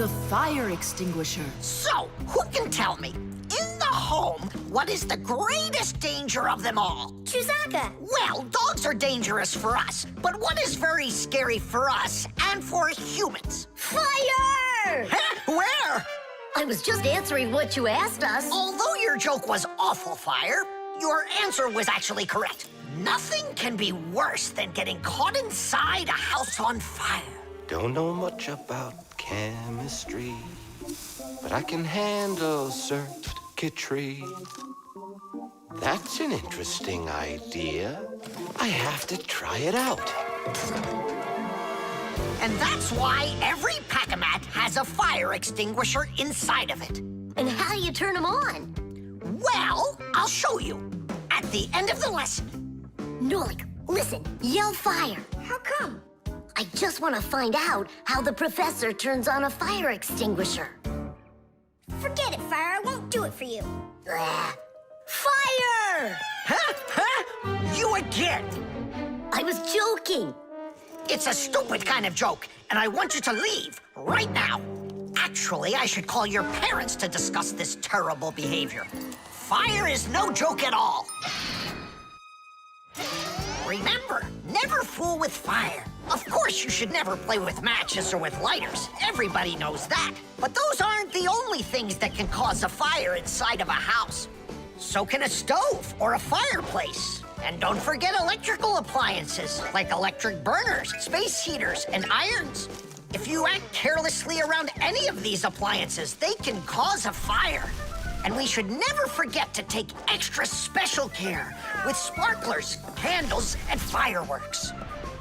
the fire extinguisher. So, who can tell me, in the home, what is the greatest danger of them all? Chewbacca. Well, dogs are dangerous for us, but what is very scary for us and for humans? Fire! Huh? Where? I was just answering what you asked us. Although your joke was awful, Fire, your answer was actually correct. Nothing can be worse than getting caught inside a house on fire. Don't know much about chemistry, but I can handle circuitry. That's an interesting idea. I have to try it out. And that's why every Pac-a-mat has a fire extinguisher inside of it. And how do you turn them on? Well, I'll show you at the end of the lesson. Nolik, listen, yell fire. How come? I just want to find out how the professor turns on a fire extinguisher. Forget it, Fire. I won't do it for you. Fire! Huh? Huh? You again! I was joking. It's a stupid kind of joke, and I want you to leave right now. Actually, I should call your parents to discuss this terrible behavior. Fire is no joke at all. Remember, never fool with fire. Of course, you should never play with matches or with lighters. Everybody knows that. But those aren't the only things that can cause a fire inside of a house. So can a stove or a fireplace. And don't forget electrical appliances, like electric burners, space heaters, and irons. If you act carelessly around any of these appliances, they can cause a fire. And we should never forget to take extra special care with sparklers, candles, and fireworks.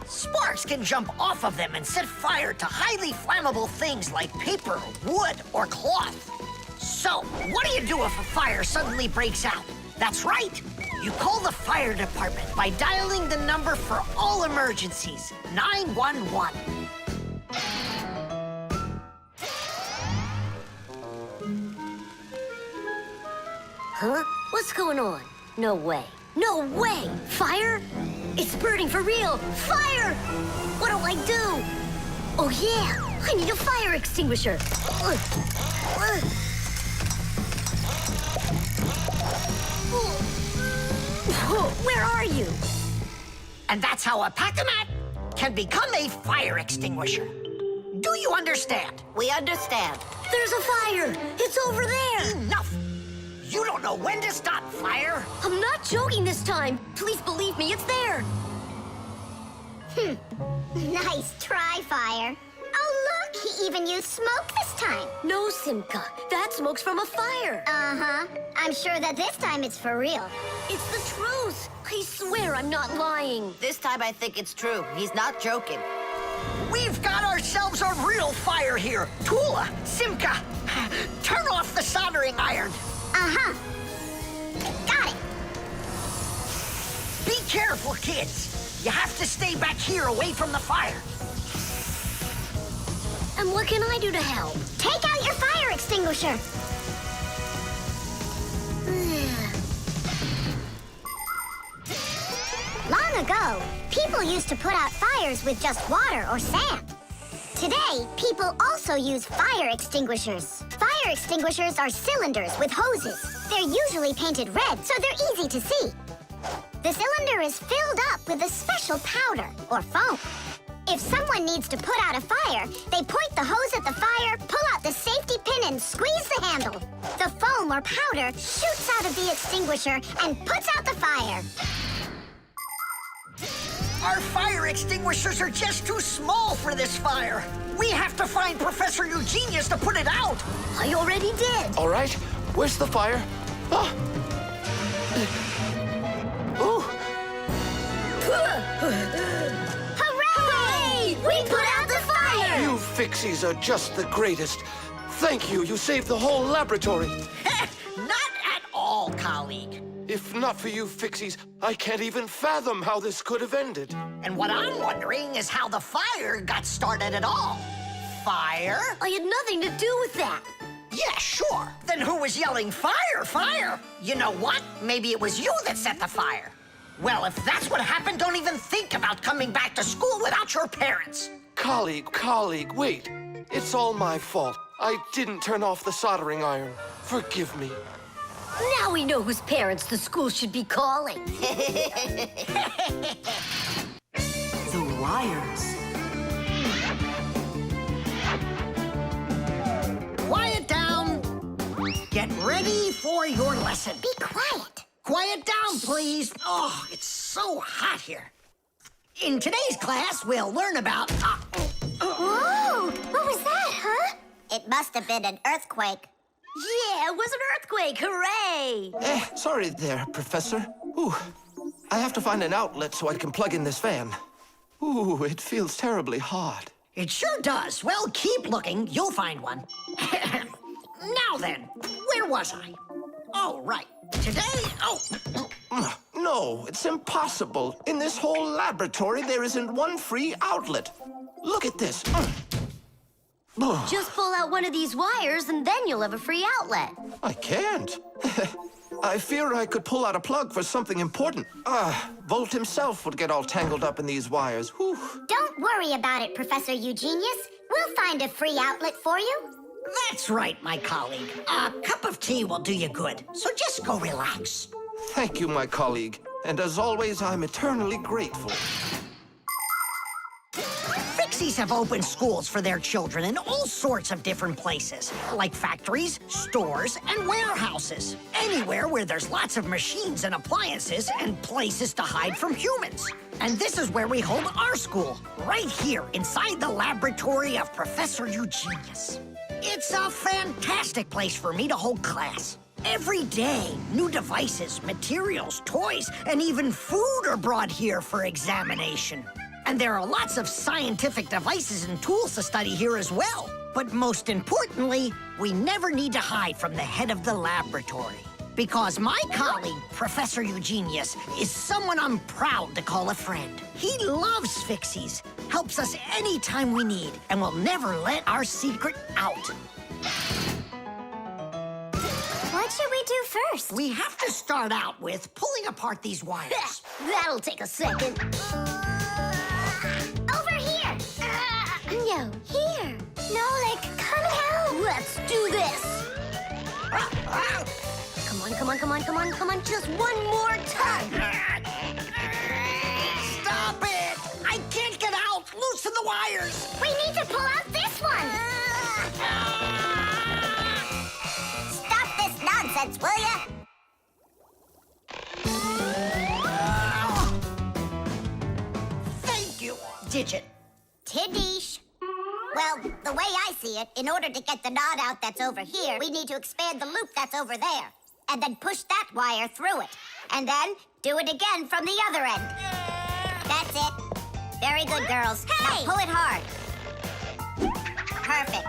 Sparks can jump off of them and set fire to highly flammable things like paper, wood, or cloth. So, what do you do if a fire suddenly breaks out? That's right. You call the fire department by dialing the number for all emergencies, 911. Huh? What's going on? No way. No way! Fire? It's burning for real! Fire! What do I do? Oh, yeah! I need a fire extinguisher! Where are you? And that's how a Pac-a-mat can become a fire extinguisher. Do you understand? We understand. There's a fire! It's over there! Enough! You don't know when to stop fire. I'm not joking this time. Please believe me, it's there. Nice try, Fire. Oh, look, he even used smoke this time. No, Simka. That smoke's from a fire. Uh-huh. I'm sure that this time it's for real. It's the truth. I swear I'm not lying. This time I think it's true. He's not joking. We've got ourselves a real fire here. Tula, Simka, turn off the soldering iron. Uh-huh. Got it. Be careful, kids. You have to stay back here away from the fire. And what can I do to help? Take out your fire extinguisher. Long ago, people used to put out fires with just water or sand. Today, people also use fire extinguishers. Fire extinguishers are cylinders with hoses. They're usually painted red, so they're easy to see. The cylinder is filled up with a special powder, or foam. If someone needs to put out a fire, they point the hose at the fire, pull out the safety pin, and squeeze the handle. The foam or powder shoots out of the extinguisher and puts out the fire. Our fire extinguishers are just too small for this fire. We have to find Professor Eugenius to put it out. I already did. All right, where's the fire? Ah. Ooh. Hooray! We put out the fire! You Fixies are just the greatest. Thank you. You saved the whole laboratory. Not at all, colleague. If not for you Fixies, I can't even fathom how this could have ended. And what I'm wondering is how the fire got started at all. Fire? I had nothing to do with that. Yeah, sure. Then who was yelling, fire, fire? You know what? Maybe it was you that set the fire. Well, if that's what happened, don't even think about coming back to school without your parents. Colleague, wait. It's all my fault. I didn't turn off the soldering iron. Forgive me. Now we know whose parents the school should be calling. The wires. Quiet down. Get ready for your lesson. Be quiet. Quiet down, please. Oh, it's so hot here. In today's class, we'll learn about... Whoa! What was that, huh? It must have been an earthquake. Yeah, it was an earthquake. Hooray! Sorry there, Professor. Ooh, I have to find an outlet so I can plug in this fan. Ooh, it feels terribly hot. It sure does. Well, keep looking. You'll find one. Now then, where was I? Oh, right. Today... No, it's impossible. In this whole laboratory, there isn't one free outlet. Look at this. Just pull out one of these wires and then you'll have a free outlet. I can't. I fear I could pull out a plug for something important. Volt himself would get all tangled up in these wires. Whew. Don't worry about it, Professor Eugenius. We'll find a free outlet for you. That's right, my colleague. A cup of tea will do you good, so just go relax. Thank you, my colleague. And as always, I'm eternally grateful. Fixies have opened schools for their children in all sorts of different places, like factories, stores, and warehouses. Anywhere where there's lots of machines and appliances and places to hide from humans. And this is where we hold our school, right here inside the laboratory of Professor Eugenius. It's a fantastic place for me to hold class. Every day, new devices, materials, toys, and even food are brought here for examination. And there are lots of scientific devices and tools to study here as well. But most importantly, we never need to hide from the head of the laboratory. Because my colleague, Professor Eugenius, is someone I'm proud to call a friend. He loves Fixies, helps us anytime we need, and will never let our secret out. What should we do first? We have to start out with pulling apart these wires. That'll take a second. Over here. No, here. Nolik, come help. Let's do this. Come on, come on, come on, come on, come on. Just one more time. Stop it! I can't get out! Loosen the wires! We need to pull out this one. Stop this nonsense, will ya? Thank you, Digit. Tidish. Well, the way I see it, in order to get the knot out that's over here, we need to expand the loop that's over there. And then push that wire through it. And then do it again from the other end. That's it. Very good, girls. Hey! Now pull it hard. Perfect.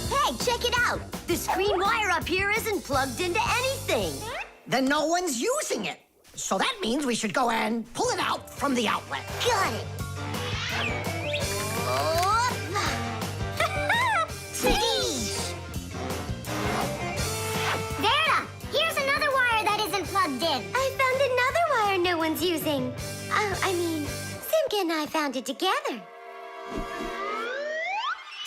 Hey, check it out. This green wire up here isn't plugged into anything. Then no one's using it. So that means we should go and pull it out from the outlet. Got it. Vera, here's another wire that isn't plugged in. I found another wire no one's using. Simka and I found it together.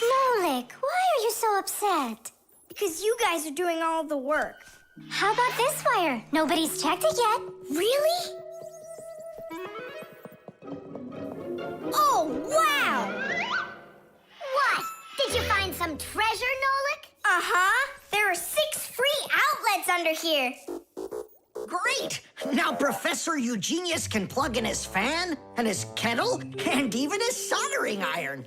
Nolik, why are you so upset? Because you guys are doing all the work. How about this wire? Nobody's checked it yet. Really? Oh, wow! What? Did you find some treasure, Nolik? Uh-huh. There are 6 free outlets under here. Great! Now Professor Eugenius can plug in his fan, and his kettle, and even his soldering iron.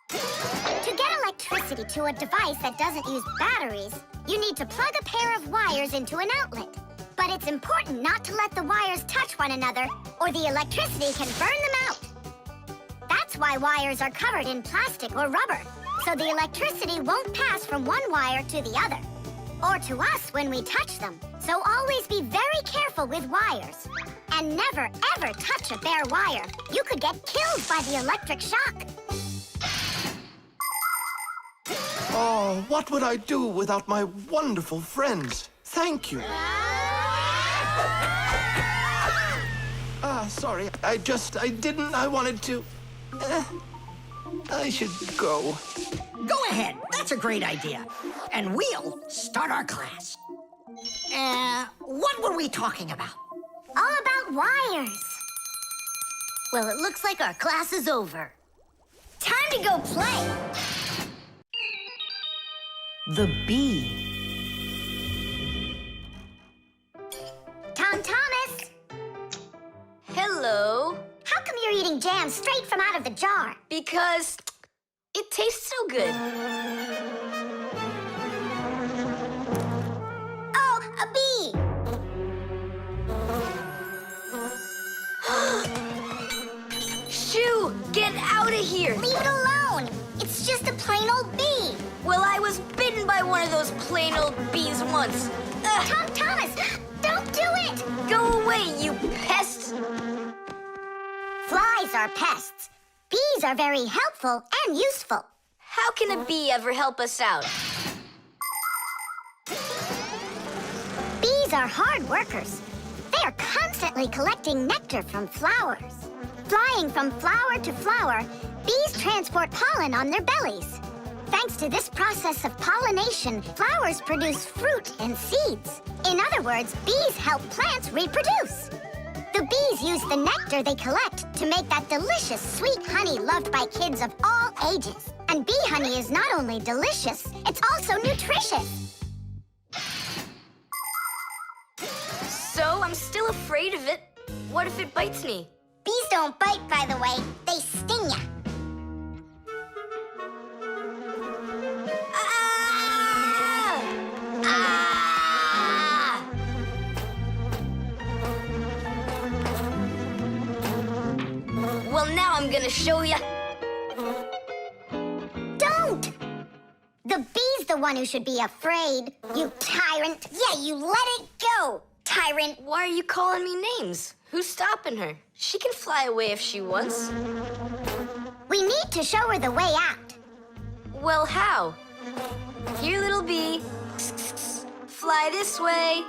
To get electricity to a device that doesn't use batteries, you need to plug a pair of wires into an outlet. But it's important not to let the wires touch one another, or the electricity can burn them out. That's why wires are covered in plastic or rubber, so the electricity won't pass from one wire to the other, or to us when we touch them. So always be very careful with wires. And never, ever touch a bare wire. You could get killed by the electric shock. Oh, what would I do without my wonderful friends? Thank you. Sorry. I wanted to... I should go. Go ahead. That's a great idea. And we'll start our class. What were we talking about? All about wires. Well, it looks like our class is over. Time to go play. The bee. Tom Thomas, Hello. how come you're eating jam straight from out of the jar? Because it tastes so good. Oh, a bee. Shoo, get out of here. Leave it alone. It's just a plain old bee. Well, I was bitten by one of those plain old bees once. Tom Thomas, don't do it. Go away, you pest. Flies are pests. Bees are very helpful and useful. How can a bee ever help us out? Bees are hard workers. They are constantly collecting nectar from flowers. Flying from flower to flower, bees transport pollen on their bellies. Thanks to this process of pollination, flowers produce fruit and seeds. In other words, bees help plants reproduce. The bees use the nectar they collect to make that delicious sweet honey loved by kids of all ages. And bee honey is not only delicious, it's also nutritious. So I'm still afraid of it. What if it bites me? Bees don't bite, by the way. They sting ya. Ah! Ah! Well, now I'm gonna show ya. Don't! The bee's the one who should be afraid. You tyrant. Yeah, you let it go, tyrant. Why are you calling me names? Who's stopping her? She can fly away if she wants. We need to show her the way out. Well, how? Here, little bee. Fly this way.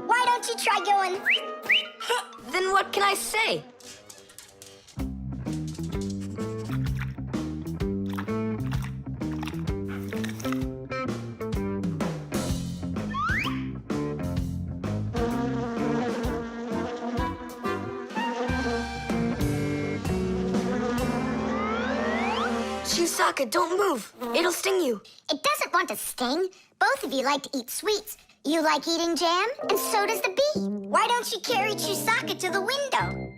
Why don't you try going? Then what can I say? Chusaka, don't move. It'll sting you. It doesn't want to sting. Both of you like to eat sweets. You like eating jam, and so does the bee. Why don't you carry Chusaka to the window?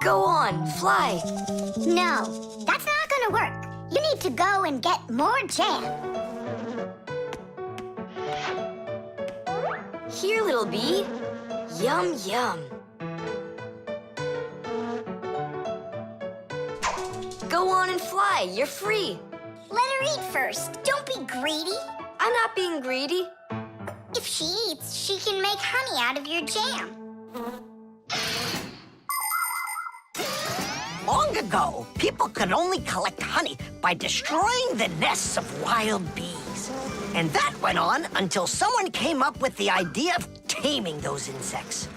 Go on, fly. No, that's not gonna work. You need to go and get more jam. Here, little bee. Yum, yum. Go on and fly. You're free. Let her eat first. Don't be greedy. I'm not being greedy. If she eats, she can make honey out of your jam. Long ago, people could only collect honey by destroying the nests of wild bees. And that went on until someone came up with the idea of taming those insects.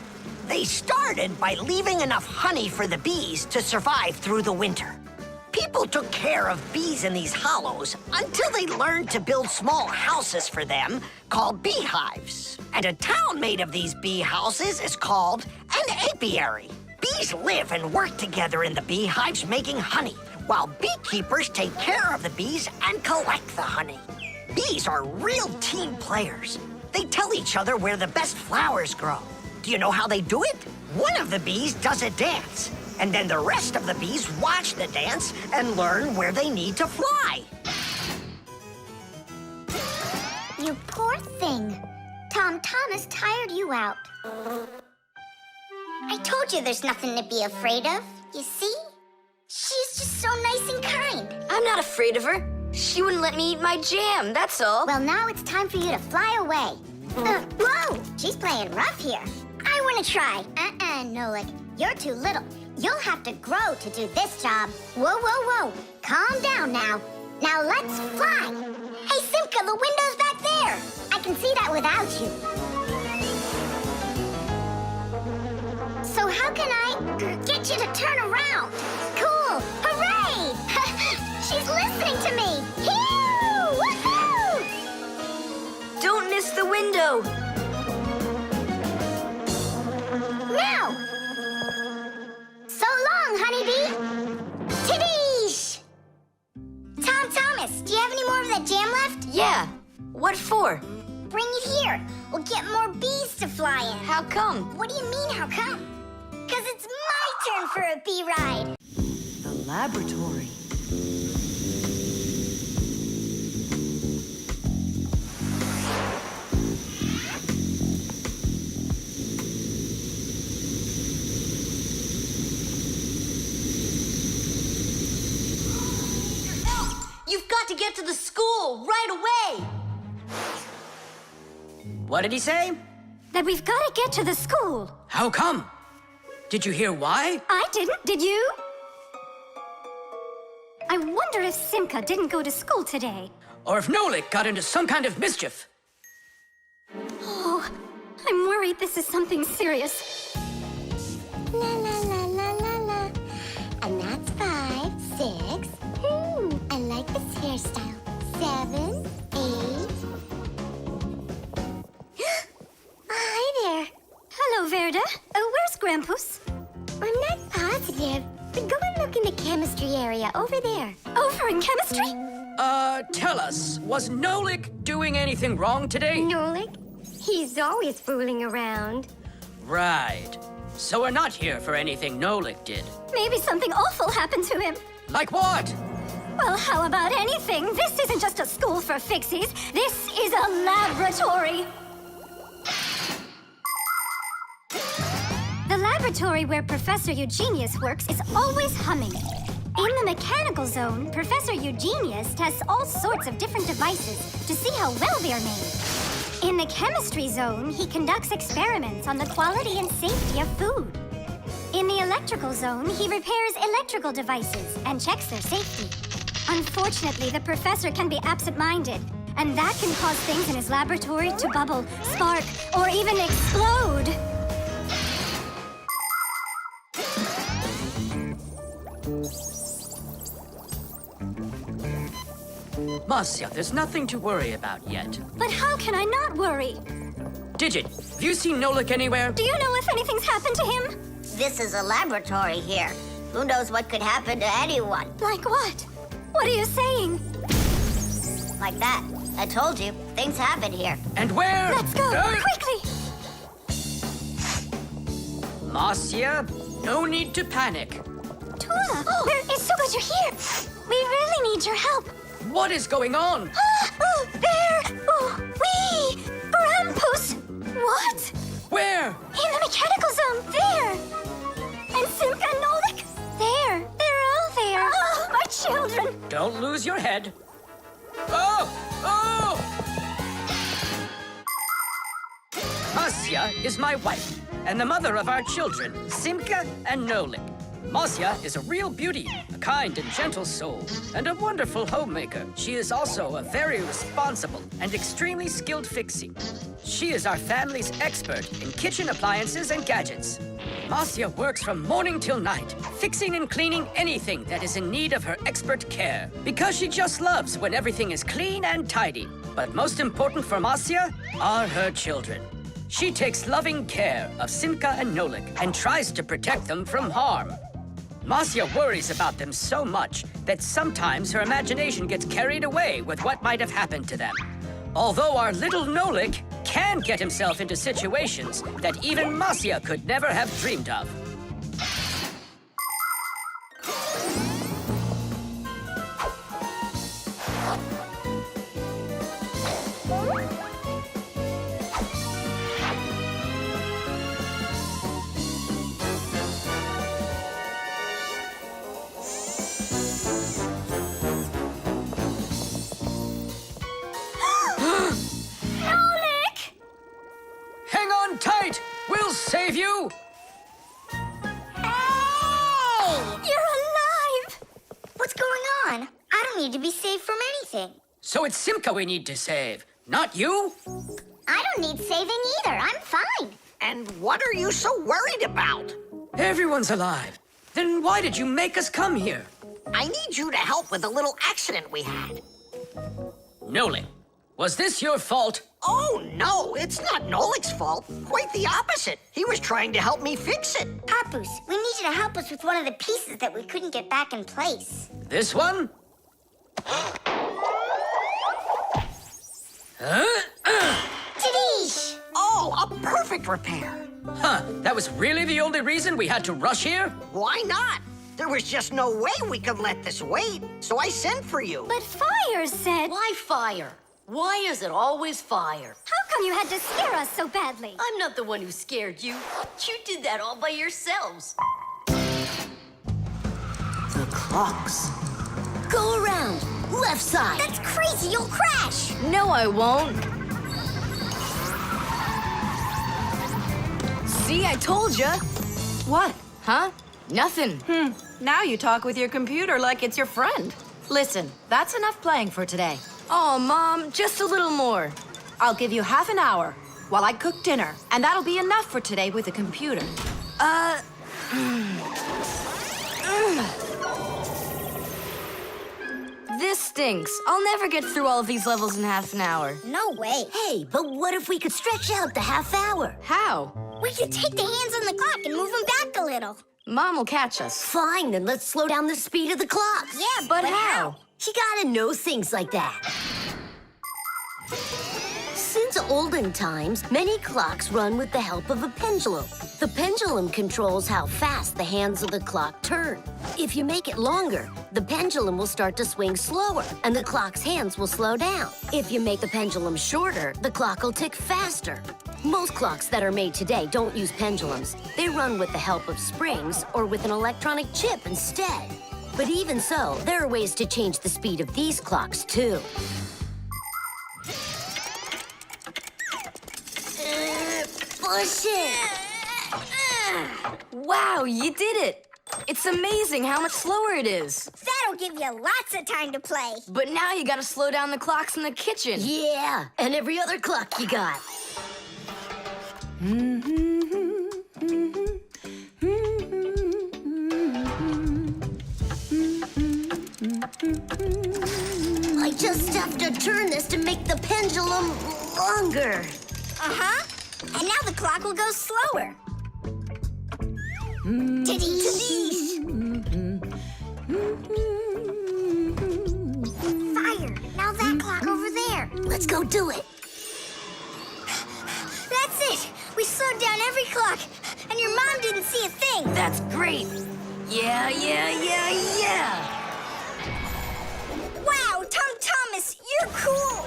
They started by leaving enough honey for the bees to survive through the winter. People took care of bees in these hollows until they learned to build small houses for them called beehives. And a town made of these bee houses is called an apiary. Bees live and work together in the beehives making honey, while beekeepers take care of the bees and collect the honey. Bees are real team players. They tell each other where the best flowers grow. Do you know how they do it? One of the bees does a dance, and then the rest of the bees watch the dance and learn where they need to fly. You poor thing. Tom Thomas tired you out. I told you there's nothing to be afraid of. You see? She's just so nice and kind. I'm not afraid of her. She wouldn't let me eat my jam, that's all. Well, now it's time for you to fly away. Whoa! She's playing rough here. I want to try. Nolik. You're too little. You'll have to grow to do this job. Whoa, whoa, whoa. Calm down now. Now let's fly. Hey, Simka, the window's back there. I can see that without you. how can I get you to turn around? Cool! Hooray! She's listening to me! Phew! Woohoo! Don't miss the window. Now! So long, honeybee! Tidish! Tom Thomas, do you have any more of that jam left? Yeah. What for? Bring it here. We'll get more bees to fly in. How come? What do you mean, how come? Because it's my turn for a bee ride. The laboratory. You've got to get to the school right away. What did he say? That we've got to get to the school. How come? Did you hear why? I didn't, did you? I wonder if Simka didn't go to school today. Or if Nolik got into some kind of mischief? Oh, I'm worried this is something serious. La la la la la la. And that's 5, 6. I like this hairstyle. 7, 8. Hi there. Hello, Verda. Where's Grandpus? I'm not positive, but go and look in the chemistry area over there. Over in chemistry? Tell us, was Nolik doing anything wrong today? Nolik? He's always fooling around. Right. So we're not here for anything Nolik did. Maybe something awful happened to him. Like what? Well, how about anything? This isn't just a school for Fixies. This is a laboratory. The laboratory where Professor Eugenius works is always humming. In the mechanical zone, Professor Eugenius tests all sorts of different devices to see how well they are made. In the chemistry zone, he conducts experiments on the quality and safety of food. In the electrical zone, he repairs electrical devices and checks their safety. Unfortunately, the professor can be absent-minded, and that can cause things in his laboratory to bubble, spark, or even explode. Marcia, there's nothing to worry about yet. But how can I not worry? Digit, have you seen Nolik anywhere? Do you know if anything's happened to him? This is a laboratory here. Who knows what could happen to anyone? Like what? What are you saying? Like that. I told you, things happen here. And where? Let's go, quickly! Marcia, no need to panic. Tula, where is so glad you're here. We really need your help. What is going on? There! We! Grandpus! What? Where? In the mechanical zone, there! And Simka and Nolik? There! They're all there! Oh, my children! Don't lose your head. Oh! Oh! Marcia is my wife, and the mother of our children, Simka and Nolik. Marcia is a real beauty, a kind and gentle soul, and a wonderful homemaker. She is also a very responsible and extremely skilled fixie. She is our family's expert in kitchen appliances and gadgets. Marcia works from morning till night, fixing and cleaning anything that is in need of her expert care, because she just loves when everything is clean and tidy. But most important for Marcia are her children. She takes loving care of Simka and Nolik and tries to protect them from harm. Marcia worries about them so much that sometimes her imagination gets carried away with what might have happened to them. Although our little Nolik can get himself into situations that even Marcia could never have dreamed of. Hang on tight! We'll save you! Hey! You're alive! What's going on? I don't need to be saved from anything. So it's Simka we need to save, not you? I don't need saving either. I'm fine. And what are you so worried about? Everyone's alive. Then why did you make us come here? I need you to help with a little accident we had. Nolik, was this your fault? Oh, no, it's not Nolik's fault. Quite the opposite. He was trying to help me fix it. Papoose, we need you to help us with one of the pieces that we couldn't get back in place. This one? Tadish! Oh, a perfect repair. Huh, that was really the only reason we had to rush here? Why not? There was just no way we could let this wait, so I sent for you. But Fire said... Why fire? Why is it always fire? How come you had to scare us so badly? I'm not the one who scared you. You did that all by yourselves. The clocks. Go around. Left side. That's crazy, you'll crash! No, I won't. See, I told ya. What? Huh? Nothing. Now you talk with your computer like it's your friend. Listen, that's enough playing for today. Oh, Mom, just a little more. I'll give you half an hour while I cook dinner, and that'll be enough for today with the computer. This stinks. I'll never get through all of these levels in half an hour. No way. Hey, but what if we could stretch out the half hour? How? We could take the hands on the clock and move them back a little. Mom will catch us. Fine, then let's slow down the speed of the clock. Yeah, But how? You gotta know things like that. Since olden times, many clocks run with the help of a pendulum. The pendulum controls how fast the hands of the clock turn. If you make it longer, the pendulum will start to swing slower, and the clock's hands will slow down. If you make the pendulum shorter, the clock will tick faster. Most clocks that are made today don't use pendulums. They run with the help of springs or with an electronic chip instead. But even so, there are ways to change the speed of these clocks, too. Push it! Wow, you did it! It's amazing how much slower it is. that'll give you lots of time to play. But now you gotta slow down the clocks in the kitchen. Yeah, and every other clock you got. I just have to turn this to make the pendulum longer. Uh-huh. And now the clock will go slower. Tadee! Fire! Now that clock over there. Let's go do it. That's it! We slowed down every clock, and your mom didn't see a thing. That's great. Yeah. Wow, Tom Thomas, you're cool!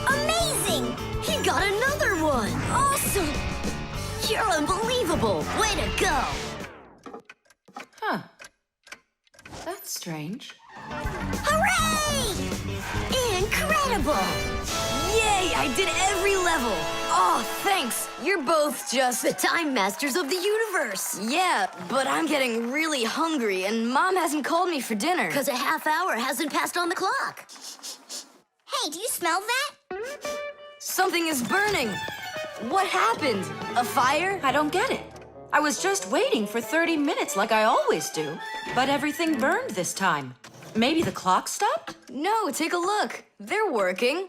Amazing! He got another one. Awesome. You're unbelievable. Way to go. Huh. That's strange. Hooray! Incredible. Yay, I did every level. Oh, thanks. You're both just the time masters of the universe. Yeah, but I'm getting really hungry and Mom hasn't called me for dinner. 'Cause a half hour hasn't passed on the clock. Hey, do you smell that? Something is burning. What happened? A fire? I don't get it. I was just waiting for 30 minutes like I always do, but everything burned this time. Maybe the clock stopped? No, take a look. They're working.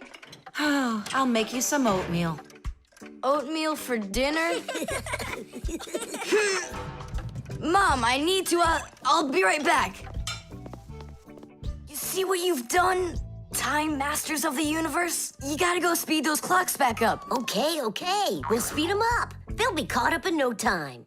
Oh, I'll make you some oatmeal. Oatmeal for dinner? Mom, I need to, I'll be right back. You see what you've done? Time masters of the universe? You gotta go speed those clocks back up. Okay. We'll speed them up. They'll be caught up in no time.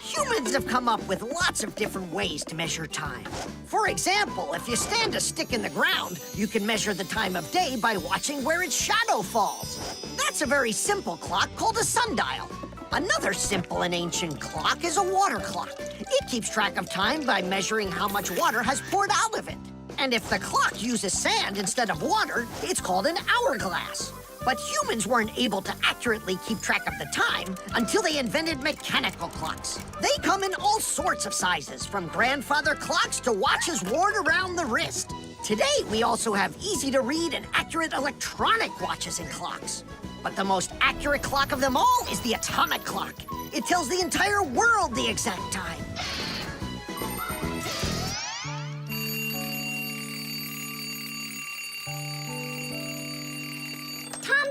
Humans have come up with lots of different ways to measure time. For example, if you stand a stick in the ground, you can measure the time of day by watching where its shadow falls. That's a very simple clock called a sundial. Another simple and ancient clock is a water clock. It keeps track of time by measuring how much water has poured out of it. And if the clock uses sand instead of water, it's called an hourglass. But humans weren't able to accurately keep track of the time until they invented mechanical clocks. They come in all sorts of sizes, from grandfather clocks to watches worn around the wrist. Today, we also have easy-to-read and accurate electronic watches and clocks. But the most accurate clock of them all is the atomic clock. It tells the entire world the exact time.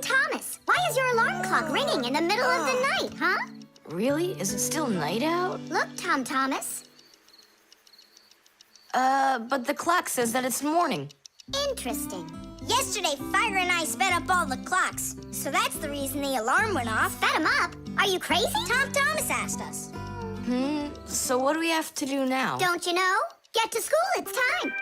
Thomas, why is your alarm clock ringing in the middle of the night, huh? Really? Is it still night out? Look, Thomas. But the clock says that it's morning. Interesting. Yesterday, Fire and I sped up all the clocks. So that's the reason the alarm went off. Sped him up? Are you crazy? Thomas asked us. So what do we have to do now? Don't you know? Get to school, it's time.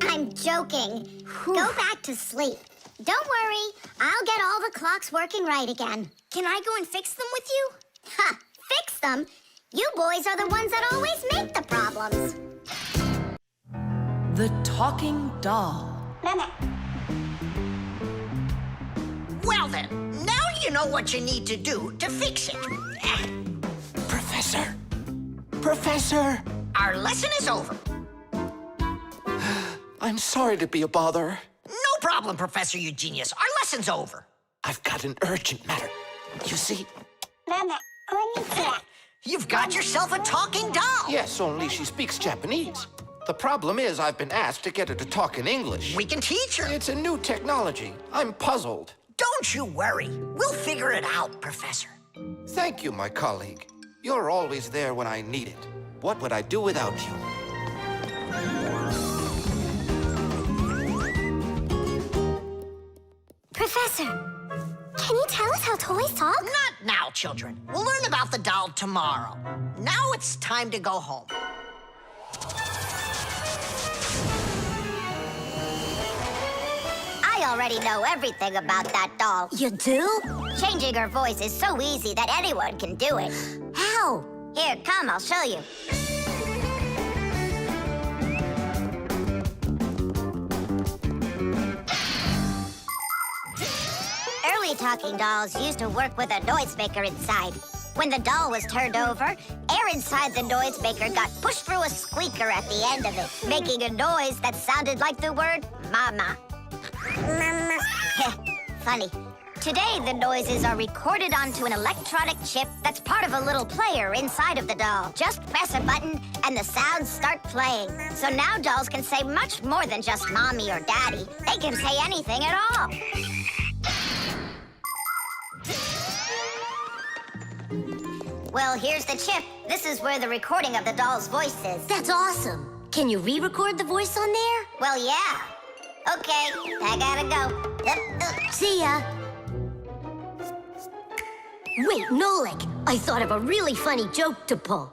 I'm joking. Go back to sleep. Don't worry, I'll get all the clocks working right again. Can I go and fix them with you? Ha! Fix them? You boys are the ones that always make the problems. The talking doll. Well then, now you know what you need to do to fix it. Professor! Professor! Our lesson is over. I'm sorry to be a bother. No problem, Professor Eugenius. Our lesson's over. I've got an urgent matter. You see? You've got yourself a talking doll. Yes, only she speaks Japanese. The problem is I've been asked to get her to talk in English. We can teach her. It's a new technology. I'm puzzled. Don't you worry. We'll figure it out, Professor. Thank you, my colleague. You're always there when I need it. What would I do without you? Professor, can you tell us how toys talk? Not now, children. We'll learn about the doll tomorrow. Now it's time to go home. I already know everything about that doll. You do? Changing her voice is so easy that anyone can do it. How? Here, come, I'll show you. Early talking dolls used to work with a noisemaker inside. When the doll was turned over, air inside the noisemaker got pushed through a squeaker at the end of it, making a noise that sounded like the word mama. Mama. Funny. Today, the noises are recorded onto an electronic chip that's part of a little player inside of the doll. Just press a button and the sounds start playing. So now dolls can say much more than just mommy or daddy. They can say anything at all. Well, here's the chip. This is where the recording of the doll's voice is. That's awesome. Can you re-record the voice on there? Well, yeah. Okay, I gotta go. See ya. Wait, Nolik, I thought of a really funny joke to pull.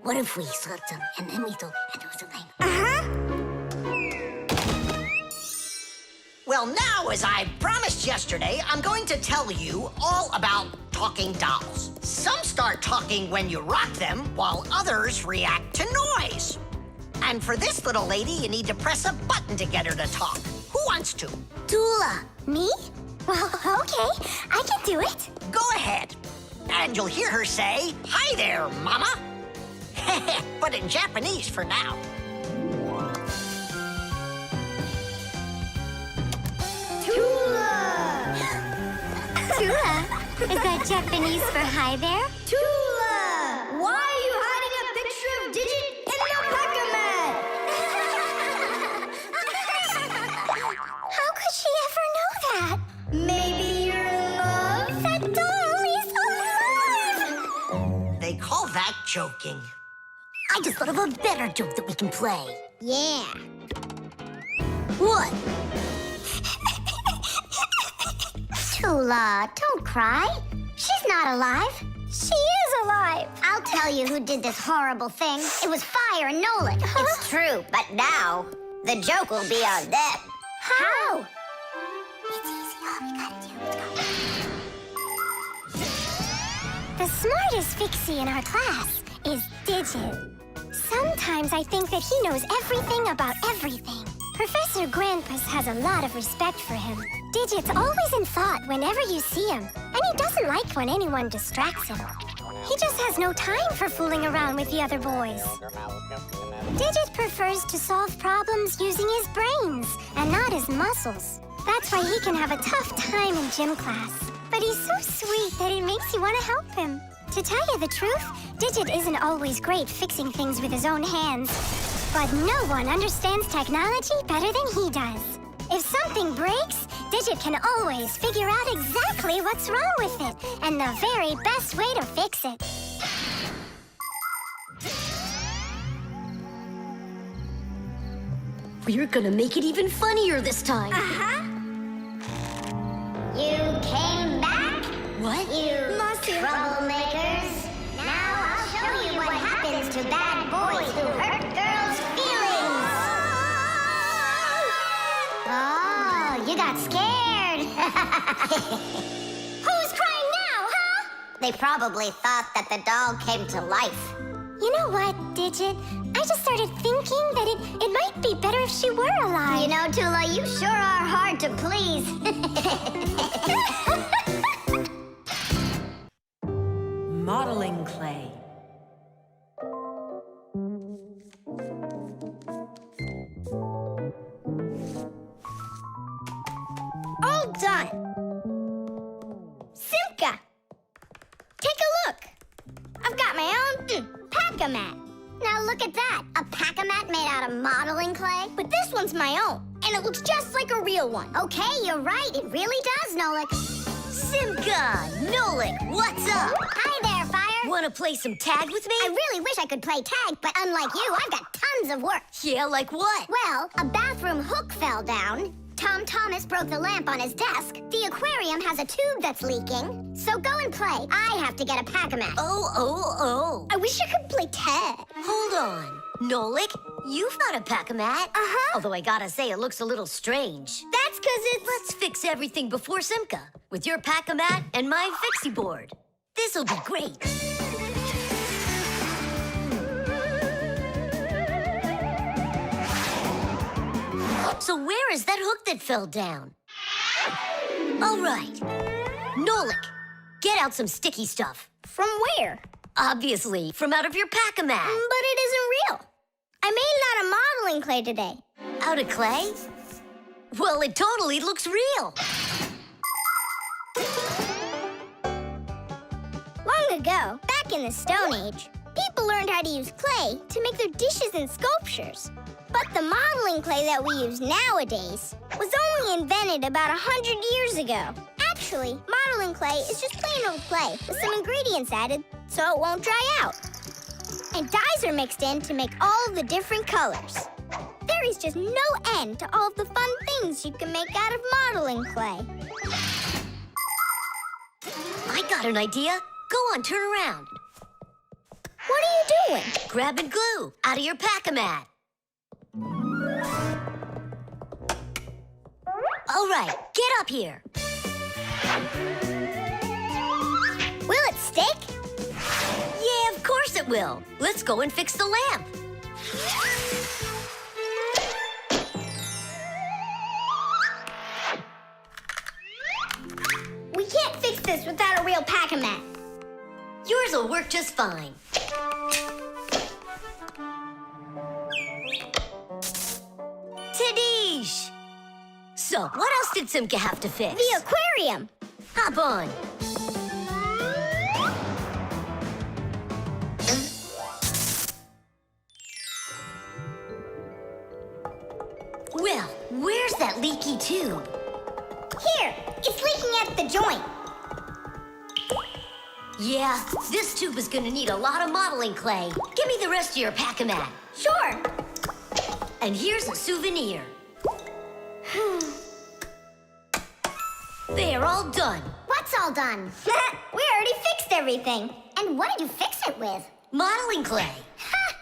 What if we slept them and then we told and do something? Well, now, as I promised yesterday, I'm going to tell you all about talking dolls. Some start talking when you rock them, while others react to noise. And for this little lady, you need to press a button to get her to talk. Who wants to? Tula. Me? Well, okay, I can do it. Go ahead. And you'll hear her say, "Hi there, Mama." But in Japanese for now. Tula, is that Japanese for hi there? Tula! Why are you hiding a picture of Digit in your Pac-Man? How could she ever know that? Maybe you're in love? That doll is alive! They call that joking. I just thought of a better joke that we can play. Yeah. What? Tula, don't cry. She's not alive. She is alive. I'll tell you who did this horrible thing. It was Fire and Nolik. It's true, but now the joke will be on them. How? It's easy. All we gotta do is go. The smartest Fixie in our class is Digit. Sometimes I think that he knows everything about everything. Professor Grandpus has a lot of respect for him. Digit's always in thought whenever you see him, and he doesn't like when anyone distracts him. He just has no time for fooling around with the other boys. Digit prefers to solve problems using his brains and not his muscles. That's why he can have a tough time in gym class. But he's so sweet that it makes you want to help him. To tell you the truth, Digit isn't always great fixing things with his own hands. But no one understands technology better than he does. If something breaks, Digit can always figure out exactly what's wrong with it and the very best way to fix it. We're gonna make it even funnier this time. Uh-huh. You came back? What? You troublemakers. Now I'll show you what happens to bad boys who hurt girls' feelings. Oh, you got scared. Who's crying now, huh? They probably thought that the doll came to life. You know what, Digit? I just started thinking that it might be better if she were alive. You know, Tula, you sure are hard to please. Modeling clay. All done. Simka, take a look. I've got my own pack-a-mat. Now look at that. A pack-a-mat made out of modeling clay? But this one's my own, and it looks just like a real one. Okay, you're right. It really does, Nolik. Simka, Nolik, what's up? Hi there, Fire. Wanna play some tag with me? I really wish I could play tag, but unlike you, I've got tons of work. Yeah, like what? Well, a bathroom hook fell down. Tom Thomas broke the lamp on his desk. The aquarium has a tube that's leaking. So go and play. I have to get a pack-a-mat. Oh. I wish I could play tag. Hold on. Nolik, you've got a pack-a-mat. Uh-huh. Although I gotta say, it looks a little strange. That's because it's... Let's fix everything before Simka with your pack-a-mat and my Fixie board. This'll be great. So where is that hook that fell down? All right. Nolik, get out some sticky stuff. From where? Obviously, from out of your pack-a-mat. But it isn't real. I made it out of modeling clay today. Out of clay? Well, it totally looks real. Long ago, back in the Stone Age, people learned how to use clay to make their dishes and sculptures. But the modeling clay that we use nowadays was only invented about 100 years ago. Actually, modeling clay is just plain old clay with some ingredients added so it won't dry out. And dyes are mixed in to make all the different colors. There is just no end to all of the fun things you can make out of modeling clay. I got an idea. Go on, turn around. What are you doing? Grabbing glue out of your pack-a-mat. All right, get up here. Will it stick? Yeah, of course it will. Let's go and fix the lamp. We can't fix this without a real pack-a-mat. Yours will work just fine. Tadish! So, what else did Simka have to fix? The aquarium. Hop on. Well, where's that leaky tube? Here, it's leaking at the joint. Yeah, this tube is gonna need a lot of modeling clay. Give me the rest of your pack-a-mat. Sure. And here's a souvenir. They're all done. What's all done? We already fixed everything. And what did you fix it with? Modeling clay. Ha!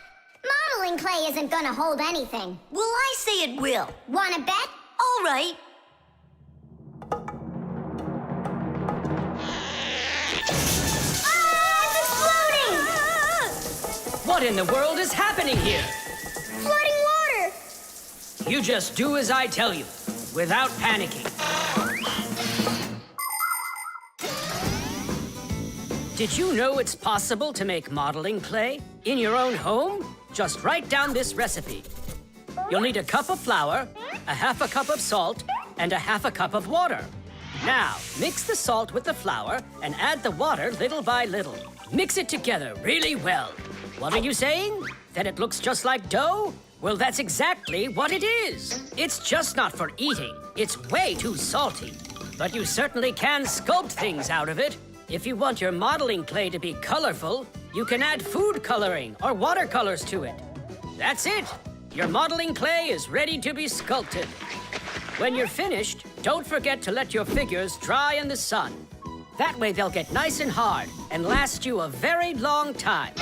Modeling clay isn't gonna hold anything. Well, I say it will. Wanna bet? All right. What in the world is happening here? Flooding water! You just do as I tell you, without panicking. Did you know it's possible to make modeling clay in your own home? Just write down this recipe. You'll need a cup of flour, a half a cup of salt, and a half a cup of water. Now, mix the salt with the flour and add the water little by little. Mix it together really well. What are you saying? That it looks just like dough? Well, that's exactly what it is. It's just not for eating. It's way too salty. But you certainly can sculpt things out of it. If you want your modeling clay to be colorful, you can add food coloring or watercolors to it. That's it. Your modeling clay is ready to be sculpted. When you're finished, don't forget to let your figures dry in the sun. That way they'll get nice and hard and last you a very long time.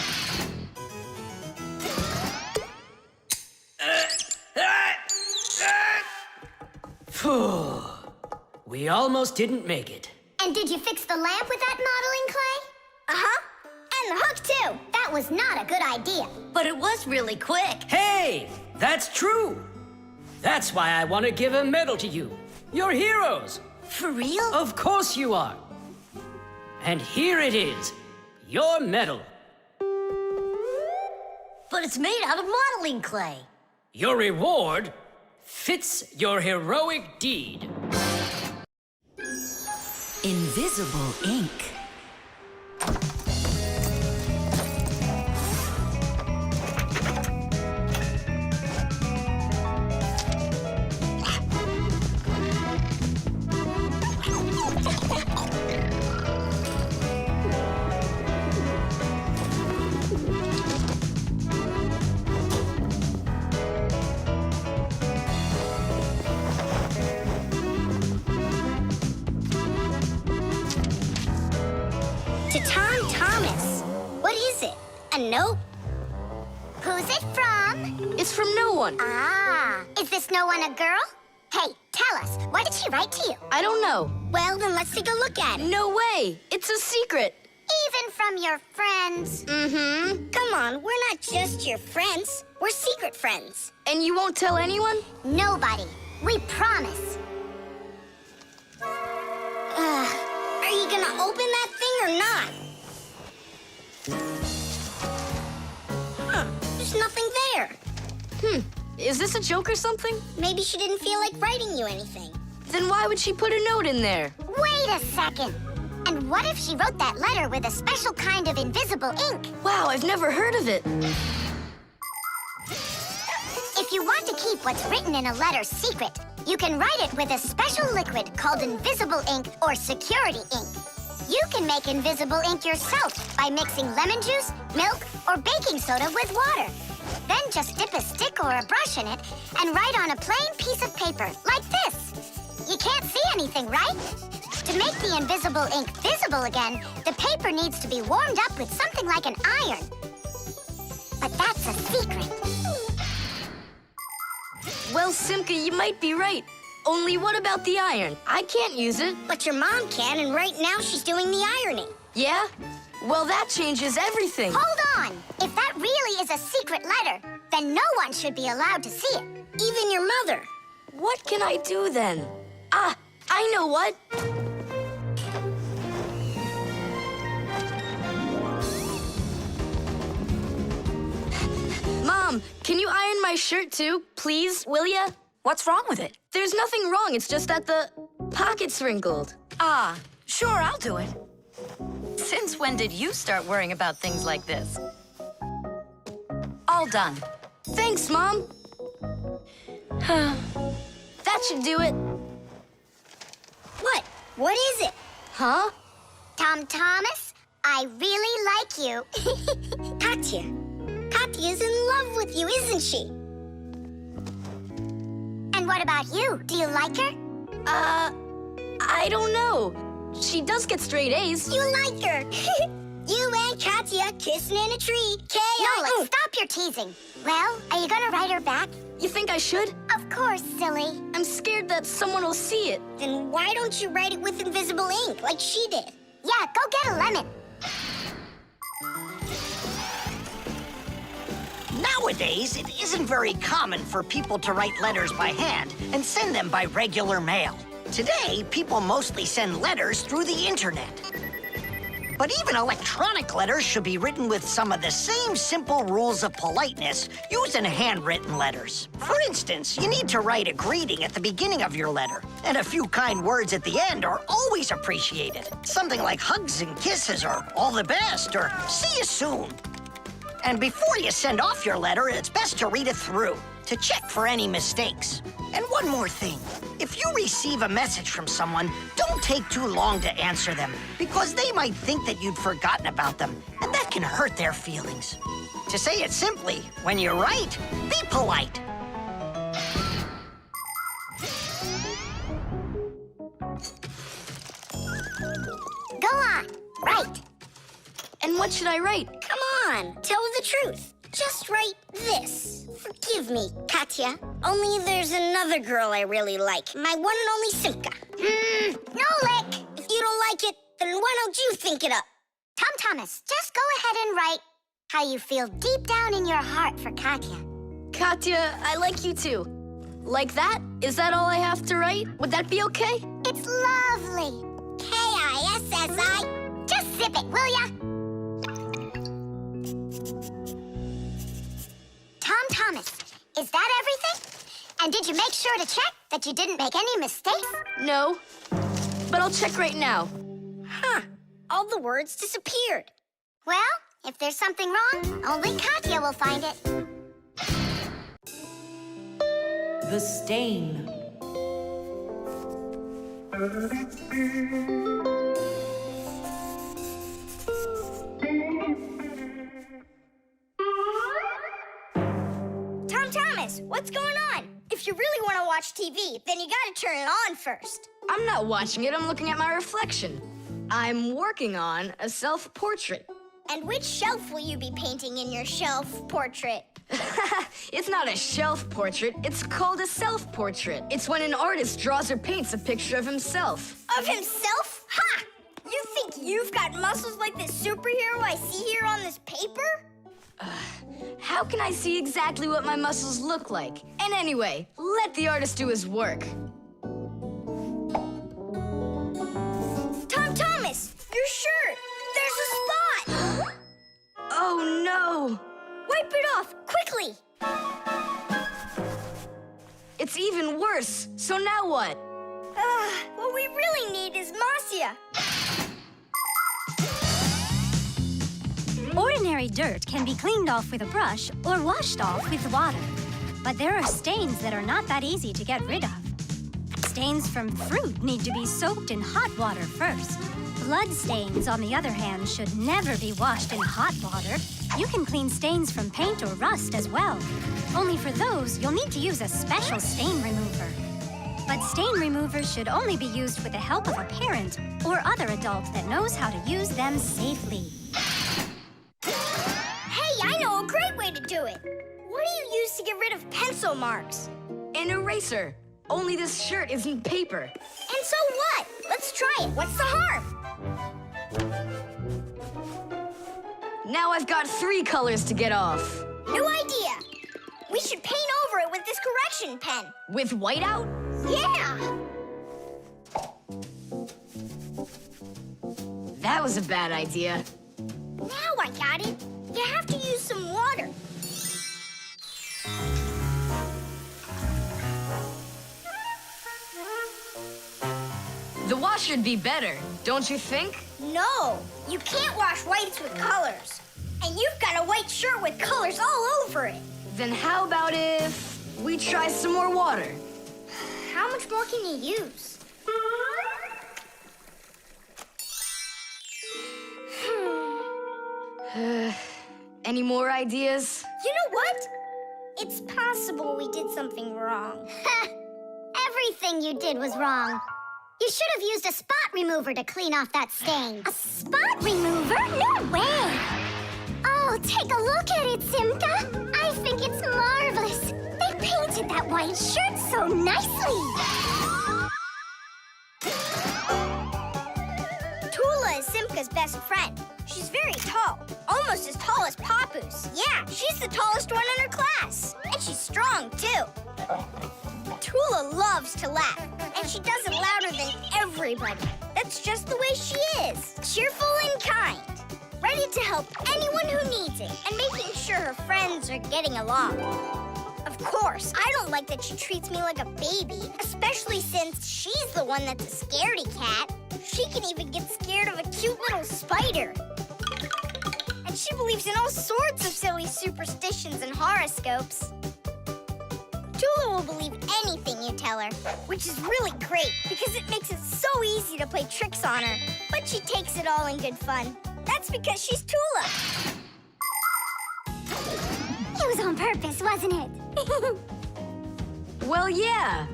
Phew. We almost didn't make it. And did you fix the lamp with that modeling clay? Uh-huh. And the hook, too. That was not a good idea. But it was really quick. Hey, that's true. That's why I want to give a medal to you. You're heroes. For real? Of course you are. And here it is, your medal. But it's made out of modeling clay. Your reward fits your heroic deed. Invisible ink. To Tom Thomas. What is it? A note? Who's it from? It's from no one. Ah, is this no one a girl? Hey, tell us, why did she write to you? I don't know. Well, then let's take a look at it. No way. It's a secret. Even from your friends? Mm-hmm. Come on, we're not just your friends. We're secret friends. And you won't tell anyone? Nobody. We promise. Are you gonna open that thing or not? Huh, there's nothing there. Is this a joke or something? Maybe she didn't feel like writing you anything. Then why would she put a note in there? Wait a second. And what if she wrote that letter with a special kind of invisible ink? Wow, I've never heard of it. If you want to keep what's written in a letter secret, you can write it with a special liquid called invisible ink or security ink. You can make invisible ink yourself by mixing lemon juice, milk, or baking soda with water. Then just dip a stick or a brush in it and write on a plain piece of paper, like this. You can't see anything, right? To make the invisible ink visible again, the paper needs to be warmed up with something like an iron. But that's a secret. Well, Simka, you might be right. Only what about the iron? I can't use it. But your mom can, and right now she's doing the ironing. Yeah? Well, that changes everything. Hold on! If that really is a secret letter, then no one should be allowed to see it. Even your mother. What can I do then? Ah, I know what. Mom, can you iron my shirt too, please, will ya? What's wrong with it? There's nothing wrong, it's just that the pocket's wrinkled. Ah, sure, I'll do it. Since when did you start worrying about things like this? All done. Thanks, Mom. That should do it. What? What is it? Huh? Tom Thomas, I really like you. Katya. Katya's in love with you, isn't she? And what about you? Do you like her? I don't know. She does get straight A's. You like her. You and Katya kissing in a tree. Nolik, stop your teasing. Well, are you gonna write her back? You think I should? Of course, silly. I'm scared that someone will see it. Then why don't you write it with invisible ink like she did? Yeah, go get a lemon. Now Nowadays, it isn't very common for people to write letters by hand and send them by regular mail. Today, people mostly send letters through the internet. But even electronic letters should be written with some of the same simple rules of politeness used in handwritten letters. For instance, you need to write a greeting at the beginning of your letter, and a few kind words at the end are always appreciated. Something like hugs and kisses, or all the best, or see you soon. And before you send off your letter, it's best to read it through to check for any mistakes. And one more thing. If you receive a message from someone, don't take too long to answer them, because they might think that you'd forgotten about them, and that can hurt their feelings. To say it simply, when you write, be polite. Go on, write. And what should I write? Come on, tell the truth. Just write this. Forgive me, Katya. Only there's another girl I really like. My one and only Simka. Nolik! If you don't like it, then why don't you think it up? Tom Thomas, just go ahead and write how you feel deep down in your heart for Katya. Katya, I like you too. Like that? Is that all I have to write? Would that be okay? It's lovely. Kissi. Just zip it, will ya? Tom Thomas, is that everything? And did you make sure to check that you didn't make any mistakes? No, but I'll check right now. Huh, all the words disappeared. Well, if there's something wrong, only Katya will find it. The stain. Tom Thomas, what's going on? If you really want to watch TV, then you gotta turn it on first. I'm not watching it, I'm looking at my reflection. I'm working on a self-portrait. And which shelf will you be painting in your shelf portrait? It's not a shelf portrait, it's called a self-portrait. It's when an artist draws or paints a picture of himself. Of himself? Ha! You think you've got muscles like this superhero I see here on this paper? How can I see exactly what my muscles look like? And anyway, let the artist do his work. Tom Thomas, your shirt! There's a spot! Oh no! Wipe it off, quickly! It's even worse. So now what? What we really need is Masya. Ordinary dirt can be cleaned off with a brush or washed off with water. But there are stains that are not that easy to get rid of. Stains from fruit need to be soaked in hot water first. Blood stains, on the other hand, should never be washed in hot water. You can clean stains from paint or rust as well. Only for those, you'll need to use a special stain remover. But stain removers should only be used with the help of a parent or other adult that knows how to use them safely. Hey, I know a great way to do it. What do you use to get rid of pencil marks? An eraser. Only this shirt isn't paper. And so what? Let's try it. What's the harm? Now I've got 3 colors to get off. New idea. We should paint over it with this correction pen. With whiteout? Yeah! That was a bad idea. Now I got it. You have to use some water. The wash should be better, don't you think? No, you can't wash whites with colors. And you've got a white shirt with colors all over it. Then how about if we try some more water? How much more can you use? Any more ideas? You know what? It's possible we did something wrong. Everything you did was wrong. You should have used a spot remover to clean off that stain. A spot remover? No way! Oh, take a look at it, Simka. I think it's marvelous. They painted that white shirt so nicely. Tula is Simka's best friend. She's very tall, almost almost as tall as Papa's. Yeah, she's the tallest one in her class. And she's strong, too. Tula loves to laugh, and she does it louder than everybody. That's just the way she is. Cheerful and kind. Ready to help anyone who needs it, and making sure her friends are getting along. Of course, I don't like that she treats me like a baby, especially since she's the one that's a scaredy cat. She can even get scared of a cute little spider. And she believes in all sorts of silly superstitions and horoscopes. Tula will believe anything you tell her, which is really great because it makes it so easy to play tricks on her. But she takes it all in good fun. That's because she's Tula. It was on purpose, wasn't it? Well, yeah.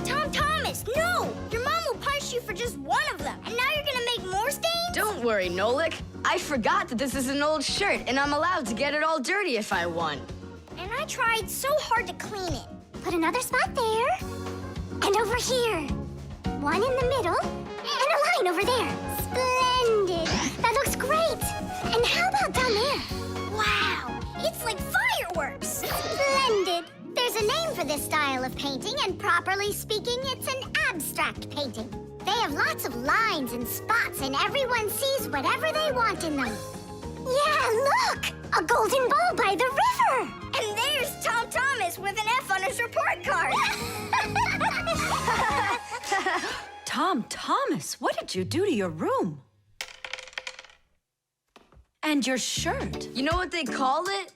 Tom Thomas, no! Your mom will punish you for just one of them, and now you're gonna make more stains? Don't worry, Nolik. I forgot that this is an old shirt, and I'm allowed to get it all dirty if I want. And I tried so hard to clean it. Put another spot there. And over here. One in the middle. And a line over there. Splendid. That looks great. And how about down there? Wow, it's like fireworks. Splendid. There's a name for this style of painting, and properly speaking, it's an abstract painting. They have lots of lines and spots, and everyone sees whatever they want in them. Yeah, look! A golden ball by the river! And there's Tom Thomas with an F on his report card. Tom Thomas, what did you do to your room? And your shirt? You know what they call it?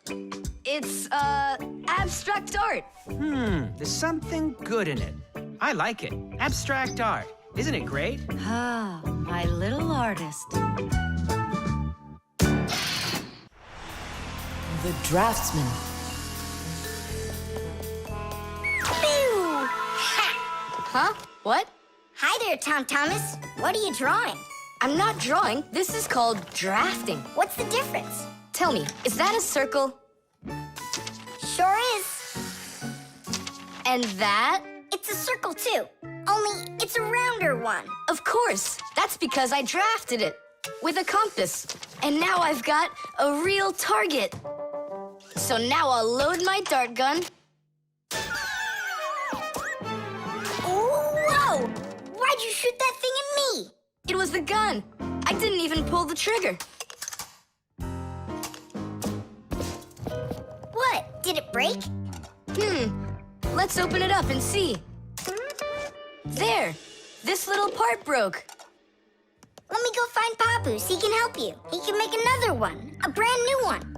It's, abstract art. There's something good in it. I like it. Abstract art. Isn't it great? Ah, my little artist. The draftsman. Pew! Huh? What? Hi there, Tom Thomas. What are you drawing? I'm not drawing. This is called drafting. What's the difference? Tell me, is that a circle? Sure is. And that? It's a circle, too. Only it's a rounder one. Of course. That's because I drafted it with a compass. And now I've got a real target. So now I'll load my dart gun. Whoa! Why'd you shoot that thing at me? It was the gun. I didn't even pull the trigger. What? Did it break? Let's open it up and see. There. This little part broke. Let me go find Papa's. He can help you. He can make another one. A brand new one.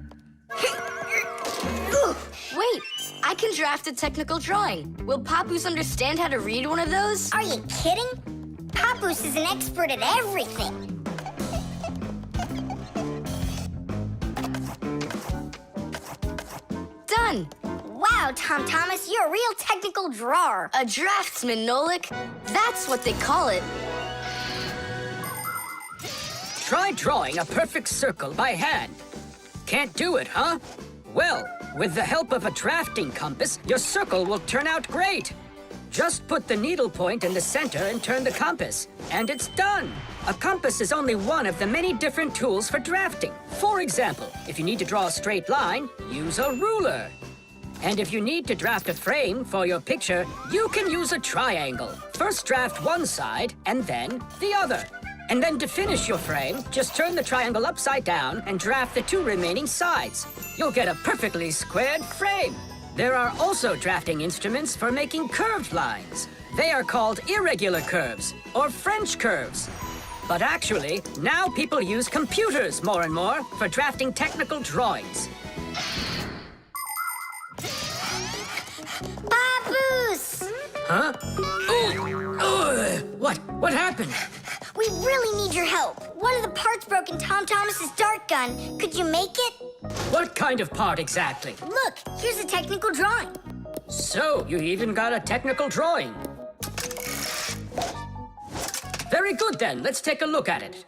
Wait, I can draft a technical drawing. Will Papoose understand how to read one of those? Are you kidding? Papa's is an expert at everything. Done. Wow, Tom Thomas, you're a real technical drawer. A draftsman, Nolik. That's what they call it. Try drawing a perfect circle by hand. Can't do it, huh? Well, with the help of a drafting compass, your circle will turn out great. Just put the needle point in the center and turn the compass, and it's done. A compass is only one of the many different tools for drafting. For example, if you need to draw a straight line, use a ruler. And if you need to draft a frame for your picture, you can use a triangle. First draft one side, and then the other. And then to finish your frame, just turn the triangle upside down and draft the two remaining sides. You'll get a perfectly squared frame. There are also drafting instruments for making curved lines. They are called irregular curves, or French curves. But actually, now people use computers more and more for drafting technical drawings. Papa's! Huh? What happened? We really need your help. One of the parts broke in Tom Thomas's dart gun. Could you make it? What kind of part exactly? Look, here's a technical drawing. So, you even got a technical drawing. Very good then, let's take a look at it.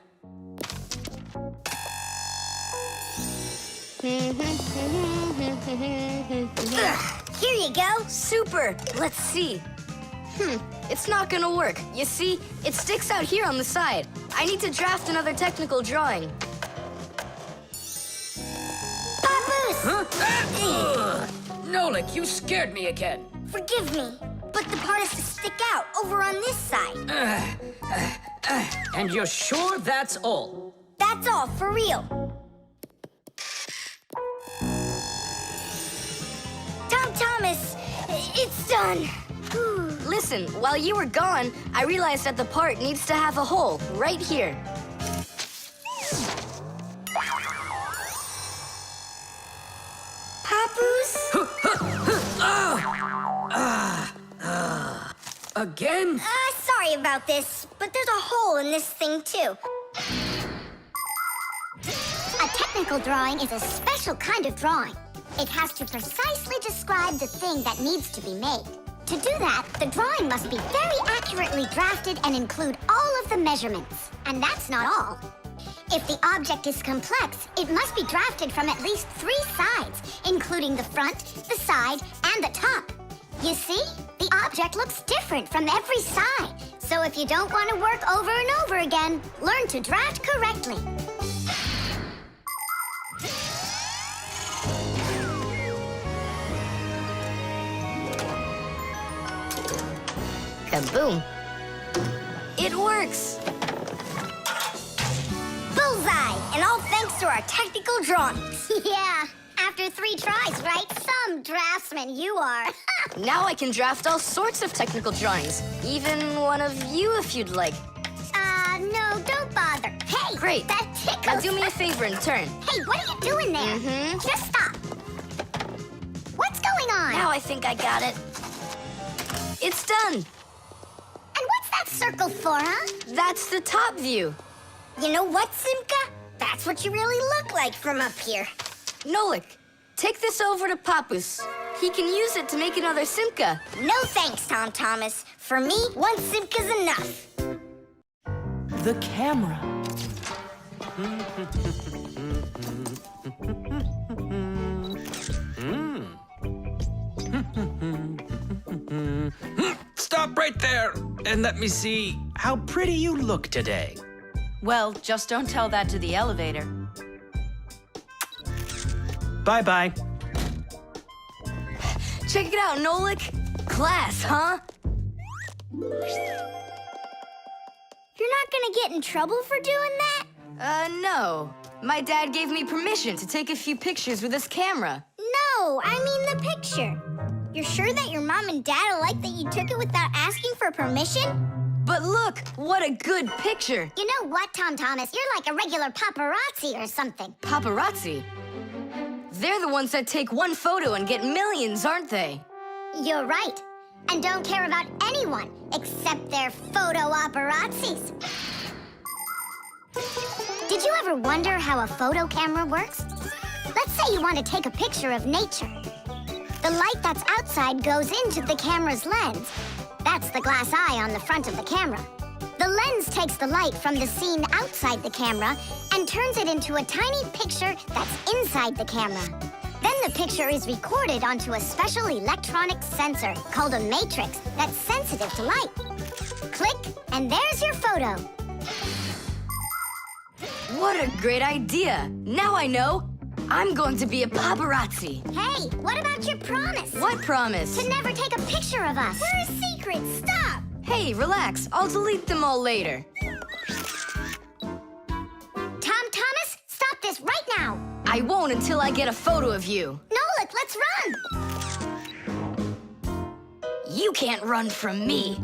Here you go. Super. Let's see. It's not gonna work. You see, it sticks out here on the side. I need to draft another technical drawing. Papoose! Huh? Nolik, you scared me again. Forgive me, but the part has to stick out over on this side. And you're sure that's all? That's all, for real. Tom Thomas, it's done. Listen, while you were gone, I realized that the part needs to have a hole right here. Papoose? Again? Sorry about this, but there's a hole in this thing, too. A technical drawing is a special kind of drawing. It has to precisely describe the thing that needs to be made. To do that, the drawing must be very accurately drafted and include all of the measurements. And that's not all. If the object is complex, it must be drafted from at least 3 sides, including the front, the side, and the top. You see, the object looks different from every side. So if you don't want to work over and over again, learn to draft correctly. Kaboom. It works. Bullseye! And all thanks to our technical drawings. Yeah, after 3 tries, right? Some draftsman you are. Now I can draft all sorts of technical drawings. Even one of you if you'd like. No, don't bother. Hey! Great. That tickles. Now do me a favor and turn. Hey, what are you doing there? Just stop. What's going on? Now I think I got it. It's done. And what's that circle for, huh? That's the top view. You know what, Simka? That's what you really look like from up here. Nolik, take this over to Papoose. He can use it to make another Simka. No thanks, Tom Thomas. For me, 1 Simka's enough. The camera. Stop right there and let me see how pretty you look today. Well, just don't tell that to the elevator. Bye-bye. Check it out, Nolik. Class, huh? You're not gonna get in trouble for doing that? No. My dad gave me permission to take a few pictures with his camera. No, I mean the picture. You're sure that your mom and dad will like that you took it without asking for permission? But look, what a good picture. You know what, Tom Thomas? You're like a regular paparazzi or something. Paparazzi? They're the ones that take one photo and get millions, aren't they? You're right. And don't care about anyone except their photo paparazzis. Did you ever wonder how a photo camera works? Let's say you want to take a picture of nature. The light that's outside goes into the camera's lens. That's the glass eye on the front of the camera. The lens takes the light from the scene outside the camera and turns it into a tiny picture that's inside the camera. Then the picture is recorded onto a special electronic sensor called a matrix that's sensitive to light. Click, and there's your photo. What a great idea. Now I know. I'm going to be a paparazzi. Hey, what about your promise? What promise? To never take a picture of us. We're a secret. Stop. Hey, relax. I'll delete them all later. Tom Thomas, stop this right now. I won't until I get a photo of you. Nolik, let's run. You can't run from me.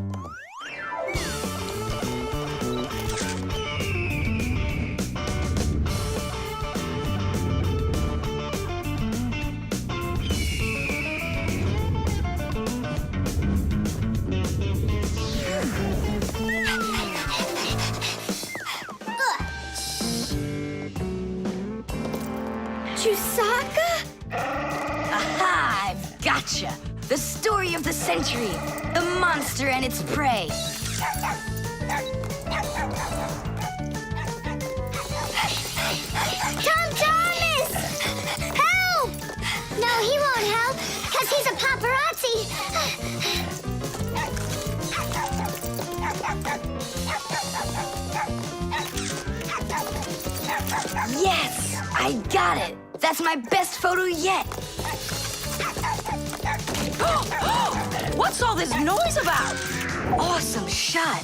Chusaka? Aha! I've gotcha. The story of the century. The monster and its prey. Tom Thomas! Help! No, he won't help, because he's a paparazzi. Yes! I got it! That's my best photo yet! What's all this noise about? Awesome shot!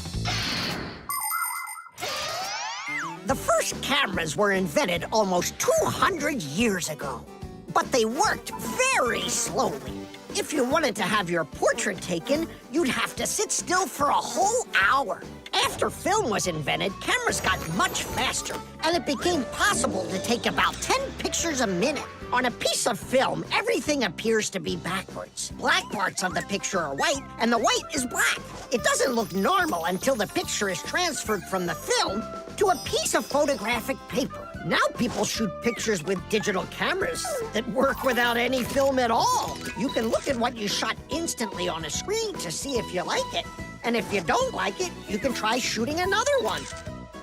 The first cameras were invented almost 200 years ago, but they worked very slowly. If you wanted to have your portrait taken, you'd have to sit still for a whole hour. After film was invented, cameras got much faster, and it became possible to take about 10 pictures a minute. On a piece of film, everything appears to be backwards. Black parts of the picture are white, and the white is black. It doesn't look normal until the picture is transferred from the film to a piece of photographic paper. Now people shoot pictures with digital cameras that work without any film at all. You can look at what you shot instantly on a screen to see if you like it. And if you don't like it, you can try shooting another one.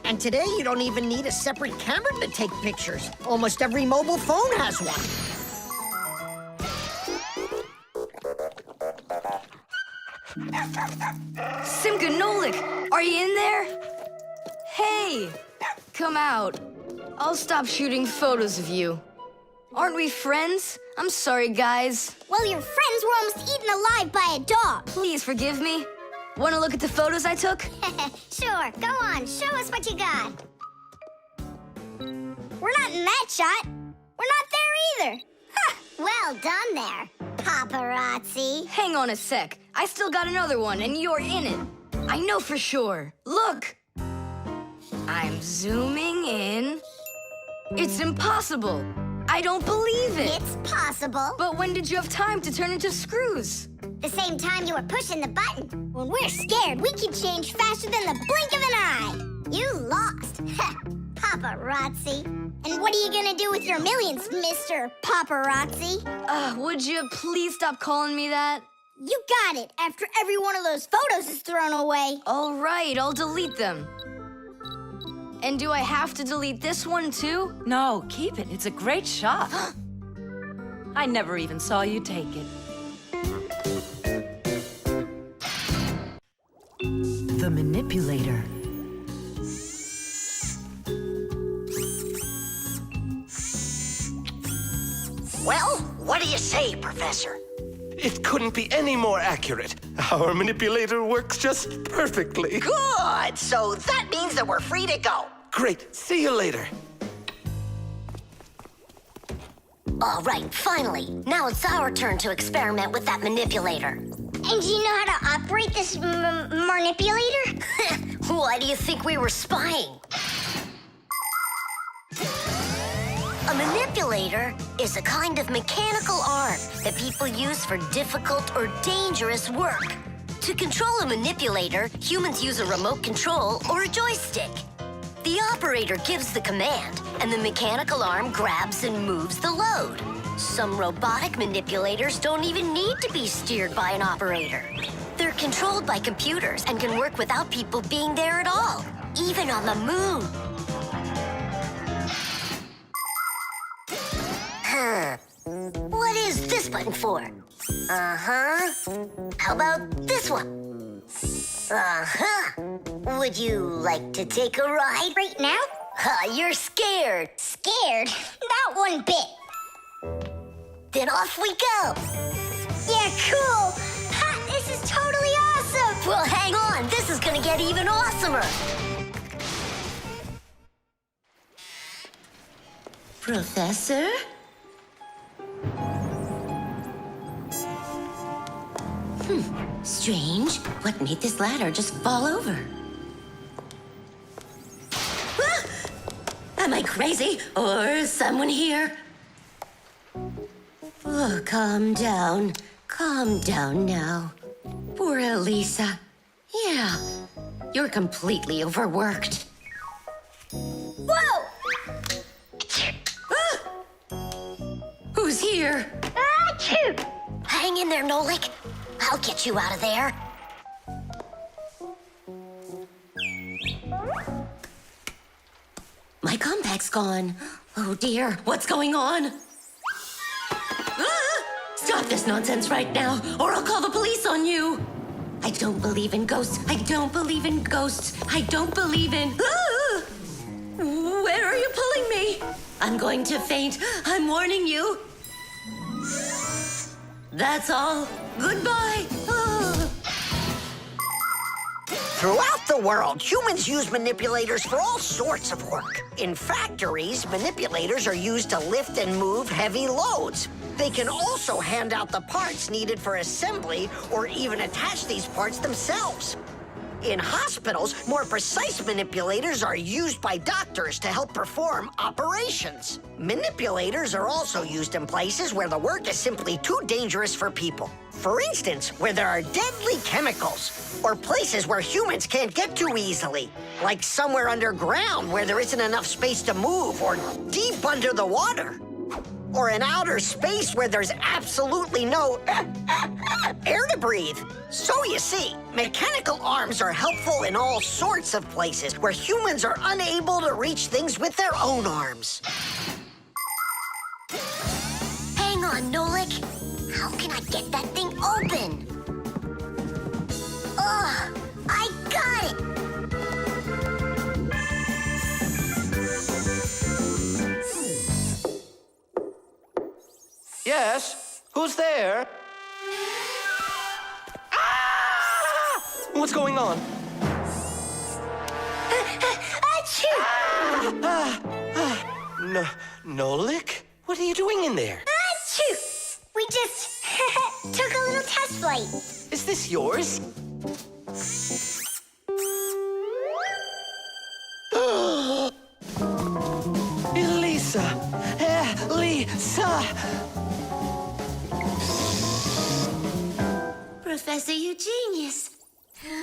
And today, you don't even need a separate camera to take pictures. Almost every mobile phone has one. Simka and Nolik, are you in there? Hey, come out. I'll stop shooting photos of you. Aren't we friends? I'm sorry, guys. Well, your friends were almost eaten alive by a dog. Please forgive me. Want to look at the photos I took? Sure, go on, show us what you got. We're not in that shot. We're not there either. Huh, well done there, paparazzi. Hang on a sec. I still got another one, and you're in it. I know for sure. Look! I'm zooming in. It's impossible. I don't believe it. It's possible. But when did you have time to turn into screws? The same time you were pushing the button. When we're scared, we can change faster than the blink of an eye. You lost. Paparazzi. And what are you gonna do with your millions, Mr. Paparazzi? Would you please stop calling me that? You got it, after every one of those photos is thrown away. All right, I'll delete them. And do I have to delete this one too? No, keep it. It's a great shot. I never even saw you take it. The Manipulator. Well, what do you say, Professor? It couldn't be any more accurate. Our manipulator works just perfectly. Good! So that means that we're free to go. Great. See you later. All right, finally. Now it's our turn to experiment with that manipulator. And do you know how to operate this manipulator? Why do you think we were spying? A manipulator is a kind of mechanical arm that people use for difficult or dangerous work. To control a manipulator, humans use a remote control or a joystick. The operator gives the command, and the mechanical arm grabs and moves the load. Some robotic manipulators don't even need to be steered by an operator. They're controlled by computers and can work without people being there at all, even on the moon. What is this button for? How about this one? Would you like to take a ride? Right now? You're scared. Scared? Not one bit. Then off we go. Yeah, cool. Ha, this is totally awesome. Well, hang on. This is gonna get even awesomer. Professor? Strange. What made this ladder just fall over? Ah! Am I crazy? Or is someone here? Oh, calm down. Calm down now. Poor Elisa. Yeah, you're completely overworked. Whoa! Ah! Who's here? Achoo! Hang in there, Nolik. I'll get you out of there. My compact's gone. Oh dear, what's going on? Ah! Stop this nonsense right now, or I'll call the police on you. I don't believe in ghosts. I don't believe in ghosts. I don't believe in... Ah! Where are you pulling me? I'm going to faint. I'm warning you. That's all. Goodbye. Ah. Throughout the world, humans use manipulators for all sorts of work. In factories, manipulators are used to lift and move heavy loads. They can also hand out the parts needed for assembly or even attach these parts themselves. In hospitals, more precise manipulators are used by doctors to help perform operations. Manipulators are also used in places where the work is simply too dangerous for people. For instance, where there are deadly chemicals, or places where humans can't get to easily, like somewhere underground where there isn't enough space to move, or deep under the water, or in outer space where there's absolutely no air to breathe. So you see, mechanical arms are helpful in all sorts of places where humans are unable to reach things with their own arms. Hang on, Nolik. How can I get that thing open? Ugh, I got it! Yes? Who's there? Ah! What's going on? Achoo! Nolik? What are you doing in there? Achoo! We just took a little test flight. Is this yours? Elisa! Elisa! Professor Eugenius.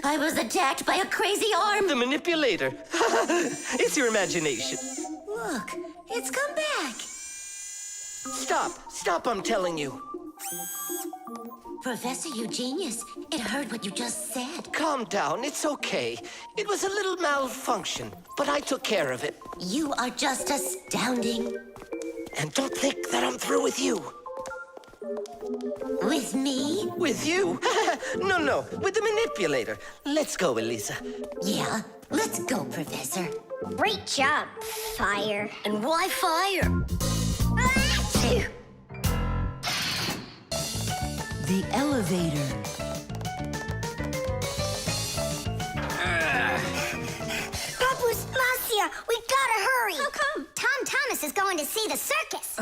I was attacked by a crazy arm. The manipulator. It's your imagination. Look, it's come back. Stop, I'm telling you. Professor Eugenius, it heard what you just said. Calm down, it's okay. It was a little malfunction, but I took care of it. You are just astounding. And don't think that I'm through with you. With me? With you? No, with the manipulator. Let's go, Elisa. Yeah, let's go, Professor. Great job, Fire. And why fire? Achoo! The elevator. Papa's Marcia, we gotta hurry. How come? Tom Thomas is going to see the circus.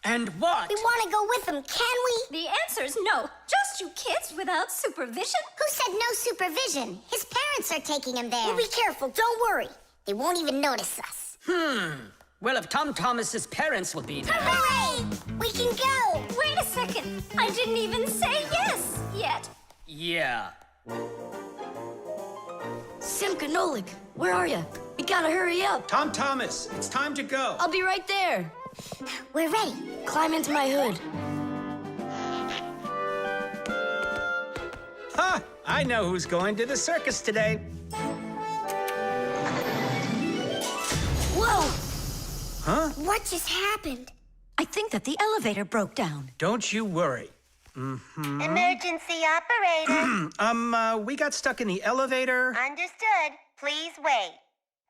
And what? We want to go with him, can we? The answer's no. Just you kids without supervision. Who said no supervision? His parents are taking him there. We'll be careful, don't worry. They won't even notice us. Well, if Tom Thomas's parents will be there. Hooray! We can go! Wait a second. I didn't even say yes yet. Yeah. Simka, Nolik, where are you? We gotta hurry up. Tom Thomas, it's time to go. I'll be right there. We're ready. Climb into my hood. Ha! I know who's going to the circus today. Whoa! Huh? What just happened? I think that the elevator broke down. Don't you worry. Emergency operator. We got stuck in the elevator. Understood. Please wait.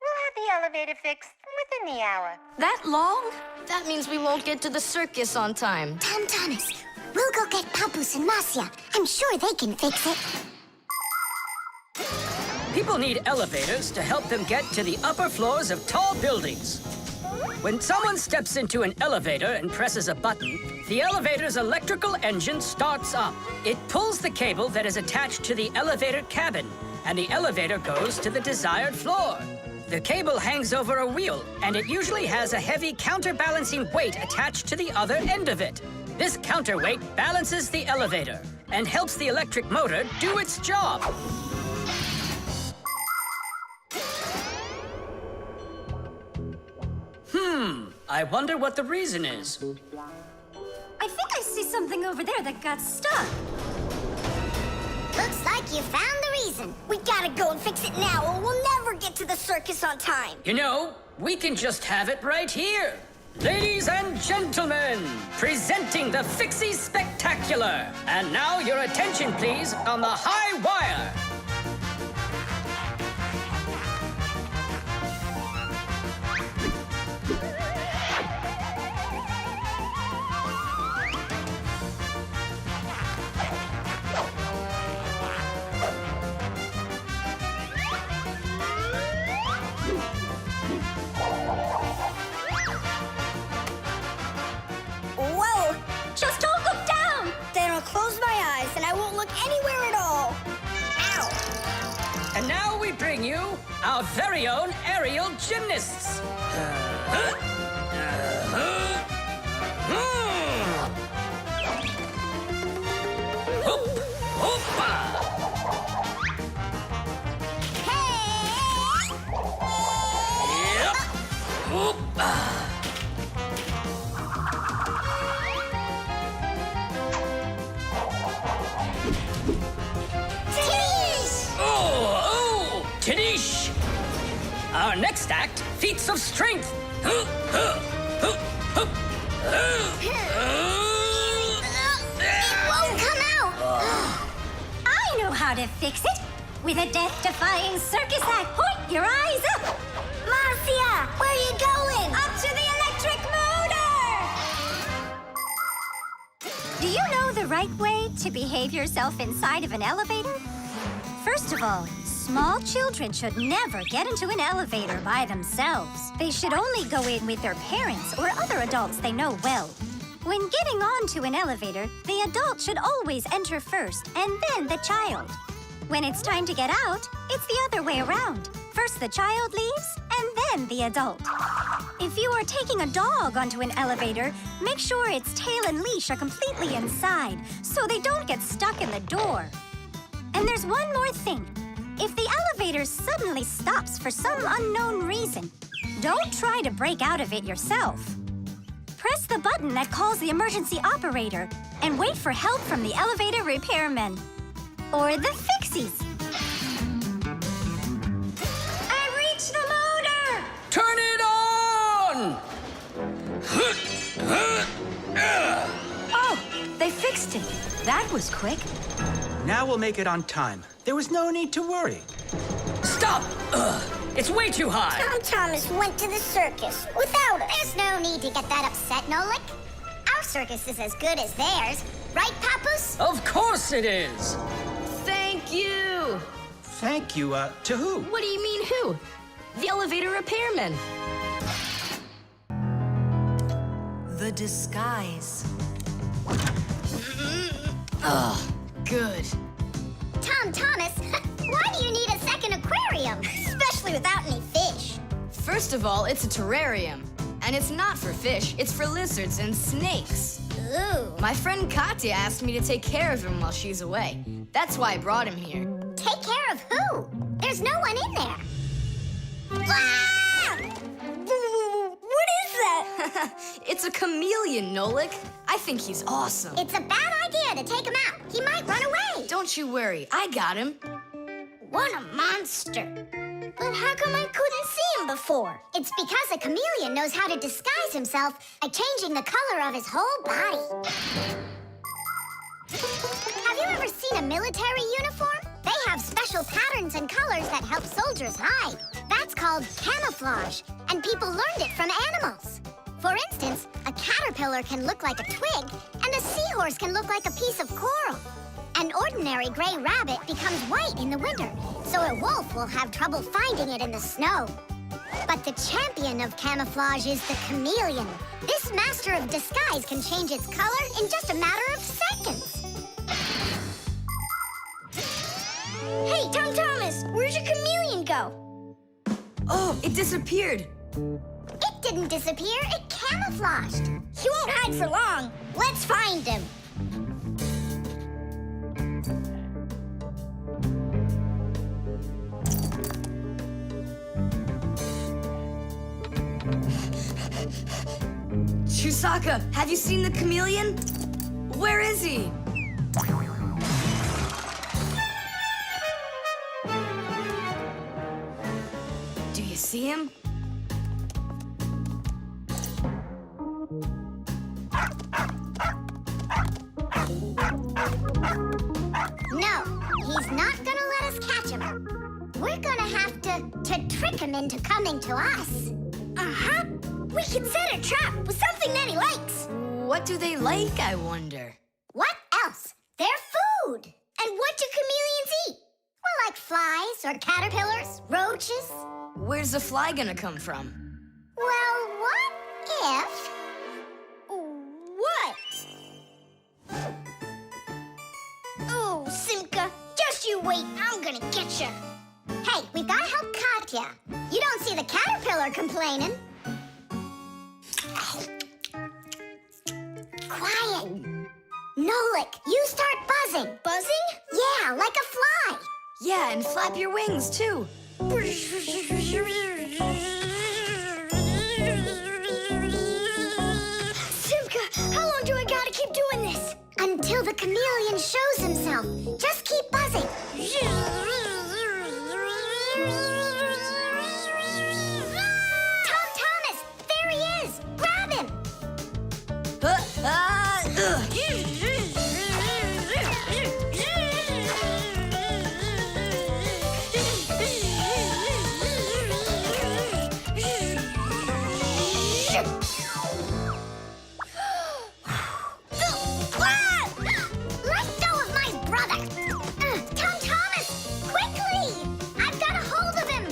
We'll have the elevator fixed within the hour. That long? That means we won't get to the circus on time. Tom Thomas, we'll go get Papa's and Marcia. I'm sure they can fix it. People need elevators to help them get to the upper floors of tall buildings. When someone steps into an elevator and presses a button, the elevator's electrical engine starts up. It pulls the cable that is attached to the elevator cabin, and the elevator goes to the desired floor. The cable hangs over a wheel, and it usually has a heavy counterbalancing weight attached to the other end of it. This counterweight balances the elevator and helps the electric motor do its job. I wonder what the reason is. I think I see something over there that got stuck. Looks like you found the reason. We gotta go and fix it now, or we'll never get to the circus on time. You know, we can just have it right here. Ladies and gentlemen, presenting the Fixie Spectacular. And now your attention, please, on the high wire. Whoa! Just don't look down! Then I'll close my eyes and I won't look anywhere at all. Ow! And now we bring you our very own aerial gymnasts. Hoop, hoopa. Yep. Hoopa. Oh, Tadish! Our next act, feats of strength. It won't come out! I know how to fix it! With a death-defying circus act! Point your eyes up! Marcia, where are you going? Up to the electric motor! Do you know the right way to behave yourself inside of an elevator? First of all, small children should never get into an elevator by themselves. They should only go in with their parents or other adults they know well. When getting onto an elevator, the adult should always enter first and then the child. When it's time to get out, it's the other way around. First the child leaves and then the adult. If you are taking a dog onto an elevator, make sure its tail and leash are completely inside so they don't get stuck in the door. And there's one more thing. If the elevator suddenly stops for some unknown reason, don't try to break out of it yourself. Press the button that calls the emergency operator and wait for help from the elevator repairmen. Or the Fixies. I reached the motor! Turn it on! Oh, they fixed it. That was quick. Now we'll make it on time. There was no need to worry. Stop! It's way too high. Tom Thomas went to the circus without us. There's no need to get that upset, Nolik. Our circus is as good as theirs. Right, Papus? Of course it is. Thank you! Thank you, to who? What do you mean, who? The elevator repairman. The disguise. Ugh, good. Tom Thomas, why do you need a second aquarium? Especially without any fish. First of all, it's a terrarium. And it's not for fish, it's for lizards and snakes. Ooh. My friend Katya asked me to take care of him while she's away. That's why I brought him here. Take care of who? There's no one in there. Ah! What is that? It's a chameleon, Nolik. I think he's awesome. It's a bad idea to take him out. He might run away. Don't you worry, I got him. What a monster. But how come I couldn't see him before? It's because a chameleon knows how to disguise himself by changing the color of his whole body. Have you ever seen a military uniform? They have special patterns and colors that help soldiers hide. That's called camouflage, and people learned it from animals. For instance, a caterpillar can look like a twig, and a seahorse can look like a piece of coral. An ordinary gray rabbit becomes white in the winter, so a wolf will have trouble finding it in the snow. But the champion of camouflage is the chameleon. This master of disguise can change its color in just a matter of seconds. Hey, Tom Thomas, where'd your chameleon go? Oh, it disappeared. It didn't disappear, it camouflaged. He won't hide for long. Let's find him. Chusaka, have you seen the chameleon? Where is he? Do you see him? To trick him into coming to us. Uh-huh. We can set a trap with something that he likes. What do they like, I wonder? What else? Their food. And what do chameleons eat? Well, like flies or caterpillars, roaches. Where's the fly gonna come from? Well, what if... What? Oh, Simka, just you wait. I'm gonna get you. Hey, we've gotta help Katya. You don't see the caterpillar complaining. Quiet. Nolik, you start buzzing. Buzzing? Yeah, like a fly. Yeah, and flap your wings, too. Simka, how long do I gotta keep doing this? Until the chameleon shows himself. Just keep buzzing. Tom Thomas, there he is. Grab him. Let go of my brother. Tom Thomas, quickly. I've got a hold of him.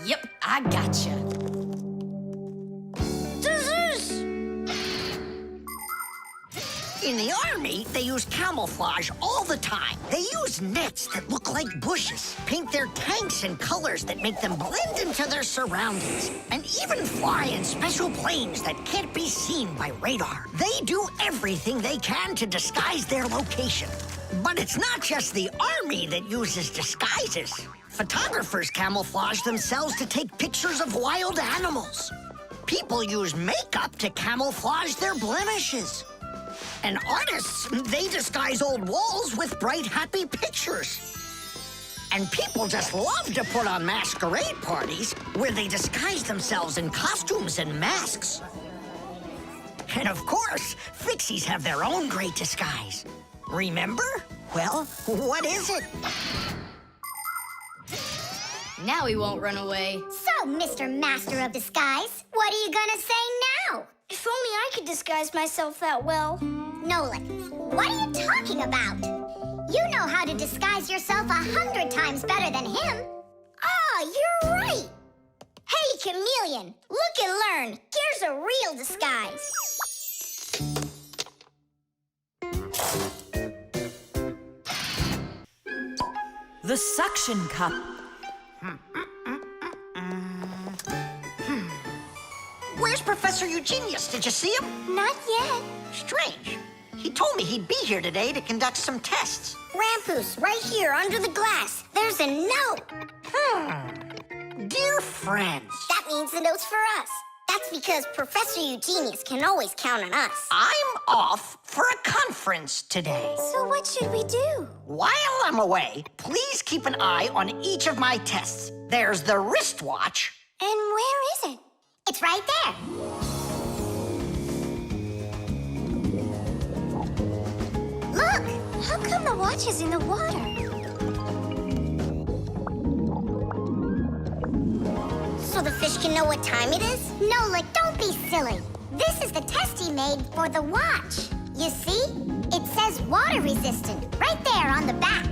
Yep, I gotcha. In the army, they use camouflage all the time. They use nets that look like bushes, paint their tanks in colors that make them blend into their surroundings, and even fly in special planes that can't be seen by radar. They do everything they can to disguise their location. But it's not just the army that uses disguises. Photographers camouflage themselves to take pictures of wild animals. People use makeup to camouflage their blemishes. And artists, they disguise old walls with bright, happy pictures. And people just love to put on masquerade parties where they disguise themselves in costumes and masks. And of course, Fixies have their own great disguise. Remember? Well, what is it? Now he won't run away. So, Mr. Master of Disguise, what are you gonna say now? If only I could disguise myself that well. Nolik, what are you talking about? You know how to disguise yourself 100 times better than him. Ah, you're right. Hey, chameleon, look and learn. Here's a real disguise. The suction cup. Where's Professor Eugenius? Did you see him? Not yet. Strange. He told me he'd be here today to conduct some tests. Grandpus, right here under the glass. There's a note. Dear friends, That means the note's for us. That's because Professor Eugenius can always count on us. I'm off for a conference today. So what should we do? While I'm away, please keep an eye on each of my tests. There's the wristwatch. And where is it? It's right there. Look! How come the watch is in the water? So the fish can know what time it is? Nolik, don't be silly. This is the test he made for the watch. You see? It says water resistant right there on the back.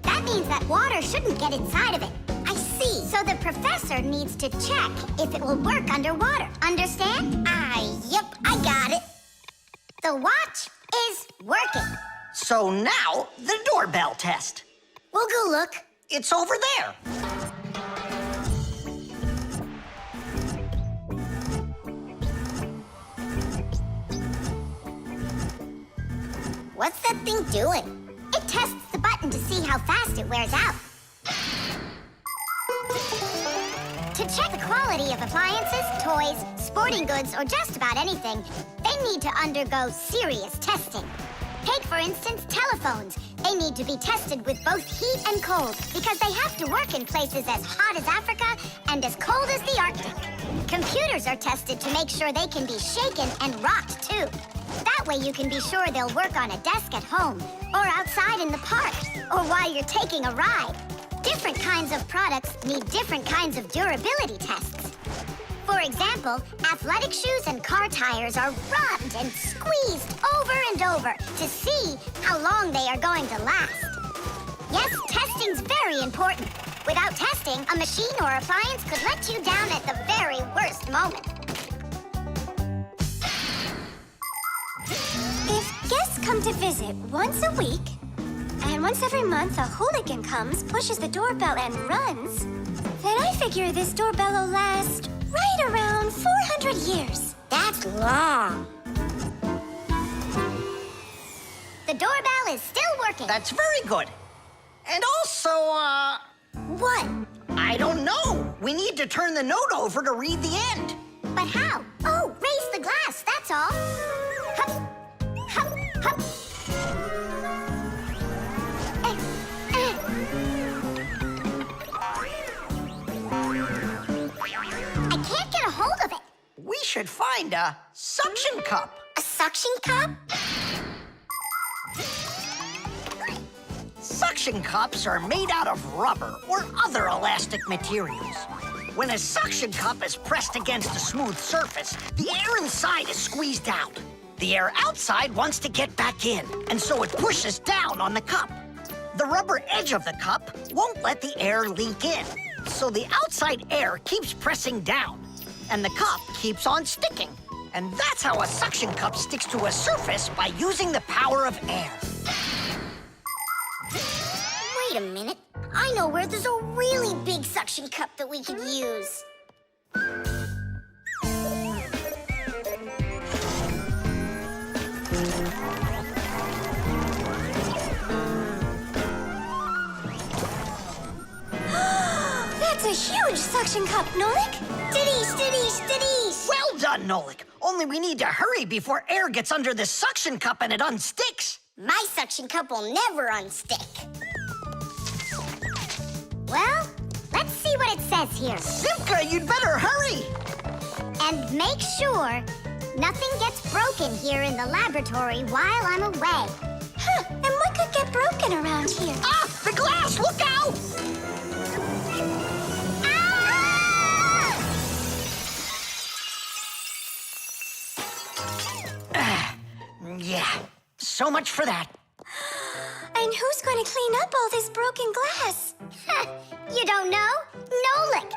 That means that water shouldn't get inside of it. I see. So the professor needs to check if it will work underwater. Understand? Yep, I got it. The watch is working. So now, the doorbell test. We'll go look. It's over there. What's that thing doing? It tests the button to see how fast it wears out. To check the quality of appliances, toys, sporting goods, or just about anything, they need to undergo serious testing. Take, for instance, telephones. They need to be tested with both heat and cold because they have to work in places as hot as Africa and as cold as the Arctic. Computers are tested to make sure they can be shaken and rocked, too. That That way you can be sure they'll work on a desk at home, or outside in the park, or while you're taking a ride. Different kinds of products need different kinds of durability tests. For example, athletic shoes and car tires are rubbed and squeezed over and over to see how long they are going to last. Yes, testing's very important. Without testing, a machine or appliance could let you down at the very worst moment. If guests come to visit once a week, and once every month a hooligan comes, pushes the doorbell, and runs, then I figure this doorbell will last right around 400 years. That's long. The doorbell is still working. That's very good. And also, What? I don't know. We need to turn the note over to read the end. But how? Oh, raise the glass, that's all. Hup, hup, hup. I can't get a hold of it. We should find a suction cup. A suction cup? Suction cups are made out of rubber or other elastic materials. When a suction cup is pressed against a smooth surface, the air inside is squeezed out. The air outside wants to get back in, and so it pushes down on the cup. The rubber edge of the cup won't let the air leak in, so the outside air keeps pressing down, and the cup keeps on sticking. And that's how a suction cup sticks to a surface by using the power of air. Wait a minute. I know where there's a really big suction cup that we could use. That's a huge suction cup, Nolik. Stiddies, stiddies, stiddies. Well done, Nolik. Only we need to hurry before air gets under this suction cup and it unsticks. My suction cup will never unstick. Well, let's see what it says here. Simka, you'd better hurry. And make sure nothing gets broken here in the laboratory while I'm away. Huh, and what could get broken around here? Ah, the glass, look out! Yeah, so much for that. And who's going to clean up all this broken glass? You don't know? Nolik.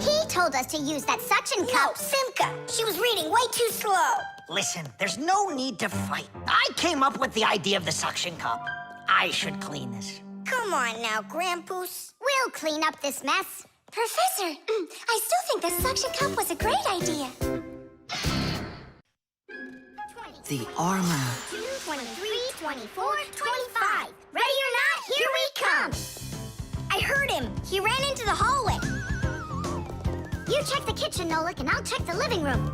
He told us to use that suction cup. Simka, she was reading way too slow. Listen, there's no need to fight. I came up with the idea of the suction cup. I should clean this. Come on now, Grandpus. We'll clean up this mess. Professor, I still think the suction cup was a great idea. The armor. 23, 24, 25. Ready or not, here we come. I heard him. He ran into the hallway. You check the kitchen, Nolik, and I'll check the living room.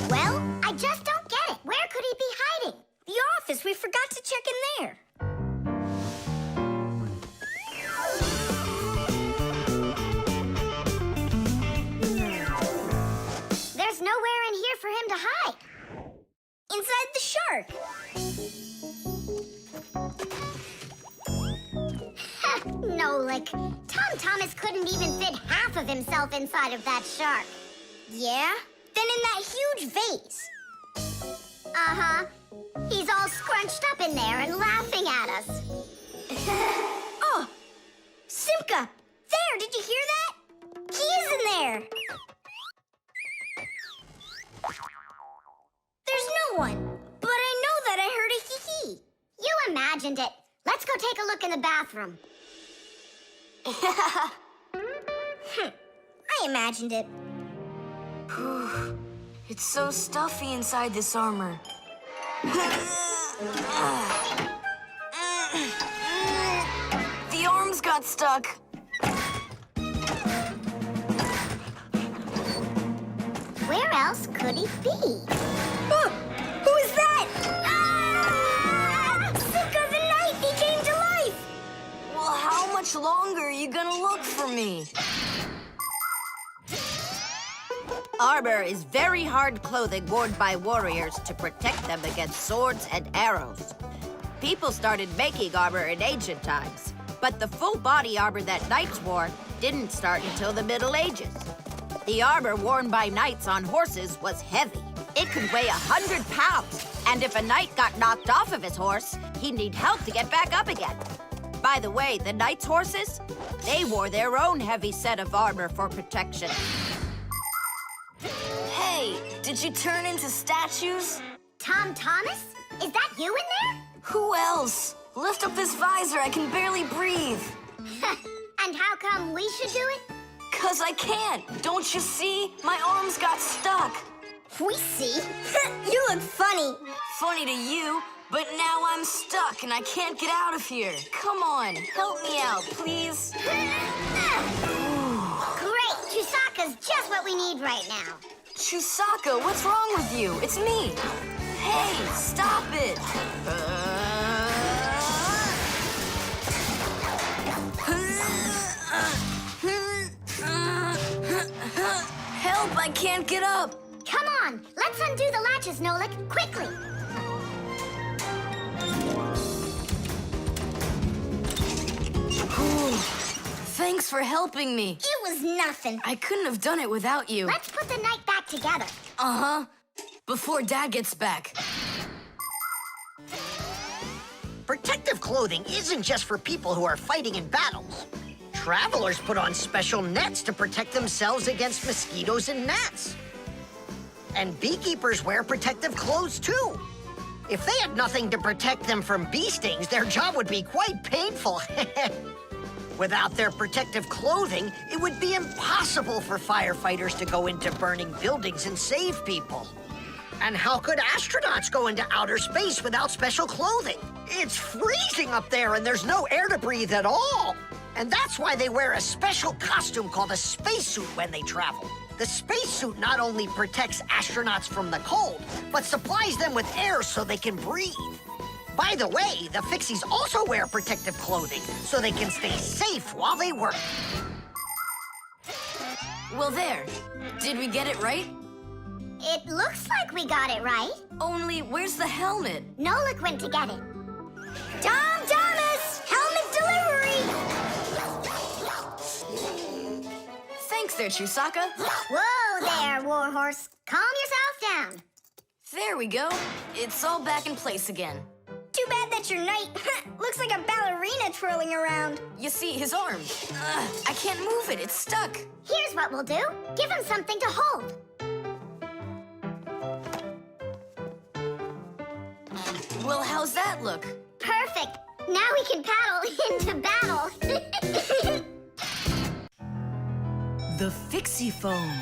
Well, I just don't get it. Where could he be hiding? The office. We forgot to check in there. There's nowhere in here for him to hide. Inside the shark. Nolik. Tom Thomas couldn't even fit half of himself inside of that shark. Yeah? Then in that huge vase. Uh-huh. He's all scrunched up in there and laughing at us. Oh! Simka! There! Did you hear that? He is in there! There's no one. But I know that I heard a hee-hee. You imagined it. Let's go take a look in the bathroom. I imagined it. It's so stuffy inside this armor. The arms got stuck. Where else else could it be? Who is that? Simka the Knight, he came to life! Well, how much longer are you gonna look for me? Armor is very hard clothing worn by warriors to protect them against swords and arrows. People started making armor in ancient times, but the full body armor that knights wore didn't start until the Middle Ages. The armor worn by knights on horses was heavy. It could weigh 100 pounds, and if a knight got knocked off of his horse, he'd need help to get back up again. By the way, the knights' horses, they wore their own heavy set of armor for protection. Hey, did you turn into statues? Tom Thomas? Is that you in there? Who else? Lift up this visor, I can barely breathe. And how come we should do it? 'Cause I can't. Don't you see? My arms got stuck. We see. You look funny. Funny to you, but now I'm stuck and I can't get out of here. Come on, help me out, please. Great! Chusaka's just what we need right now. Chusaka, what's wrong with you? It's me. Hey, stop it. Help, I can't get up. Come on, let's undo the latches, Nolik, quickly. Thanks for helping me. It was nothing. I couldn't have done it without you. Let's put the night back together. Uh-huh. Before Dad gets back. Protective clothing isn't just for people who are fighting in battles. Travelers put on special nets to protect themselves against mosquitoes and gnats. And beekeepers wear protective clothes too. If they had nothing to protect them from bee stings, their job would be quite painful. Without their protective clothing, it would be impossible for firefighters to go into burning buildings and save people. And how could astronauts go into outer space without special clothing? It's freezing up there and there's no air to breathe at all. And that's why they wear a special costume called a spacesuit when they travel. The spacesuit not only protects astronauts from the cold, but supplies them with air so they can breathe. By the way, the Fixies also wear protective clothing so they can stay safe while they work. Well, there. Did we get it right? It looks like we got it right. Only, where's the helmet? Nolik went to get it. Tom Thomas! Helmet delivery! Thanks there, Chusaka. Whoa there, Warhorse. Calm yourself down. There we go. It's all back in place again. Too bad that your knight looks like a ballerina twirling around. You see, his arm. I can't move it. It's stuck. Here's what we'll do. Give him something to hold. Well, how's that look? Perfect. Now we can paddle into battle. The Fixie phone.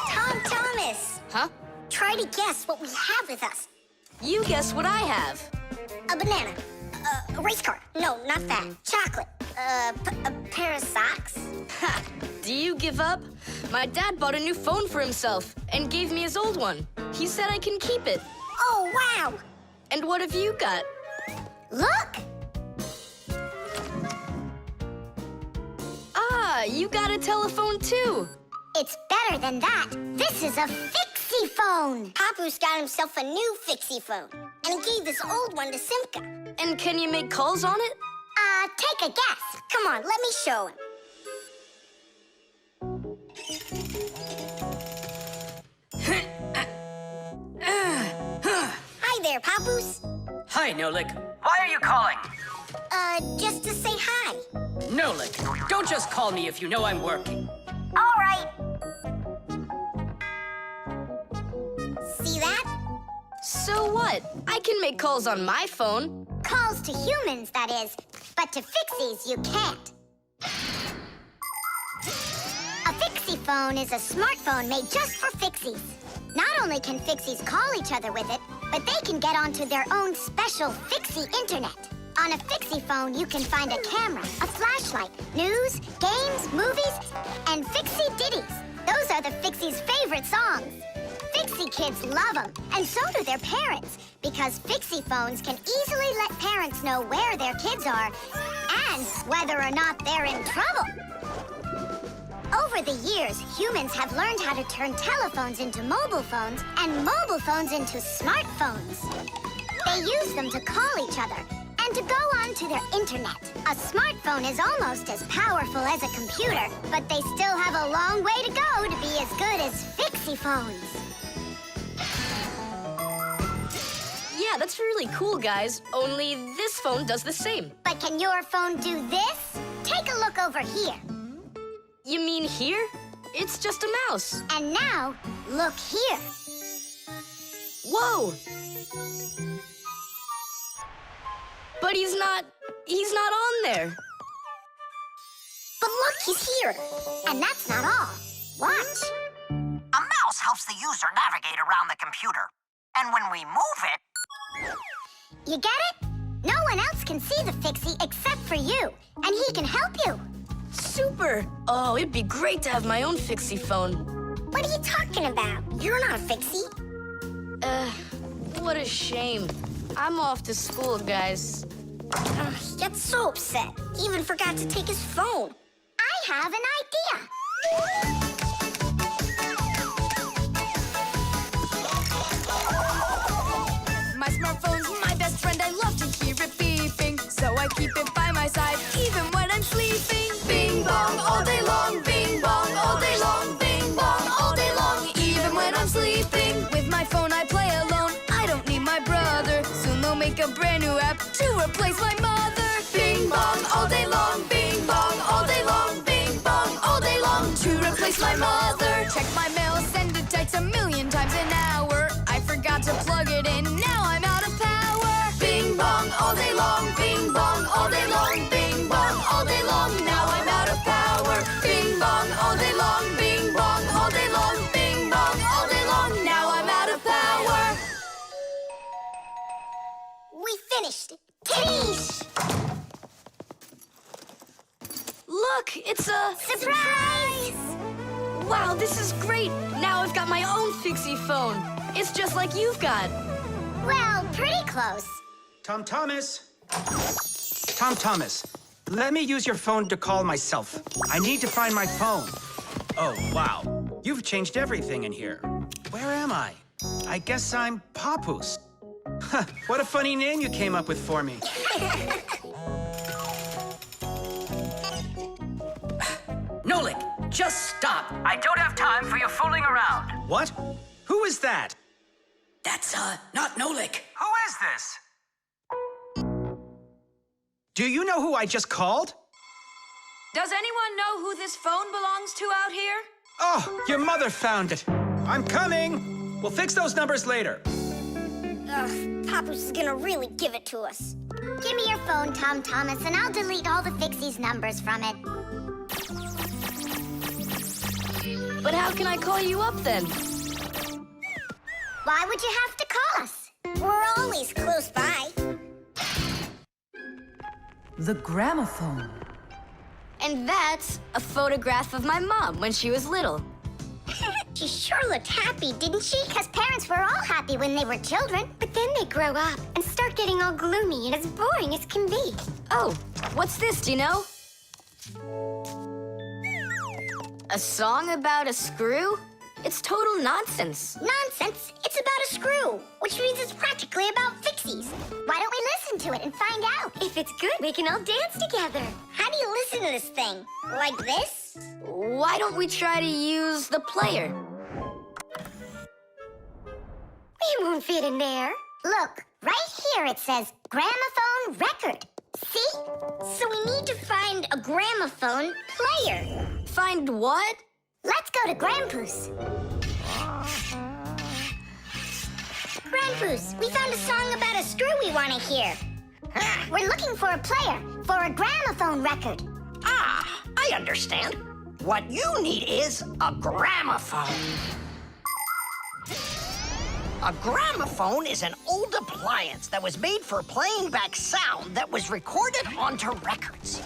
Tom Thomas. Huh? Try to guess what we have with us. You guess what I have. A banana. A race car. No, not that. Chocolate. A pair of socks. Ha! Do you give up? My dad bought a new phone for himself and gave me his old one. He said I can keep it. Oh, wow. And what have you got? Look. Ah, you got a telephone too. It's better than that. This is a Fixie phone. Papu's got himself a new Fixie phone. And he gave this old one to Simka. And can you make calls on it? Take a guess. Come on, let me show him. Hi there, Papus. Hi, Nolik. Why are you calling? Just to say hi. Nolik, don't just call me if you know I'm working. All right. See that? So what? I can make calls on my phone. Calls to humans, that is. But to Fixies, you can't. A Fixie phone is a smartphone made just for Fixies. Not only can Fixies call each other with it, but they can get onto their own special Fixie internet. On a Fixie phone, you can find a camera, a flashlight, news, games, movies, and Fixie ditties. Those are the Fixie's favorite songs. Fixie kids love them, and so do their parents, because Fixie phones can easily let parents know where their kids are and whether or not they're in trouble. Over the years, humans have learned how to turn telephones into mobile phones and mobile phones into smartphones. They use them to call each other and to go on to their internet. A smartphone is almost as powerful as a computer, but they still have a long way to go to be as good as Fixie phones. Yeah, that's really cool, guys. Only this phone does the same. But can your phone do this? Take a look over here. You mean here? It's just a mouse. And now, look here. Whoa! But he's not on there. But look, he's here. And that's not all. Watch. A mouse helps the user navigate around the computer. And when we move it... You get it? No one else can see the Fixie except for you. And he can help you. Super! Oh, it'd be great to have my own Fixie phone. What are you talking about? You're not a Fixie. What a shame. I'm off to school, guys. He gets so upset. He even forgot to take his phone. I have an idea. My smartphone's my best friend. I love to hear it beeping, so I keep it by my side even when I'm sleeping. Bing bong all day long, bing bong all day long, bing bong all day long, even when I'm sleeping. With my phone I play alone. I don't need my brother. Soon they'll make a brand new app to replace my mother. Bing bong all day long, bing bong all day long, bing bong all day long, to replace my mother. Check my mail, send it text 1,000,000 times an hour. I forgot to plug it in, now I'm out of power. Bing bong all day long, bing bong all day long, bing bong all day long, now I'm out of power. Bing bong all day long, bing bong all day long, bing bong all day long, now I'm out of power. We finished. Tadoosh! Look, it's a... Surprise! Wow, this is great! Now I've got my own Fixie phone. It's just like you've got. Well, pretty close. Tom Thomas! Tom Thomas, let me use your phone to call myself. I need to find my phone. Oh, wow. You've changed everything in here. Where am I? I guess I'm Papoose. What a funny name you came up with for me. Nolik, just stop. I don't have time for your fooling around. What? Who is that? That's, not Nolik. Who is this? Do you know who I just called? Does anyone know who this phone belongs to out here? Oh, your mother found it. I'm coming. We'll fix those numbers later. Ugh, Papoose is gonna really give it to us. Give me your phone, Tom Thomas, and I'll delete all the Fixie's numbers from it. But how can I call you up then? Why would you have to call us? We're always close by. The gramophone. And that's a photograph of my mom when she was little. She sure looked happy, didn't she? Because parents were all happy when they were children. But then they grow up and start getting all gloomy and as boring as can be. Oh, what's this, do you know? A song about a screw? It's total nonsense. Nonsense? It's about a screw, which means it's practically about Fixies. Why don't we listen to it and find out? If it's good, we can all dance together. How do you listen to this thing? Like this? Why don't we try to use the player? We won't fit in there. Look, right here it says gramophone record. See? So we need to find a gramophone player. Find what? Let's go to Grandpus. Grandpus, we found a song about a screw we want to hear. We're looking for a player, for a gramophone record. Ah, I understand. What you need is a gramophone. A gramophone is an old appliance that was made for playing back sound that was recorded onto records.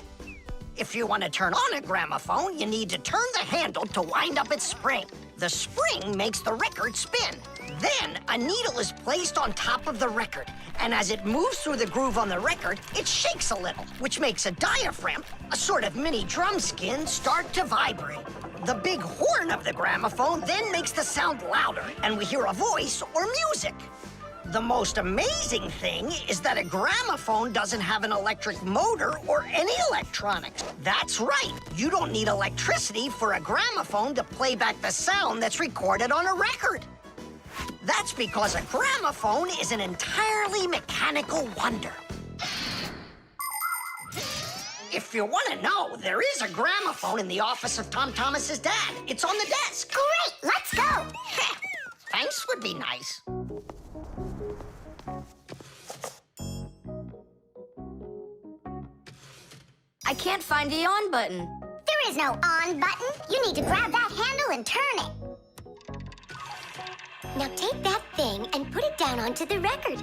If you want to turn on a gramophone, you need to turn the handle to wind up its spring. The spring makes the record spin. Then, a needle is placed on top of the record, and as it moves through the groove on the record, it shakes a little, which makes a diaphragm, a sort of mini drum skin, start to vibrate. The big horn of the gramophone then makes the sound louder, and we hear a voice or music. The most amazing thing is that a gramophone doesn't have an electric motor or any electronics. That's right, you don't need electricity for a gramophone to play back the sound that's recorded on a record. That's because a gramophone is an entirely mechanical wonder. If you want to know, there is a gramophone in the office of Tom Thomas's dad. It's on the desk. Great, let's go. Thanks would be nice. I can't find the on button. There is no on button. You need to grab that handle and turn it. Now take that thing and put it down onto the record.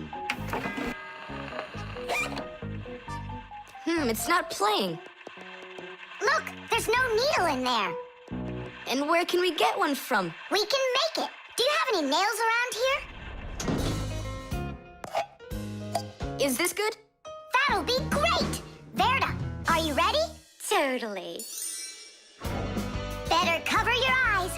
It's not playing. Look, there's no needle in there. And where can we get one from? We can make it. Do you have any nails around here? Is this good? That'll be great. Verda, are you ready? Totally. Better cover your eyes.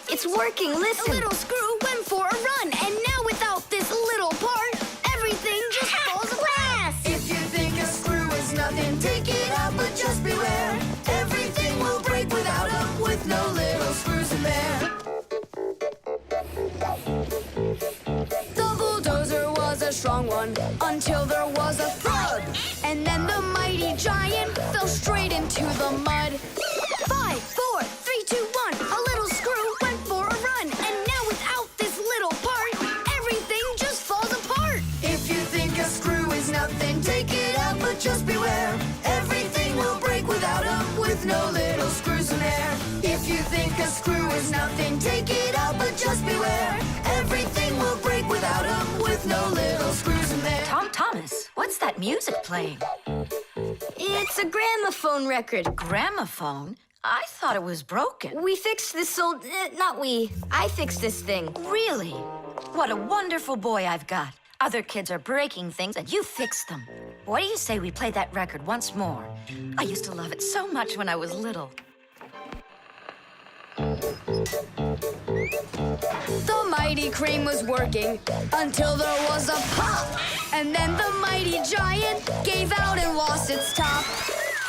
It's working, listen. A little screw went for a run, and now without this little part, everything just falls apart. If you think a screw is nothing, take it out, but just beware. Everything will break without them, with no little screws in there. The bulldozer was a strong one, until there was a thud. And then the mighty giant fell straight into the mud. 5, 4, 3, 2, 1, a little screw went for a run, and now without this little part, everything just falls apart. If you think a screw is nothing, take it out, but just beware. Everything will break without them, with no little screws in there. If you think a screw is nothing, take it out, but just beware. Everything will break without them, with no little screws in there. Tom Thomas, what's that music playing? It's a gramophone record. Gramophone? I thought it was broken. We fixed this old... not we. I fixed this thing. Really? What a wonderful boy I've got. Other kids are breaking things and you fixed them. What do you say we play that record once more? I used to love it so much when I was little. The mighty crane was working until there was a pop. And then the mighty giant gave out and lost its top.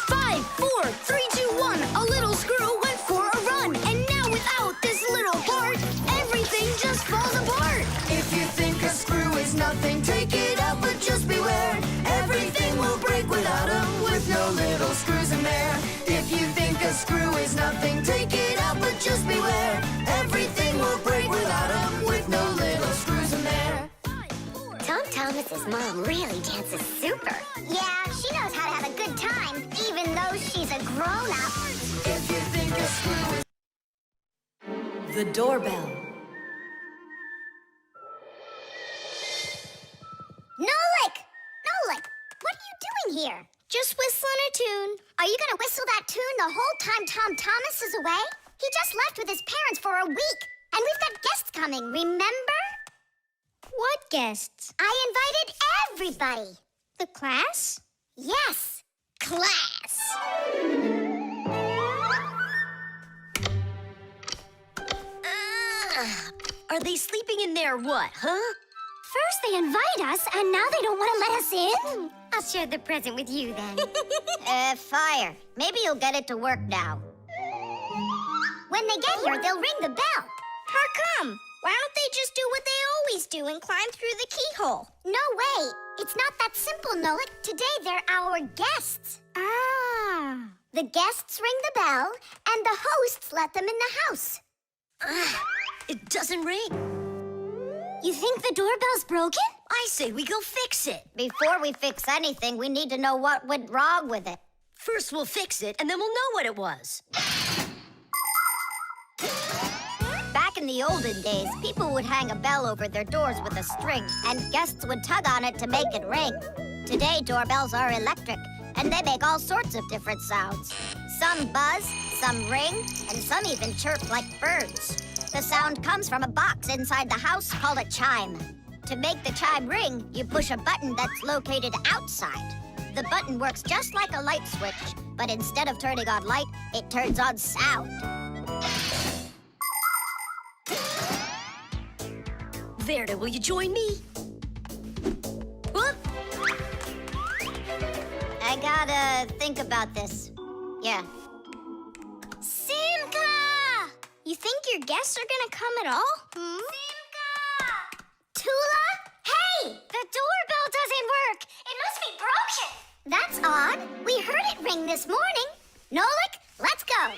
5, 4, 3, 2, 1, a little screw went for a run. And now without this little part, everything just falls apart. If you think a screw is nothing, take it out, but just beware. Everything will break without them, with no little screws in there. If you think a screw is nothing, take it out, but just beware. Everything will break without them, with no little screws in there. Tom Thomas's mom really dances super. Yeah, she knows how to have a good time, even though she's a grown-up. If you think a screw is... The doorbell. Nolik! Nolik, what are you doing here? Just whistling a tune. Are you gonna whistle that tune the whole time Tom Thomas is away? He just left with his parents for a week, and we've got guests coming, remember? What guests? I invited everybody. The class? Yes, class. Are they sleeping in there what, huh? First they invite us, and now they don't want to let us in? I'll share the present with you then. Fire. Maybe you'll get it to work now. When they get here, they'll ring the bell. How come? Why don't they just do what they always do and climb through the keyhole? No way. It's not that simple, Nolik. Today they're our guests. Ah. The guests ring the bell, and the hosts let them in the house. It doesn't ring. You think the doorbell's broken? I say we go fix it. Before we fix anything, we need to know what went wrong with it. First we'll fix it, and then we'll know what it was. Back in the olden days, people would hang a bell over their doors with a string, and guests would tug on it to make it ring. Today, doorbells are electric, and they make all sorts of different sounds. Some buzz, some ring, and some even chirp like birds. The sound comes from a box inside the house called a chime. To make the chime ring, you push a button that's located outside. The button works just like a light switch, but instead of turning on light, it turns on sound. Verda, will you join me? Whoop! I gotta think about this. Yeah. Simka! You think your guests are gonna come at all? Simka! Tula? Hey! The doorbell doesn't work. It must be broken. That's odd. We heard it ring this morning. Nolik, let's go.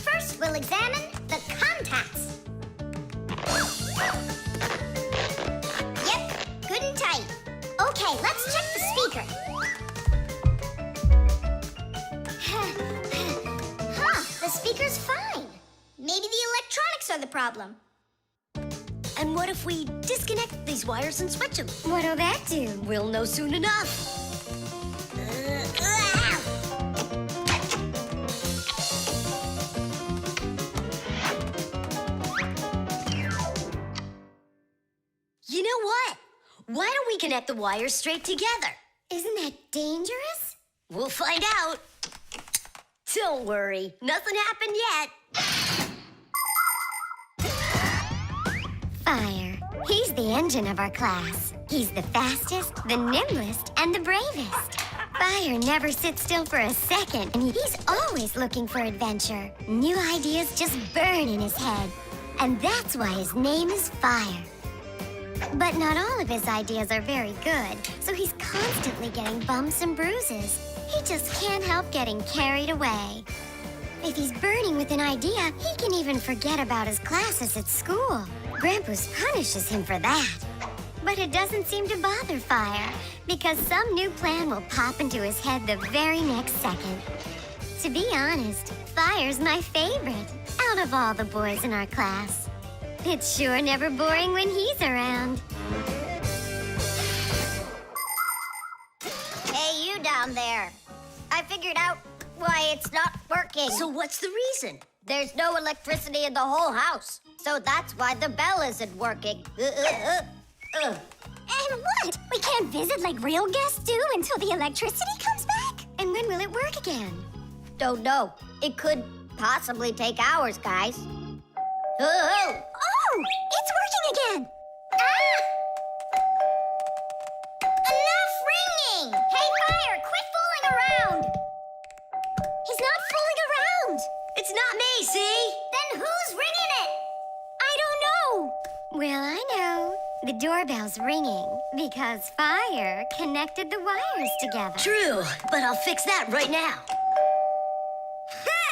First, we'll examine the contacts. Yep, good and tight. Okay, let's check the speaker. The speaker's fine. Maybe the electronics are the problem. And what if we disconnect these wires and switch them? What'll that do? We'll know soon enough. You know what? Why don't we connect the wires straight together? Isn't that dangerous? We'll find out. Don't worry, nothing happened yet. Fire. He's the engine of our class. He's the fastest, the nimblest, and the bravest. Fire never sits still for a second, and he's always looking for adventure. New ideas just burn in his head. And that's why his name is Fire. But not all of his ideas are very good, so he's constantly getting bumps and bruises. He just can't help getting carried away. If he's burning with an idea, he can even forget about his classes at school. Grandpus punishes him for that. But it doesn't seem to bother Fire, because some new plan will pop into his head the very next second. To be honest, Fire's my favorite out of all the boys in our class. It's sure never boring when he's around. Hey, you down there. I figured out why it's not working. So what's the reason? There's no electricity in the whole house. So that's why the bell isn't working. And what? We can't visit like real guests do until the electricity comes back? And when will it work again? Don't know. It could possibly take hours, guys. Oh, it's working again! Ah! Enough ringing! Hey, Fire, quit fooling around! He's not fooling around! It's not me, see? Then who's ringing it? I don't know. Well, I know. The doorbell's ringing because Fire connected the wires together. True, but I'll fix that right now. Ha!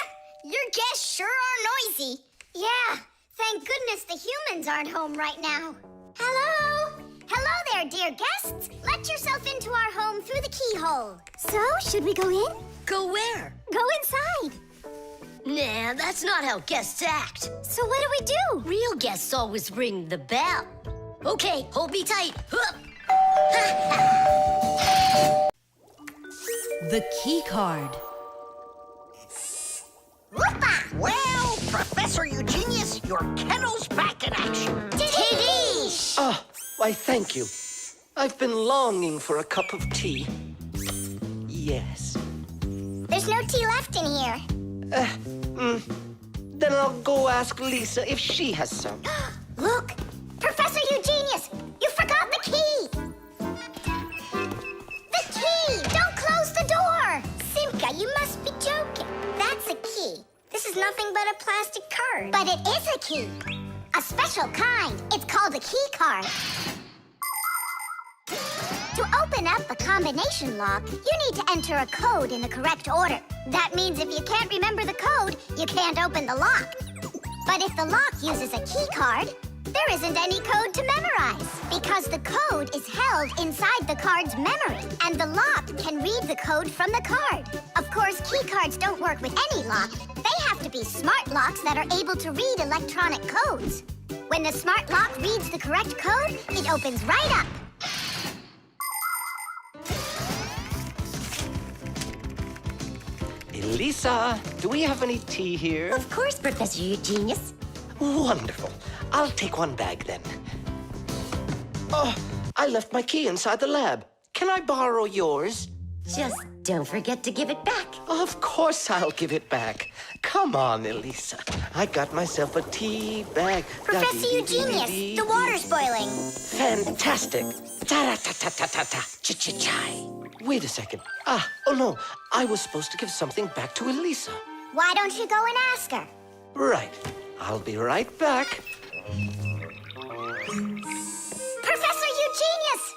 Your guests sure are noisy. Yeah, thank goodness the humans aren't home right now. Hello? Hello there, dear guests. Let yourself into our home through the keyhole. So, should we go in? Go where? Go inside. Nah, that's not how guests act. So what do we do? Real guests always ring the bell. Okay, hold me tight. The key card. Whoopa! Well, Professor Eugenius, your kennel's back in action. Tiddy! Ah, why, thank you. I've been longing for a cup of tea. Yes. There's no tea left in here. Then I'll go ask Lisa if she has some. Look! Professor Eugenius! You forgot the key! The key! Don't close the door! Simka, you must be joking. That's a key. This is nothing but a plastic card. But it is a key. key. A special kind. It's called a key card. To open up a combination lock, you need to enter a code in the correct order. That means if you can't remember the code, you can't open the lock. But if the lock uses a key card, there isn't any code to memorize because the code is held inside the card's memory, and the lock can read the code from the card. Of course, key cards don't work with any lock. They have to be smart locks that are able to read electronic codes. When the smart lock reads the correct code, it opens right up. Elisa, do we have any tea here? Of course, Professor Eugenius. Wonderful. I'll take one bag then. Oh, I left my key inside the lab. Can I borrow yours? Just don't forget to give it back. Of course I'll give it back. Come on, Elisa. I got myself a tea bag. Professor Eugenius, the water's boiling. Fantastic. Ta-ra-ta-ta-ta-ta-ta. Ch-ch-chai. Wait a second. Oh no. I was supposed to give something back to Elisa. Why don't you go and ask her? Right. I'll be right back. Professor Eugenius!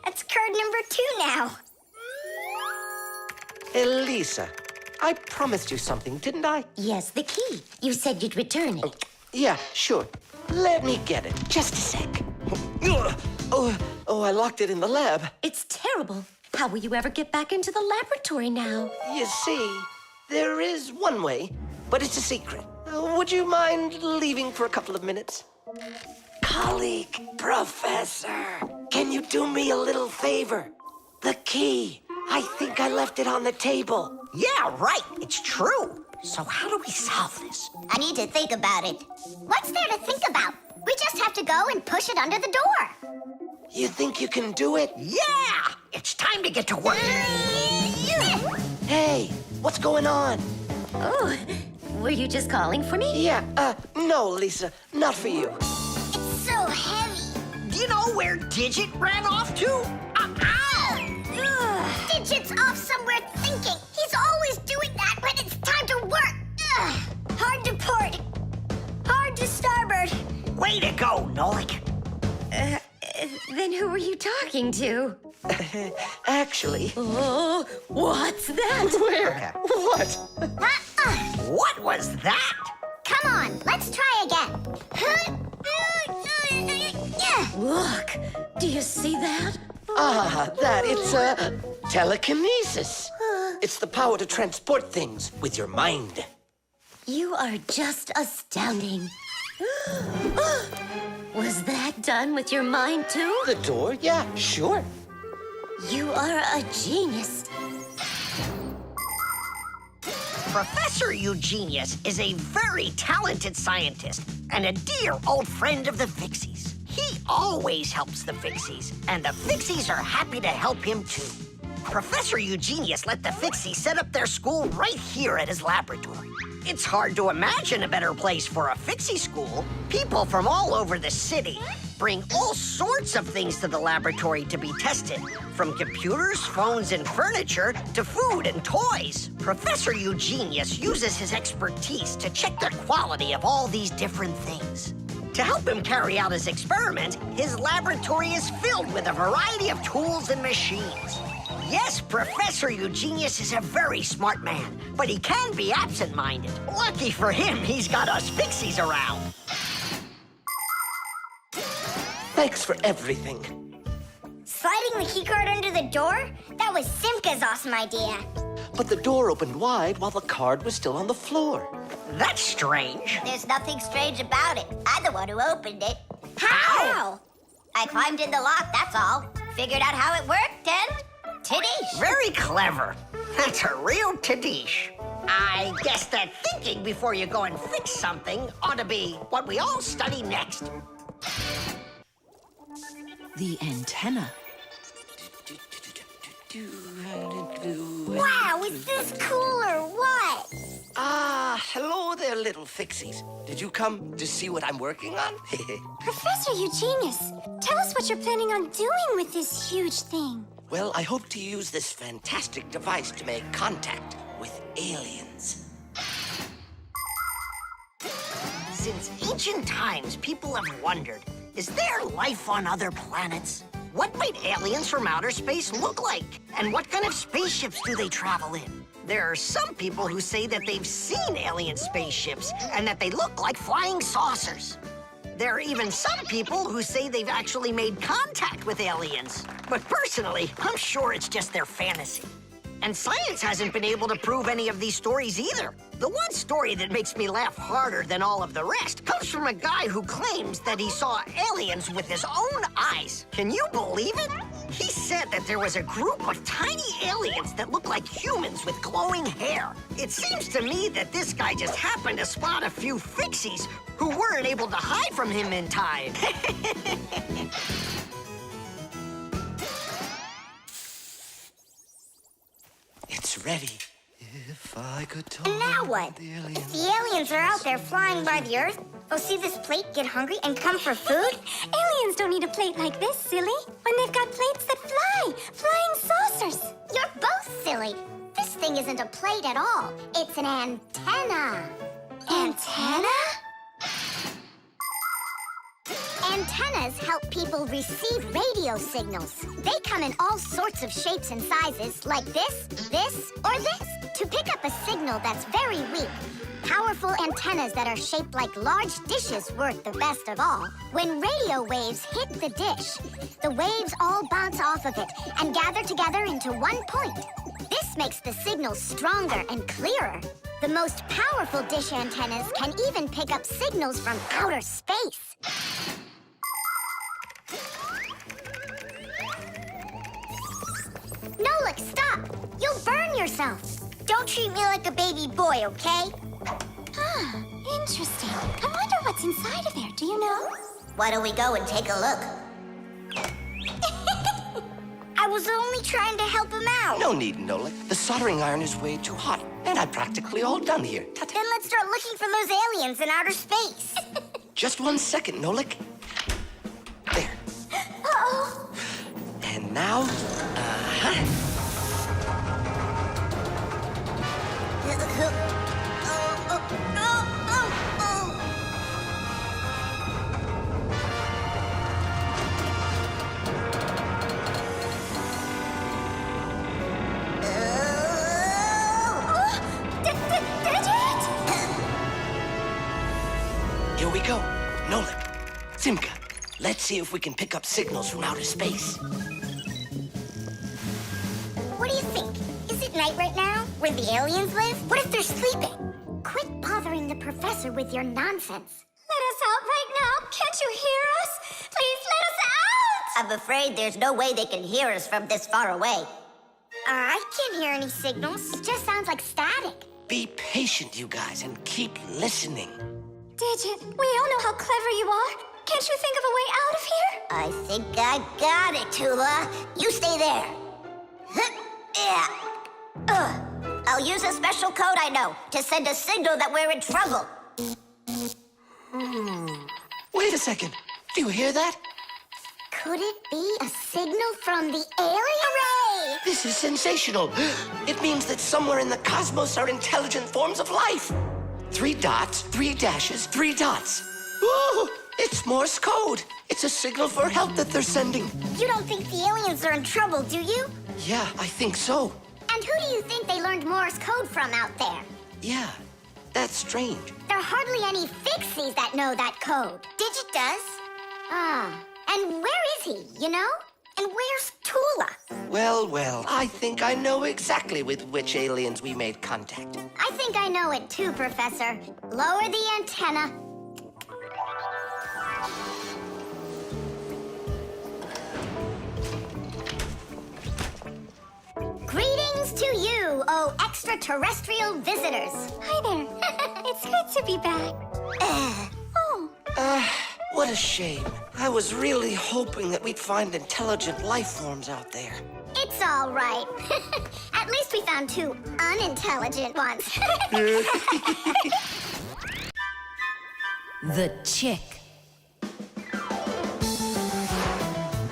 That's card number 2 now. Elisa, I promised you something, didn't I? Yes, the key. You said you'd return it. Yeah, sure. Let me get it. Just a sec. Oh, I locked it in the lab. It's terrible. How will you ever get back into the laboratory now? You see, there is one way, but it's a secret. Would you mind leaving for a couple of minutes? Colleague, Professor, can you do me a little favor? The key. I think I left it on the table. Yeah, right. It's true. So how do we solve this? I need to think about it. What's there to think about? We just have to go and push it under the door. You think you can do it? Yeah! It's time to get to work. Hey, what's going on? Oh, were you just calling for me? Yeah, no, Lisa, not for you. It's so heavy. Do you know where Digit ran off to? Ow! Digit's off somewhere thinking. He's always doing that when it's time to work. Hard to port. Hard to starboard. Way to go, Nolik. Then who were you talking to? Actually... Oh, what's that? Where? What? What was that? Come on, let's try again. Look, do you see that? It's telekinesis. It's the power to transport things with your mind. You are just astounding. Was that done with your mind, too? The door? Yeah, sure. You are a genius. Professor Eugenius is a very talented scientist and a dear old friend of the Fixies. He always helps the Fixies, and the Fixies are happy to help him too. Professor Eugenius let the Fixies set up their school right here at his laboratory. It's hard to imagine a better place for a Fixie school. People from all over the city bring all sorts of things to the laboratory to be tested, from computers, phones, and furniture to food and toys. Professor Eugenius uses his expertise to check the quality of all these different things. To help him carry out his experiment, his laboratory is filled with a variety of tools and machines. Yes, Professor Eugenius is a very smart man, but he can be absent-minded. Lucky for him, he's got us Fixies around. Thanks for everything. Sliding the keycard under the door? That was Simka's awesome idea. But the door opened wide while the card was still on the floor. That's strange. There's nothing strange about it. I'm the one who opened it. How? I climbed in the lock, that's all. Figured out how it worked, and Tadish. Very clever. That's a real Tadish. I guess that thinking before you go and fix something ought to be what we all study next. The antenna. Wow, is this cool or what? Hello there, little Fixies. Did you come to see what I'm working on? Professor Eugenius, tell us what you're planning on doing with this huge thing. Well, I hope to use this fantastic device to make contact with aliens. Since ancient times, people have wondered, is there life on other planets? What might aliens from outer space look like? And what kind of spaceships do they travel in? There are some people who say that they've seen alien spaceships and that they look like flying saucers. There are even some people who say they've actually made contact with aliens. But personally, I'm sure it's just their fantasy. And science hasn't been able to prove any of these stories either. The one story that makes me laugh harder than all of the rest comes from a guy who claims that he saw aliens with his own eyes. Can you believe it? He said that there was a group of tiny aliens that looked like humans with glowing hair. It seems to me that this guy just happened to spot a few Fixies who weren't able to hide from him in time. It's ready. If I could talk. And now what? If the aliens are out there flying by the Earth, they'll see this plate, get hungry, and come for food? Aliens don't need a plate like this, silly. When they've got plates that fly, flying saucers. You're both silly. This thing isn't a plate at all. It's an antenna. Antenna? Antennas help people receive radio signals. They come in all sorts of shapes and sizes, like this, or this, to pick up a signal that's very weak. Powerful antennas that are shaped like large dishes work the best of all. When radio waves hit the dish, the waves all bounce off of it and gather together into one point. This makes the signal stronger and clearer. The most powerful dish antennas can even pick up signals from outer space. Nolik, stop! You'll burn yourself. Don't treat me like a baby boy, okay? Ah, interesting. I wonder what's inside of there. Do you know? Why don't we go and take a look? I was only trying to help him out. No need, Nolik. The soldering iron is way too hot, and I'm practically all done here. Ta-ta. Then let's start looking for those aliens in outer space. Just 1 second, Nolik. There. Uh-oh. And now, here we go. Nolik, Simka, let's see if we can pick up signals from outer space. What do you think? Is it night right now, where the aliens live? What if they're sleeping? Quit bothering the professor with your nonsense. Let us out right now. Can't you hear us? Please let us out! I'm afraid there's no way they can hear us from this far away. I can't hear any signals. It just sounds like static. Be patient, you guys, and keep listening. Digit, we all know how clever you are. Can't you think of a way out of here? I think I got it, Tula. You stay there. Yeah. I'll use a special code I know to send a signal that we're in trouble. Wait a second. Do you hear that? Could it be a signal from the aliens? Hooray! This is sensational. It means that somewhere in the cosmos are intelligent forms of life. 3 dots, 3 dashes, 3 dots. Ooh, it's Morse code. It's a signal for help that they're sending. You don't think the aliens are in trouble, do you? Yeah, I think so. And who do you think they learned Morse code from out there? Yeah, that's strange. There are hardly any Fixies that know that code. Digit does. Ah, and where is he, you know? And where's Tula? Well, I think I know exactly with which aliens we made contact. I think I know it too, Professor. Lower the antenna. Greetings to you, oh extraterrestrial visitors. Hi there. It's good to be back. What a shame. I was really hoping that we'd find intelligent life forms out there. It's all right. At least we found 2 unintelligent ones. The chick.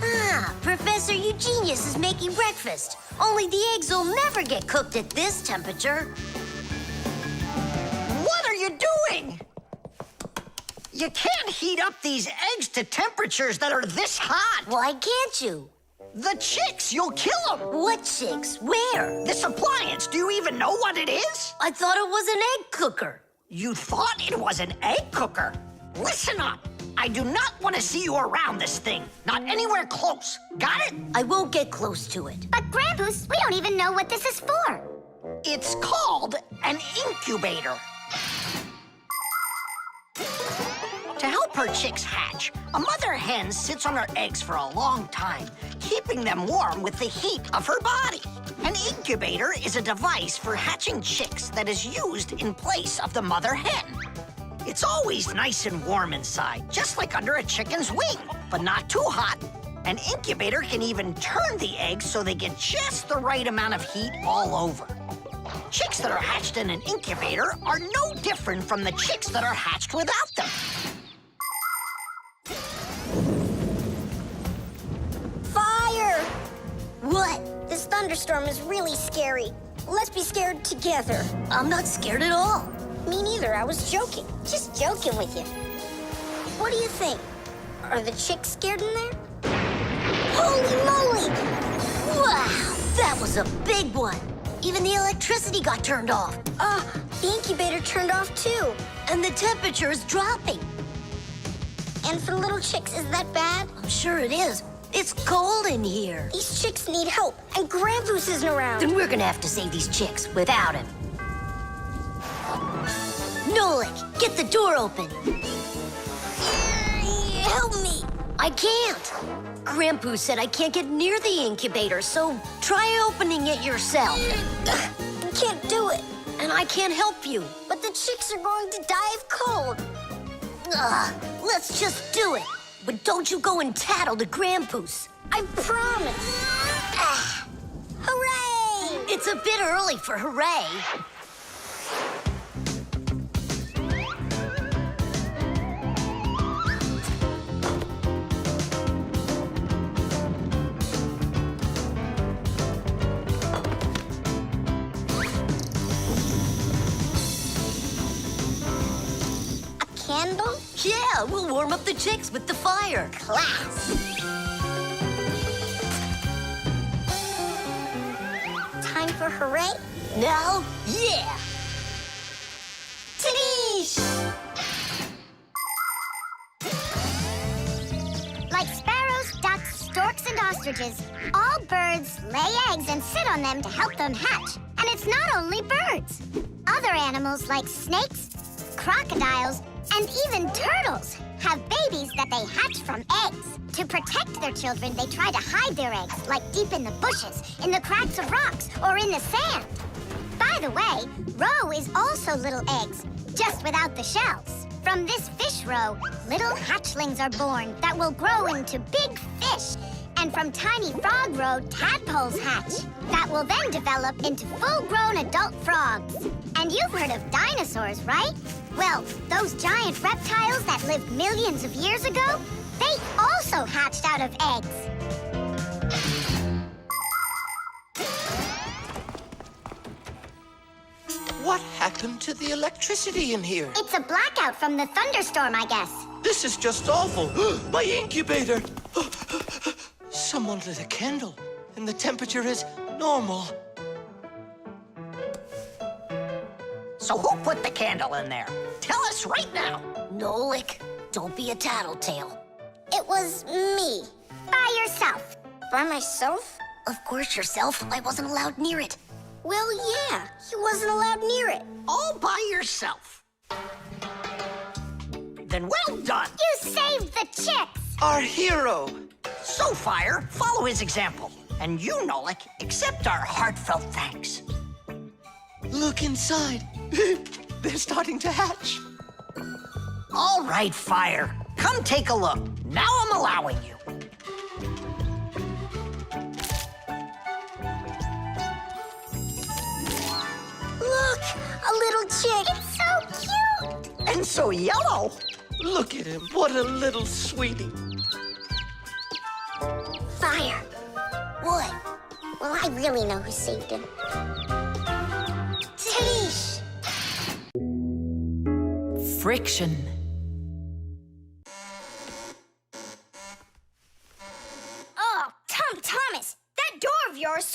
Ah, Professor Eugenius is making breakfast. Only the eggs will never get cooked at this temperature. What are you doing? You can't heat up these eggs to temperatures that are this hot. Why can't you? The chicks, you'll kill them. What chicks? Where? This appliance, do you even know what it is? I thought it was an egg cooker. You thought it was an egg cooker? Listen up. I do not want to see you around this thing. Not anywhere close. Got it? I won't get close to it. But Grandpus, we don't even know what this is for. It's called an incubator. To help her chicks hatch, a mother hen sits on her eggs for a long time, keeping them warm with the heat of her body. An incubator is a device for hatching chicks that is used in place of the mother hen. It's always nice and warm inside, just like under a chicken's wing, but not too hot. An incubator can even turn the eggs so they get just the right amount of heat all over. Chicks that are hatched in an incubator are no different from the chicks that are hatched without them. Fire! What? This thunderstorm is really scary. Let's be scared together. I'm not scared at all. Me neither, I was joking. Just joking with you. What do you think? Are the chicks scared in there? Holy moly! Wow, that was a big one. Even the electricity got turned off. The incubator turned off too. And the temperature is dropping. And for little chicks, is that bad? I'm sure it is. It's cold in here. These chicks need help, and Grandpus isn't around. Then we're gonna have to save these chicks without him. Nolik, get the door open. Help me. I can't. Grandpus said I can't get near the incubator, so try opening it yourself. I can't do it. And I can't help you. But the chicks are going to die of cold. Let's just do it. But don't you go and tattle to Grandpus. I promise. Hooray! It's a bit early for hooray. Candle? Yeah, we'll warm up the chicks with the fire. Class. Time for hooray? Now, yeah. Tadoosh! Like sparrows, ducks, storks, and ostriches, all birds lay eggs and sit on them to help them hatch. And it's not only birds. Other animals like snakes, crocodiles, and even turtles have babies that they hatch from eggs. To protect their children, they try to hide their eggs, like deep in the bushes, in the cracks of rocks, or in the sand. By the way, roe is also little eggs, just without the shells. From this fish roe, little hatchlings are born that will grow into big fish. And from tiny frog roe, tadpoles hatch that will then develop into full-grown adult frogs. And you've heard of dinosaurs, right? Well, those giant reptiles that lived millions of years ago, they also hatched out of eggs. What happened to the electricity in here? It's a blackout from the thunderstorm, I guess. This is just awful. My incubator. Someone lit a candle, and the temperature is normal. So who put the candle in there? Tell us right now. Nolik, don't be a tattletale. It was me. By yourself. By myself? Of course yourself. I wasn't allowed near it. Well, yeah. You wasn't allowed near it. All by yourself. Then well done. You saved the chicks. Our hero. So, Fire, follow his example. And you, Nolik, accept our heartfelt thanks. Look inside. They're starting to hatch. All right, Fire. Come take a look. Now I'm allowing you. Look, a little chick. It's so cute. And so yellow. Look at him. What a little sweetie. Fire. What? Well, I really know who saved him. Tadoosh. Friction.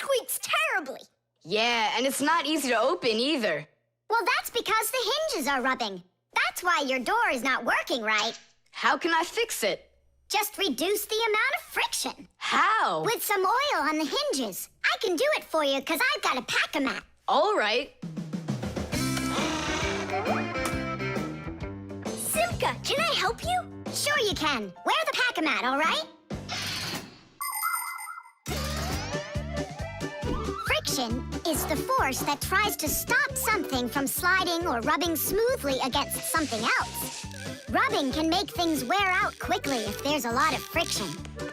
squeaks terribly. Yeah, and it's not easy to open either. Well, that's because the hinges are rubbing. That's why your door is not working right. How can I fix it? Just reduce the amount of friction. How? With some oil on the hinges. I can do it for you because I've got a pack-a-mat. All right. Simka, can I help you? Sure you can. Wear the pack-a-mat, all right? Friction is the force that tries to stop something from sliding or rubbing smoothly against something else. Rubbing can make things wear out quickly if there's a lot of friction.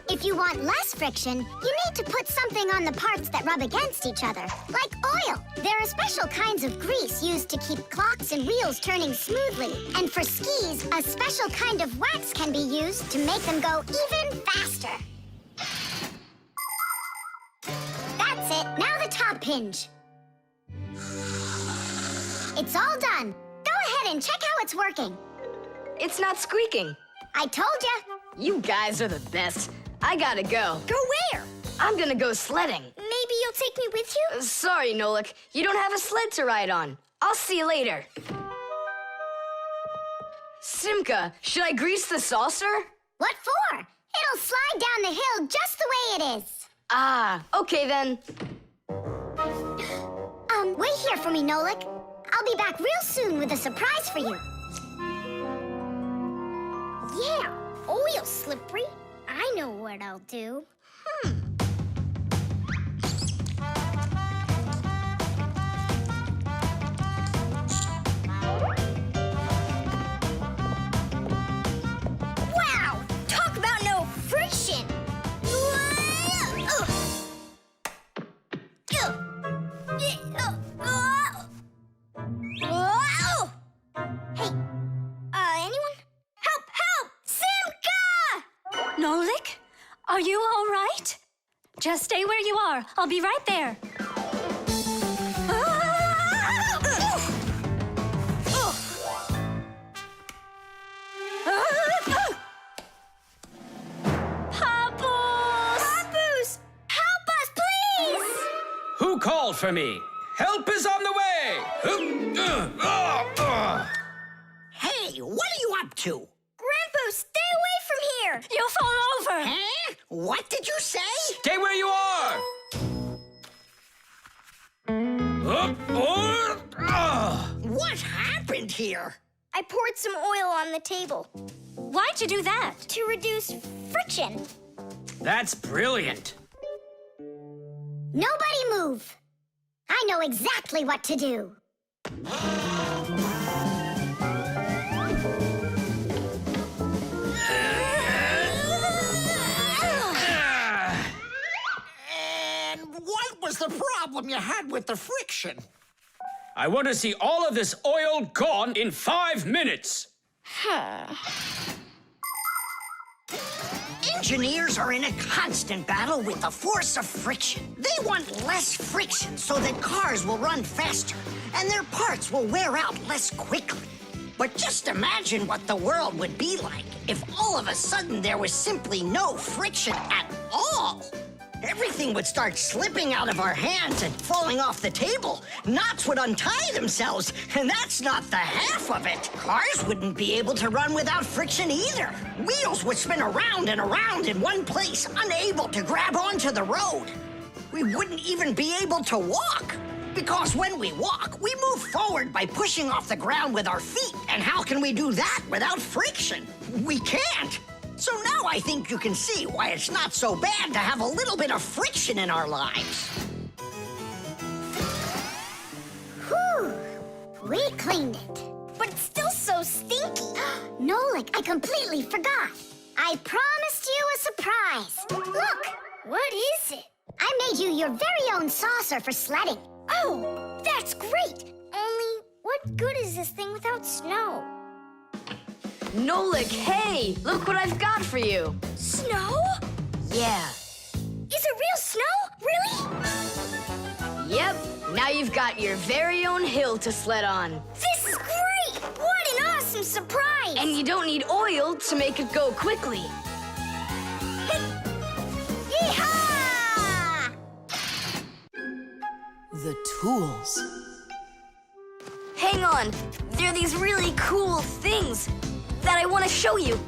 If you want less friction, you need to put something on the parts that rub against each other, like oil. There are special kinds of grease used to keep clocks and wheels turning smoothly. And for skis, a special kind of wax can be used to make them go even faster. That's it. Now the top hinge. It's all done. Go ahead and check how it's working. It's not squeaking. I told ya. You guys are the best. I gotta go. Go where? I'm gonna go sledding. Maybe you'll take me with you? Sorry, Nolik. You don't have a sled to ride on. I'll see you later. Simka, should I grease the saucer? What for? It'll slide down the hill just the way it is. Ah, okay then. Wait here for me, Nolik. I'll be back real soon with a surprise for you. Yeah, oil slippery. I know what I'll do. Wow! Talk about no friction! Hey, anyone? Help! Help! Simka! Nolik, are you all right? Just stay where you are. I'll be right there. Grandpus! Help us, please! Who called for me? Help is on the way! Hey, what are you up to? Grandpus, stay away from here! You'll fall over. Huh? What did you say? Stay where you are! What happened here? I poured some oil on the table Why'd you do that? to reduce friction. That's brilliant. Nobody move! I know exactly what to do. And what was the problem you had with the friction? I want to see all of this oil gone in 5 minutes. Engineers are in a constant battle with the force of friction. They want less friction so that cars will run faster and their parts will wear out less quickly. But just imagine what the world would be like if all of a sudden there was simply no friction at all. Everything would start slipping out of our hands and falling off the table. Knots would untie themselves, and that's not the half of it. Cars wouldn't be able to run without friction either. Wheels would spin around and around in one place, unable to grab onto the road. We wouldn't even be able to walk. Because when we walk, we move forward by pushing off the ground with our feet. And how can we do that without friction? We can't. So now I think you can see why it's not so bad to have a little bit of friction in our lives. Whew! We cleaned it. But it's still so stinky. Nolik, I completely forgot. I promised you a surprise. Look! What is it? I made you your very own saucer for sledding. Oh, that's great. Only, what good is this thing without snow? Nolik, hey! Look what I've got for you. Snow? Yeah. Is it real snow? Really? Yep. Now you've got your very own hill to sled on. This is great! What an awesome surprise! And you don't need oil to make it go quickly. Yeehaw! tools. Hang on. There are these really cool things that I want to show you.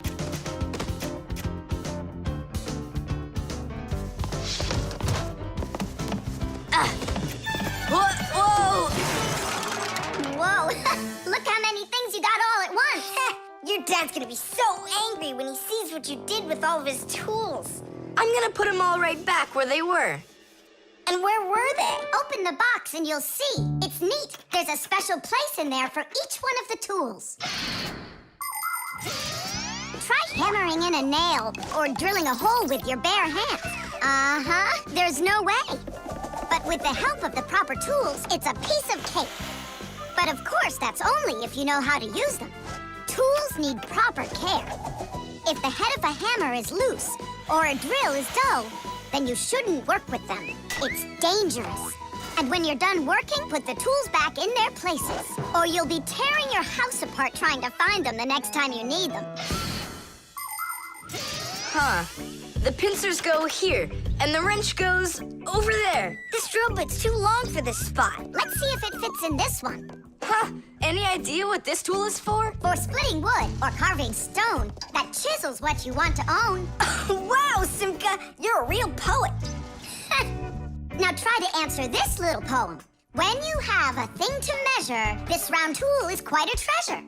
Whoa! Whoa, look how many things you got all at once. Your dad's gonna be so angry when he sees what you did with all of his tools. I'm gonna put them all right back where they were. And where were they? Open the box and you'll see. It's neat. There's a special place in there for each one of the tools. Try hammering in a nail or drilling a hole with your bare hands. Uh-huh, there's no way. But with the help of the proper tools, it's a piece of cake. But of course, that's only if you know how to use them. Tools need proper care. If the head of a hammer is loose or a drill is dull, then you shouldn't work with them. It's dangerous. And when you're done working, put the tools back in their places, or you'll be tearing your house apart trying to find them the next time you need them. Huh. The pincers go here, and the wrench goes over there. This drill bit's too long for this spot. Let's see if it fits in this one. Huh. Any idea what this tool is for? For splitting wood or carving stone, that chisels what you want to own. Wow, Simka, you're a real poet. Now try to answer this little poem. When you have a thing to measure, this round tool is quite a treasure.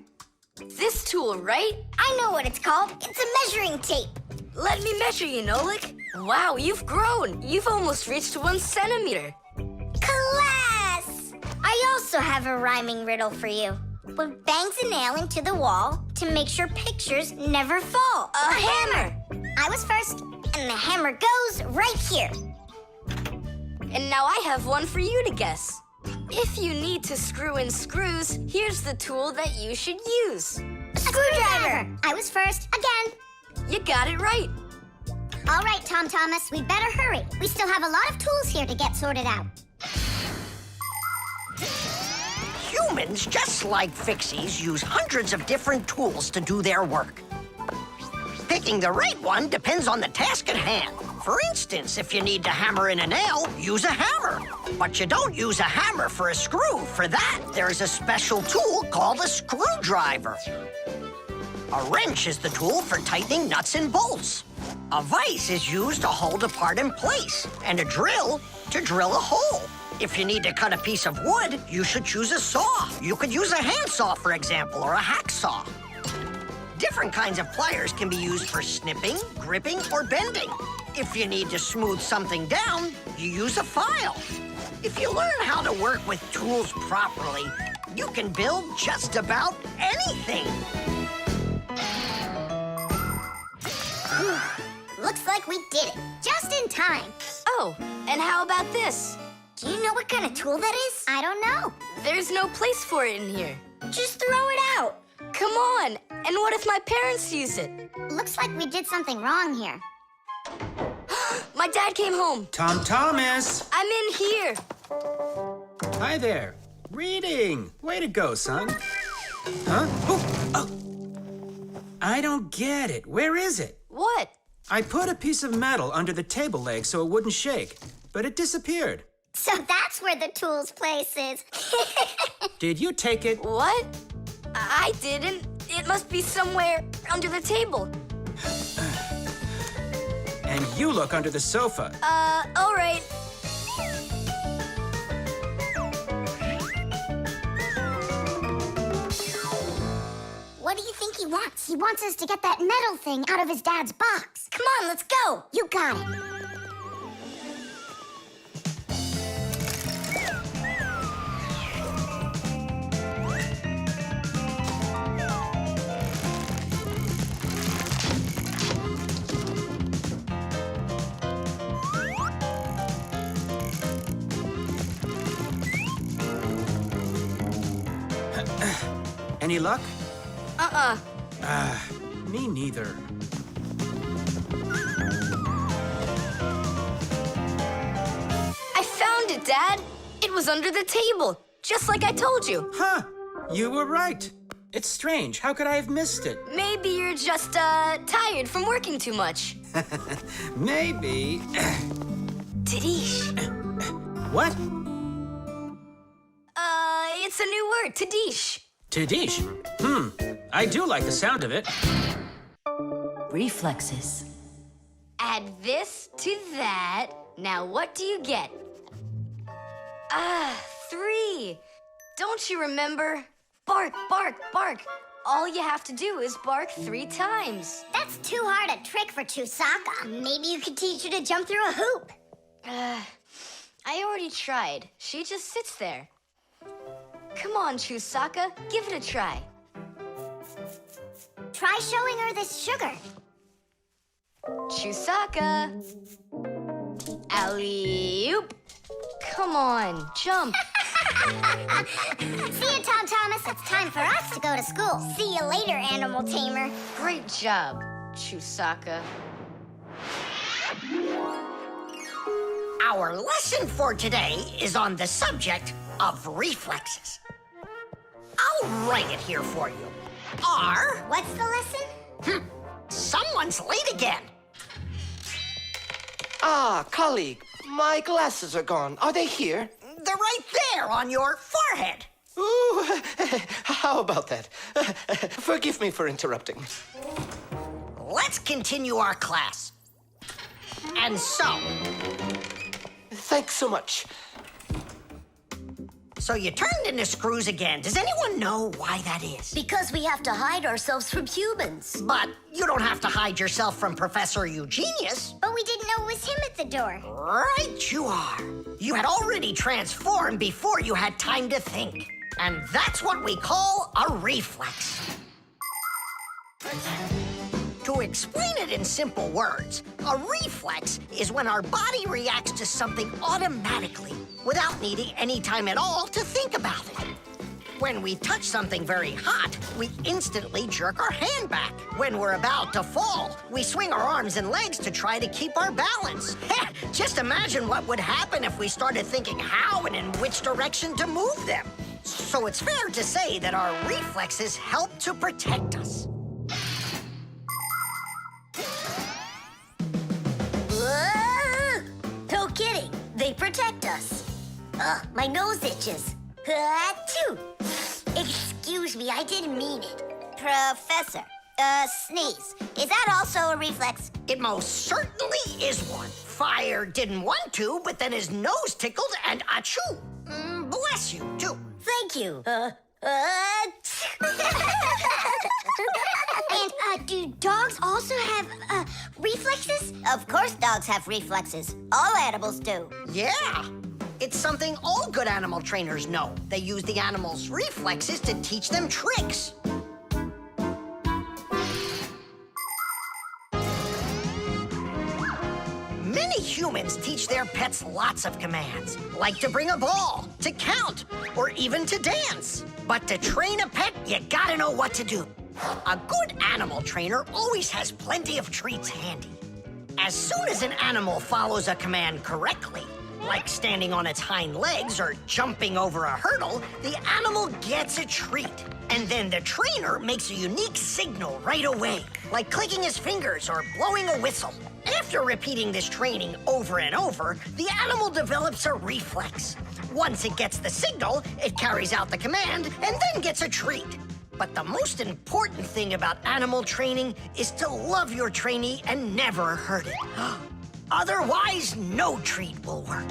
This tool, right? I know what it's called. It's a measuring tape. Let me measure you, Nolik. Wow, you've grown. You've almost reached 1 centimeter. Class! I also have a rhyming riddle for you. What bangs a nail into the wall to make sure pictures never fall? A hammer! I was first, and the hammer goes right here. And now I have one for you to guess. If you need to screw in screws, here's the tool that you should use. A screwdriver! I was first, again. You got it right. All right, Tom Thomas, we better hurry. We still have a lot of tools here to get sorted out. Humans, just like Fixies, use hundreds of different tools to do their work. Picking the right one depends on the task at hand. For instance, if you need to hammer in a nail, use a hammer. But you don't use a hammer for a screw. For that, there's a special tool called a screwdriver. A wrench is the tool for tightening nuts and bolts. A vise is used to hold a part in place, and a drill to drill a hole. If you need to cut a piece of wood, you should choose a saw. You could use a handsaw, for example, or a hacksaw. Different kinds of pliers can be used for snipping, gripping, or bending. If you need to smooth something down, you use a file. If you learn how to work with tools properly, you can build just about anything. Looks like we did it, just in time. Oh, and how about this? Do you know what kind of tool that is? I don't know. There's no place for it in here. Just throw it out. Come on. And what if my parents use it? Looks like we did something wrong here. My dad came home. Tom Thomas! I'm in here. Hi there. Reading. Way to go, son. Huh? Oh! I don't get it. Where is it? What? I put a piece of metal under the table leg so it wouldn't shake, but it disappeared. So that's where the tools place is. Did you take it? What? I didn't. It must be somewhere under the table. And you look under the sofa. All right. What do you think he wants? He wants us to get that metal thing out of his dad's box. Come on, let's go. You got it. Any luck? Uh-uh. Me neither. I found it, Dad. It was under the table, just like I told you. Huh. You were right. It's strange. How could I have missed it? Maybe you're just, tired from working too much. Maybe. Tidish. What? It's a new word, Tadish. Tadish? I do like the sound of it. Reflexes. Add this to that. Now what do you get? Ah, 3. Don't you remember? Bark, bark, bark. All you have to do is bark 3 times. That's too hard a trick for Chusaka. Maybe you could teach her to jump through a hoop. I already tried. She just sits there. Come on, Chusaka, give it a try. Try showing her this sugar. Chusaka. Alley-oop. Come on, jump. See you, Tom Thomas. It's time for us to go to school. See you later, animal tamer. Great job, Chusaka. Our lesson for today is on the subject of reflexes. I'll write it here for you. What's the lesson? Someone's late again. Ah, colleague, my glasses are gone. Are they here? They're right there on your forehead. Ooh, how about that? Forgive me for interrupting. Let's continue our class. And so, Thanks so much. so you turned into screws again. Does anyone know why that is? Because we have to hide ourselves from humans. But you don't have to hide yourself from Professor Eugenius. But we didn't know it was him at the door. Right you are. You had already transformed before you had time to think. And that's what we call a reflex. To explain it in simple words, a reflex is when our body reacts to something automatically without needing any time at all to think about it. When we touch something very hot, we instantly jerk our hand back. When we're about to fall, we swing our arms and legs to try to keep our balance. Just imagine what would happen if we started thinking how and in which direction to move them. So it's fair to say that our reflexes help to protect us. No kidding. They protect us. My nose itches. Achoo. Excuse me, I didn't mean it. Professor, sneeze. Is that also a reflex? It most certainly is one. Fire didn't want to, but then his nose tickled and achoo. Bless you, too. Thank you. And do dogs also have reflexes? Of course dogs have reflexes. All animals do. Yeah. It's something all good animal trainers know. They use the animals' reflexes to teach them tricks. Many humans teach their pets lots of commands, like to bring a ball, to count, or even to dance. But to train a pet, you gotta know what to do. A good animal trainer always has plenty of treats handy. As soon as an animal follows a command correctly, like standing on its hind legs or jumping over a hurdle, the animal gets a treat. And then the trainer makes a unique signal right away, like clicking his fingers or blowing a whistle. After repeating this training over and over, the animal develops a reflex. Once it gets the signal, it carries out the command and then gets a treat. But the most important thing about animal training is to love your trainee and never hurt it. Otherwise, no treat will work.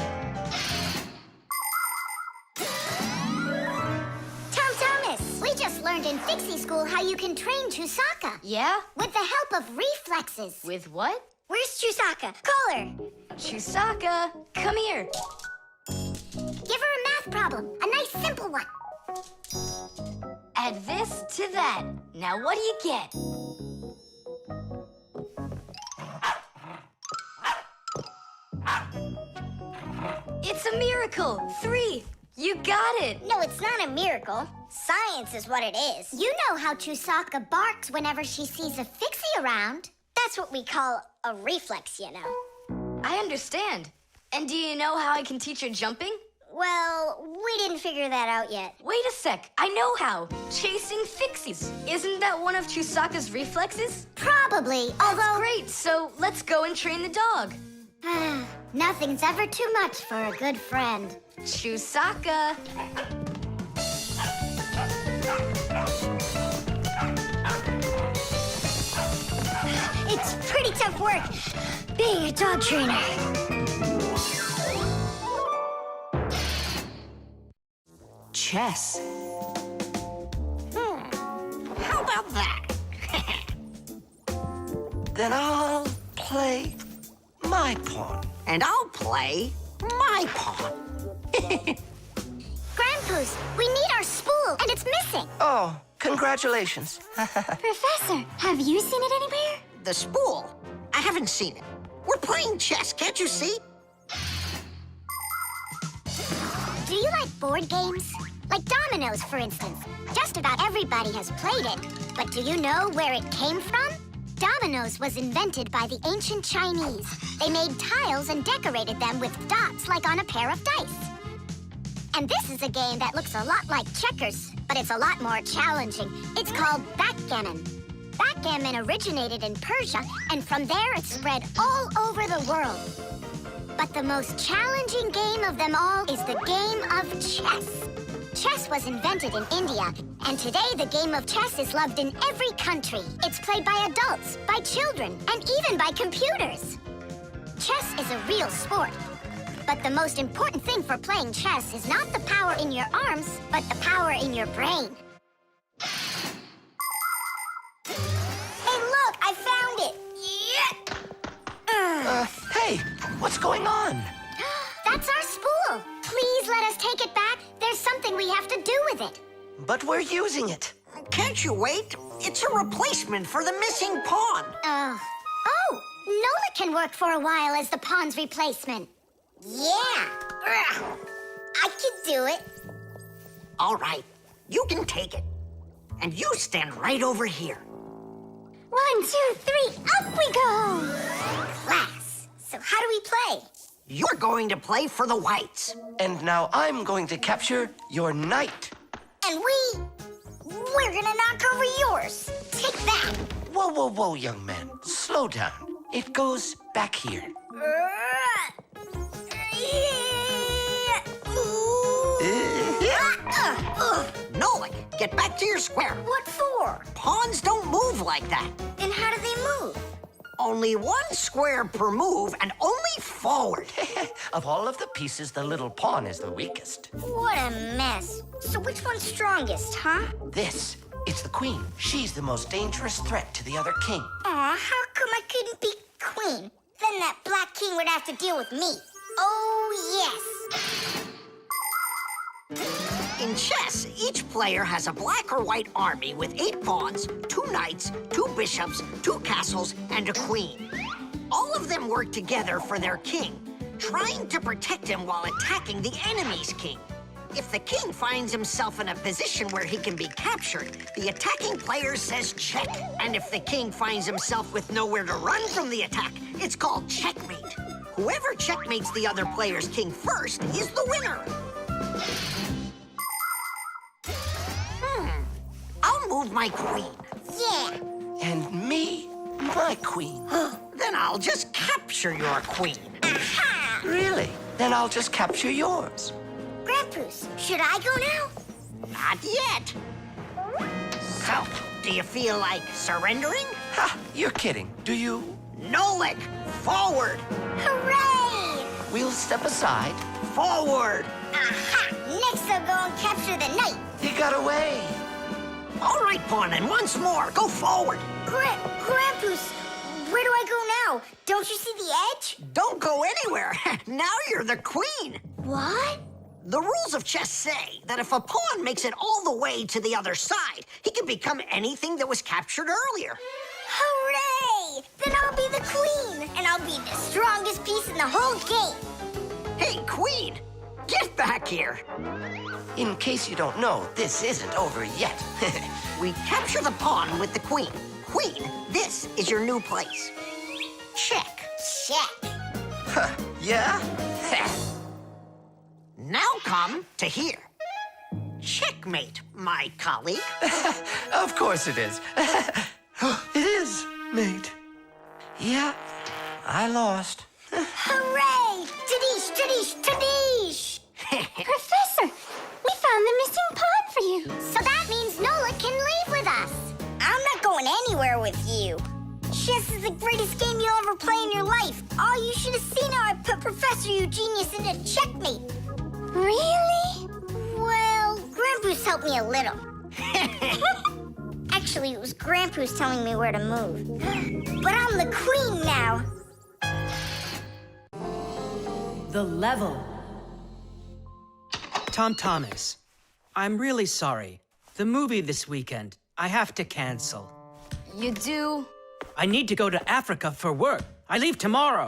Tom Thomas, we just learned in Fixie school how you can train Chusaka. Yeah? With the help of reflexes. With what? Where's Chusaka? Call her. Chusaka, come here. Give her a math problem. A nice simple one. Add this to that. Now what do you get? It's a miracle! 3! You got it! No, it's not a miracle. Science is what it is. You know how Chusaka barks whenever she sees a Fixie around. That's what we call a reflex, you know. I understand. And do you know how I can teach her jumping? Well, we didn't figure that out yet. Wait a sec, I know how. Chasing Fixies. Isn't that one of Chusaka's reflexes? Probably, That's although... great, so let's go and train the dog. Nothing's ever too much for a good friend. Chusaka. tough work being a dog trainer. Chess. How about that? Then I'll play my pawn. And I'll play my pawn. Grandpus, we need our spool, and it's missing. Oh, congratulations. Professor, have you seen it anywhere? The spool? I haven't seen it. We're playing chess, can't you see? Do you like board games? Like dominoes, for instance. Just about everybody has played it. But do you know where it came from? Dominoes was invented by the ancient Chinese. They made tiles and decorated them with dots like on a pair of dice. And this is a game that looks a lot like checkers, but it's a lot more challenging. It's called backgammon. Backgammon originated in Persia, and from there it spread all over the world. But the most challenging game of them all is the game of chess. Chess was invented in India, and today the game of chess is loved in every country. It's played by adults, by children, and even by computers. Chess is a real sport. But the most important thing for playing chess is not the power in your arms, but the power in your brain. Hey, look, I found it! Hey, what's going on? That's our spool. Please let us take it back. There's something we have to do with it. But we're using it. Can't you wait? It's a replacement for the missing pawn. Oh, Nolik can work for a while as the pawn's replacement. Yeah, I could do it. All right, you can take it. And you stand right over here. 1, 2, 3, up we go! Class. So how do we play? You're going to play for the whites. And now I'm going to capture your knight. And we're gonna knock over yours. Take that. Whoa, whoa, whoa, young man. Slow down. It goes back here. Nolik, get back to your square. What for? Pawns don't move like that. Then how do they move? Only one square per move and only forward. Of all of the pieces, the little pawn is the weakest. What a mess. So which one's strongest, huh? This, it's the queen. She's the most dangerous threat to the other king. Aw, how come I couldn't be queen? Then that black king would have to deal with me. Oh, yes. In chess, each player has a black or white army with 8 pawns, 2 knights, 2 bishops, 2 castles, and a queen. All of them work together for their king, trying to protect him while attacking the enemy's king. If the king finds himself in a position where he can be captured, the attacking player says check. And if the king finds himself with nowhere to run from the attack, it's called checkmate. Whoever checkmates the other player's king first is the winner. I'll move my queen. Yeah. And me, my queen. Then I'll just capture your queen. Really? Then I'll just capture yours. Grandpus, should I go now? Not yet. So, do you feel like surrendering? Ha! You're kidding. Do you? Nolik, forward! Hooray! We'll step aside. Forward! Aha! Next I'll go and capture the knight. He got away. All right, pawn, and once more, go forward. Grandpus, where do I go now? Don't you see the edge? Don't go anywhere. Now you're the queen. What? The rules of chess say that if a pawn makes it all the way to the other side, he can become anything that was captured earlier. Hooray! Then I'll be the queen, and I'll be the strongest piece in the whole game. Hey, queen, get back here. In case you don't know, this isn't over yet. We capture the pawn with the queen. Queen, this is your new place. Check. Check. Yeah? Now come to here. Checkmate, my colleague. Of course it is. It is, mate. Yeah, I lost. Hooray! Tadish, tadish, tadish! Professor, we found the missing pawn for you. So that means Nolik can leave with us. I'm not going anywhere with you. Chess is is the greatest game you'll ever play in your life. Oh, you should have seen how I put Professor Eugenius into checkmate. Really? Well, Grandpus helped me a little. Actually, it was Grandpus telling me where to move. But I'm the queen now. The level. Tom Thomas, I'm really sorry. The movie this weekend, I have to cancel. You do? I need to go to Africa for work. I leave tomorrow.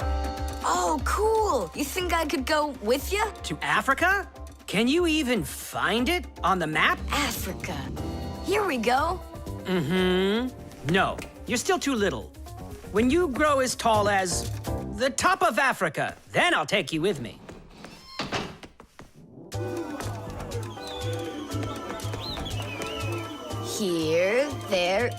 Oh, cool. You think I could go with you? To Africa? Can you even find it on the map? Africa. Here we go. No, you're still too little. When you grow as tall as the top of Africa, then I'll take you with me. Here, there,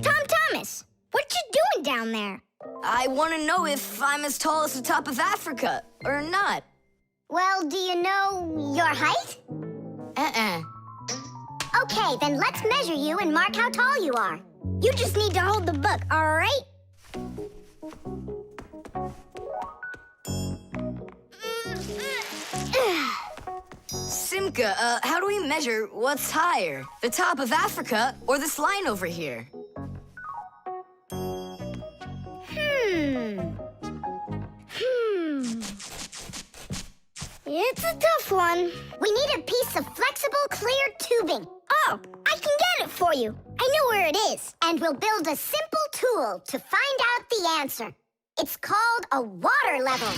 Tom Thomas, what you doing down there? I want to know if I'm as tall as the top of Africa, or not. Well, do you know your height? Okay, then let's measure you and mark how tall you are. You just need to hold the book, all right? Simka, how do we measure what's higher? The top of Africa or this line over here? It's a tough one. We need a piece of flexible, clear tubing. Oh, I can get it for you. I know where it is. And we'll build a simple tool to find out the answer. It's called a water level.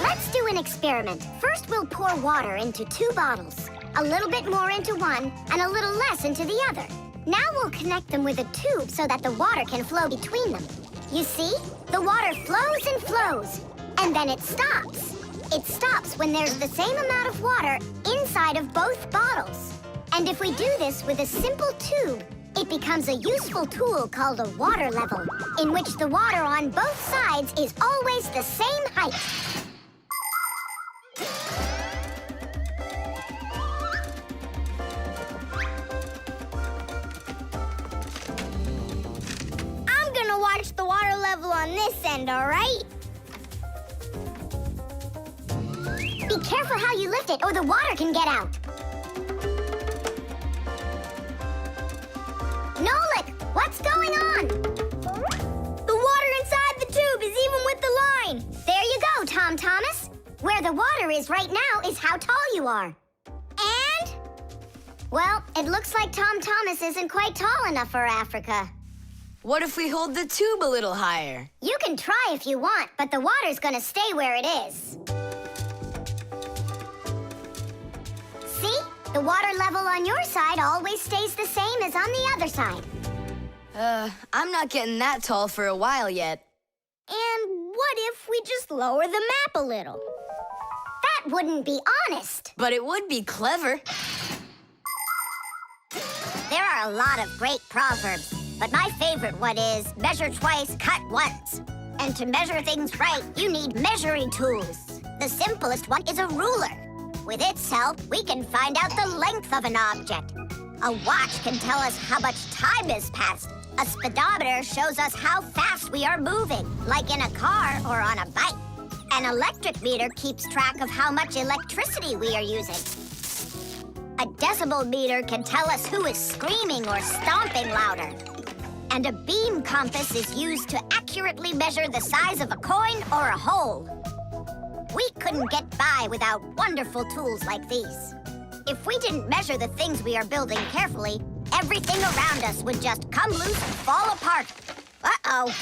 Let's do an experiment. First, we'll pour water into 2 bottles. A little bit more into one, and a little less into the other. Now we'll connect them with a tube so that the water can flow between them. You see? The water flows and flows, and then it stops. It stops when there's the same amount of water inside of both bottles. And if we do this with a simple tube, it becomes a useful tool called a water level, in which the water on both sides is always the same height. I'm gonna watch the water level on this end, all right? Be careful how you lift it, or the water can get out. Nolik, what's going on? The water inside the tube is even with the line. There you go, Tom Thomas. Where the water is right now is how tall you are. And? Well, it looks like Tom Thomas isn't quite tall enough for Africa. What if we hold the tube a little higher? You can try if you want, but the water's gonna stay where it is. See? The water level on your side always stays the same as on the other side. I'm not getting that tall for a while yet. And what if we just lower the map a little? That wouldn't be honest. But it would be clever. There are a lot of great proverbs, but my favorite one is measure twice, cut once. And to measure things right, you need measuring tools. The simplest one is a ruler. With its help, we can find out the length of an object. A watch can tell us how much time has passed. A speedometer shows us how fast we are moving, like in a car or on a bike. An electric meter keeps track of how much electricity we are using. A decibel meter can tell us who is screaming or stomping louder. And a beam compass is used to accurately measure the size of a coin or a hole. We couldn't get by without wonderful tools like these. If we didn't measure the things we are building carefully, everything around us would just come loose and fall apart. Uh-oh.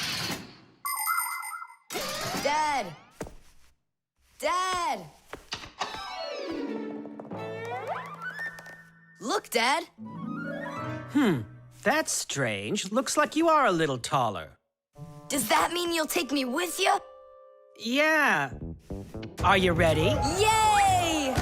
Dad! Dad! Look, Dad. That's strange. Looks like you are a little taller. Does that mean you'll take me with you? Yeah. Are you ready? Yay!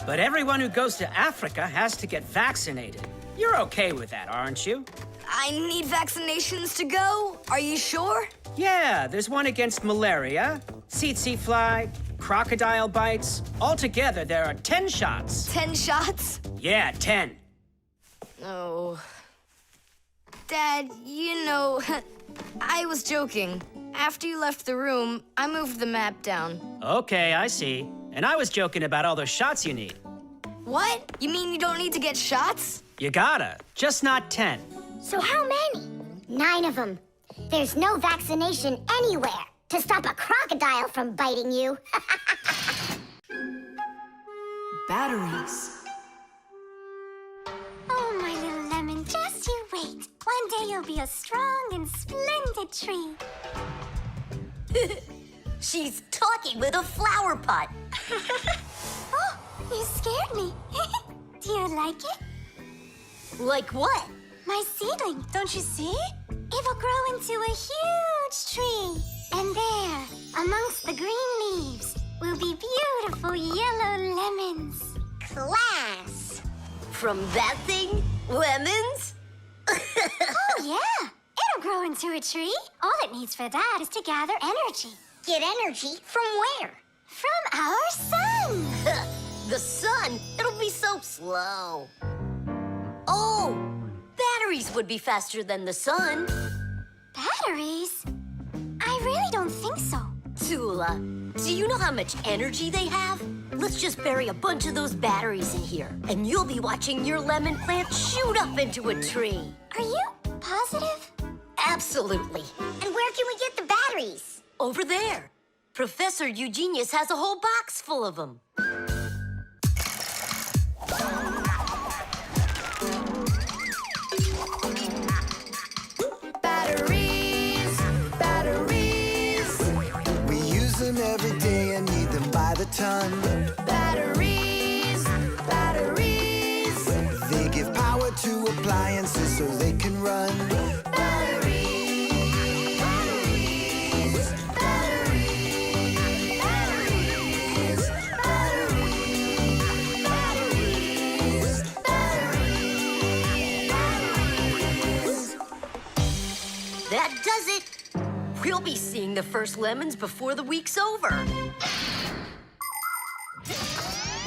But everyone who goes to Africa has to get vaccinated. You're okay with that, aren't you? I need vaccinations to go? Are you sure? Yeah, there's one against malaria, tsetse fly, crocodile bites. Altogether, there are 10 shots. 10 shots? Yeah, 10. Oh. Dad, you know, I was joking. After you left the room, I moved the map down. Okay, I see. And I was joking about all those shots you need. What? You mean you don't need to get shots? You gotta, just not 10. So how many? 9 of them. There's no vaccination anywhere to stop a crocodile from biting you. Batteries. Oh, my little lemon, just you wait. One day you'll be a strong and splendid tree. She's talking with a flower pot. Oh, you scared me. Do you like it? Like what? My seedling, don't you see? It will grow into a huge tree. And there, amongst the green leaves, will be beautiful yellow lemons. Class. From that thing? Lemons? Oh, yeah. It'll grow into a tree. All it needs for that is to gather energy. Get energy from where? From our sun. The sun? It'll be so slow. Oh, batteries would be faster than the sun. Batteries? I really don't think so. Tula, do you know how much energy they have? Let's just bury a bunch of those batteries in here, and you'll be watching your lemon plant shoot up into a tree. Are you positive? Absolutely. And where can we get the batteries? Over there. Professor Eugenius has a whole box full of them. Batteries, batteries, We use them every day and need them by the ton. batteries, batteries, They give power to appliances so they can run. batteries, batteries, batteries, batteries, batteries, batteries. That does it. We'll be seeing the first lemons before the week's over.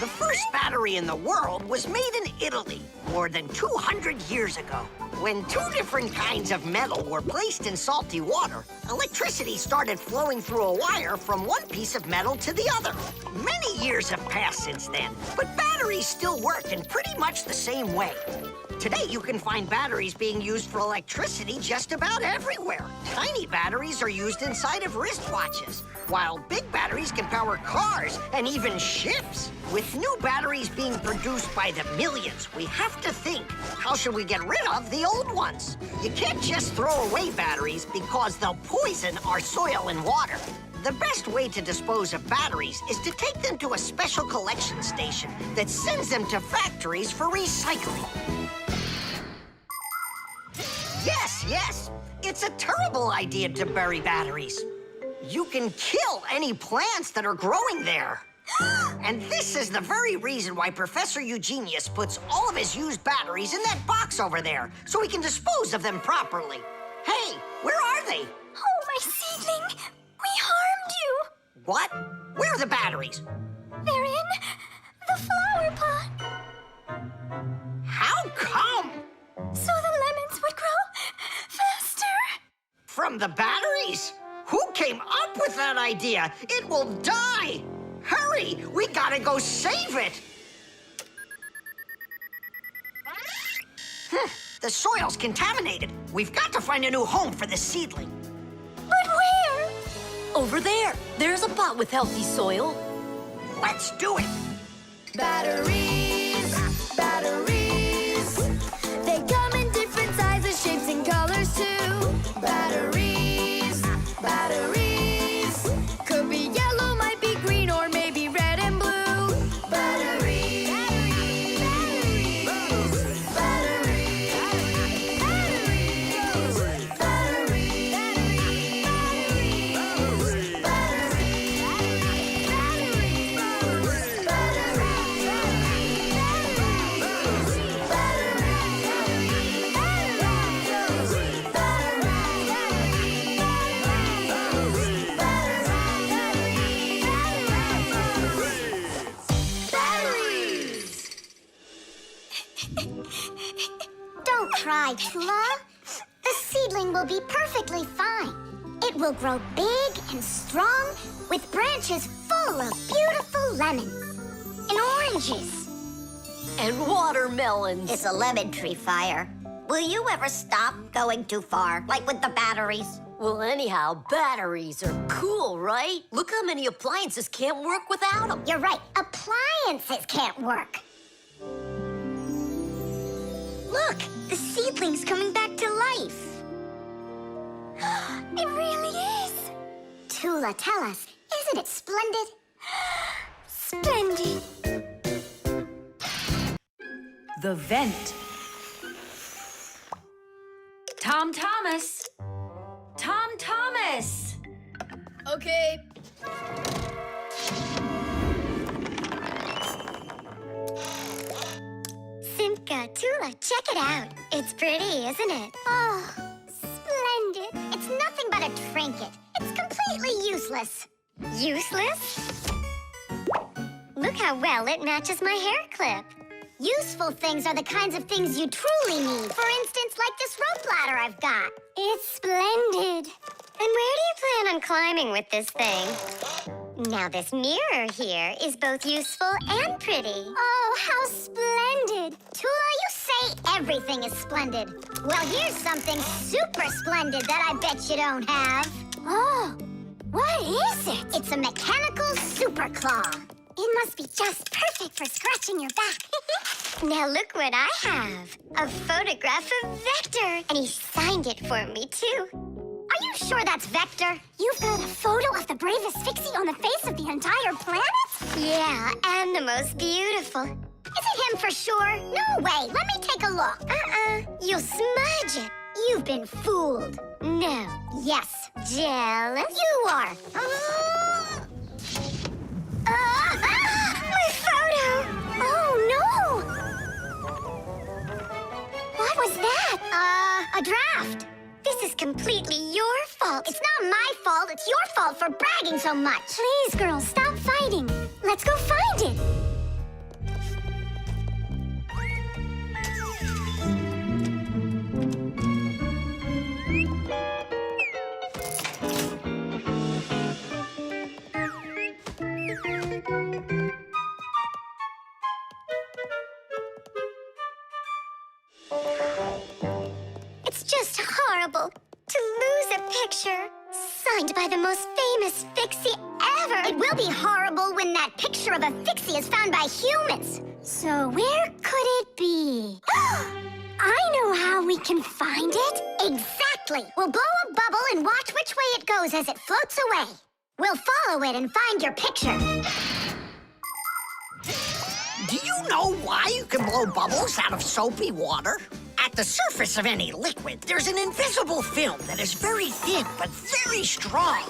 The first battery in the world was made in Italy more than 200 years ago. When 2 different kinds of metal were placed in salty water, electricity started flowing through a wire from one piece of metal to the other. Many years have passed since then, but batteries still work in pretty much the same way. Today, you can find batteries being used for electricity just about everywhere. Tiny batteries are used inside of wristwatches, while big batteries can power cars and even ships. With new batteries being produced by the millions, we have to think, how should we get rid of the old ones? You can't just throw away batteries because they'll poison our soil and water. The best way to dispose of batteries is to take them to a special collection station that sends them to factories for recycling. Yes, it's a terrible idea to bury batteries. You can kill any plants that are growing there. And this is the very reason why Professor Eugenius puts all of his used batteries in that box over there, so he can dispose of them properly. Hey, where are they? Oh, my seedling. We harmed you. What? Where are the batteries? They're in the flower pot. How come? So the lemons would grow faster. From the batteries? Who came up with that idea? It will die! Hurry! We gotta go save it! The soil's contaminated. We've got to find a new home for the seedling. But where? Over there. There's a pot with healthy soil. Let's do it! batteries, batteries. They come in different sizes, shapes, and colors too. Batteries, batteries. Could be yellow, might be green, or maybe red and blue. Batteries, batteries, batteries, batteries, batteries, batteries, batteries. cry, Tula. The seedling will be perfectly fine. It will grow big and strong with branches full of beautiful lemons and oranges. And watermelons. It's a lemon tree, Fire. Will you ever stop going too far, like with the batteries? Well, anyhow, batteries are cool, right? Look how many appliances can't work without them. You're right, appliances can't work. Look, the seedling's coming back to life. It really is. Tula, tell us, isn't it splendid? Splendid. The vent. Tom Thomas! Tom Thomas! Okay. Simka, Tula, check it out. It's pretty, isn't it? Oh, splendid. It's nothing but a trinket. It's completely useless. Useless? Look how well it matches my hair clip. Useful things are the kinds of things you truly need. For instance, like this rope ladder I've got. It's splendid. And where do you plan on climbing with this thing? Now, this mirror here is both useful and pretty. Oh, how splendid. Tula, you say everything is splendid. Well, here's something super splendid that I bet you don't have. Oh, what is it? It's a mechanical super claw. It must be just perfect for scratching your back. Now look what I have. A photograph of Vector. And he signed it for me, too. Are you sure that's Vector? You've got a photo of the bravest Fixie on the face of the entire planet? Yeah, and the most beautiful. Is it him for sure? No way. Let me take a look. You'll smudge it. You've been fooled. No. Yes. Jealous? You are. My photo! Oh, no! What was that? A draft. This is completely your fault. It's not my fault. It's your fault for bragging so much. Please, girls, stop fighting. Let's go find it. It's just horrible to lose a picture signed by the most famous Fixie ever. It will be horrible when that picture of a Fixie is found by humans. So where could it be? I know how we can find it. Exactly. We'll blow a bubble and watch which way it goes as it floats away. We'll follow it and find your picture. Do you know why you can blow bubbles out of soapy water? At the surface of any liquid, there's an invisible film that is very thin but very strong.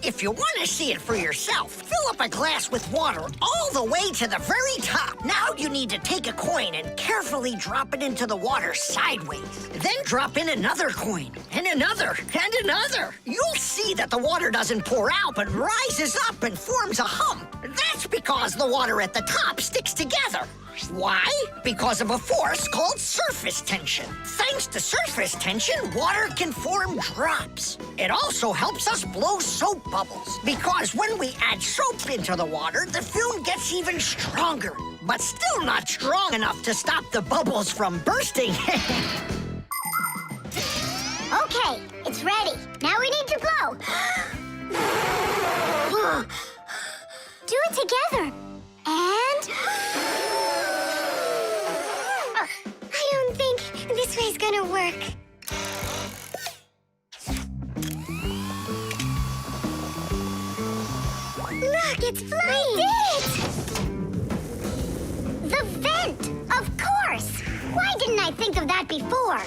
If you want to see it for yourself, fill up a glass with water all the way to the very top. Now you need to take a coin and carefully drop it into the water sideways. Then drop in another coin, and another, and another. You'll see that the water doesn't pour out, but rises up and forms a hump. That's because the water at the top sticks together. Why? Because of a force called surface tension. Thanks to surface tension, water can form drops. It also helps us blow soap bubbles, because when we add soap into the water, the film gets even stronger, but still not strong enough to stop the bubbles from bursting. Okay, it's ready. Now we need to blow. Do it together. And... I don't think this way's gonna work. Look, it's flying! We did it! The vent! Of course! Why didn't I think of that before?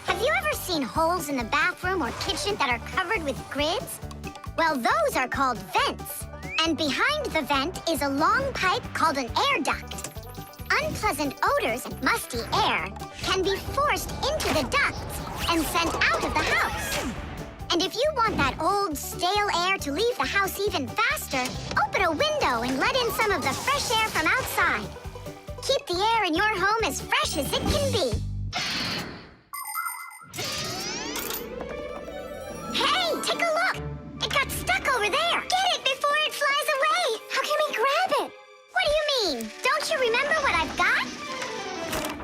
Have you ever seen holes in the bathroom or kitchen that are covered with grids? Well, those are called vents. And behind the vent is a long pipe called an air duct. Unpleasant odors and musty air can be forced into the ducts and sent out of the house. And if you want that old, stale air to leave the house even faster, open a window and let in some of the fresh air from outside. Keep air in your home as fresh as it can be. Hey, take a look! It got stuck over there! Get it before it flies away! How can we grab it? What do you mean? Don't you remember what I've got?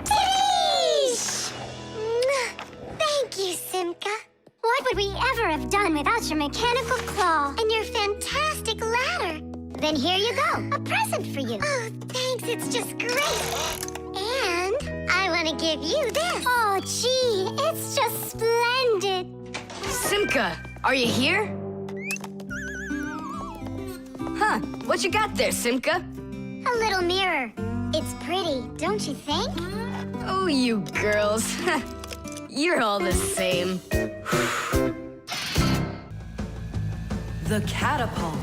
Titties! Thank you, Simka. What would we ever have done without your mechanical claw and your fantastic ladder? Then here you go, a present for you. Oh, thanks, it's just great. And I want to give you this. Oh, gee, it's just splendid. Simka, are you here? Huh, what you got there, Simka? A little mirror. It's pretty, don't you think? Oh, you girls. You're all the same. The catapult.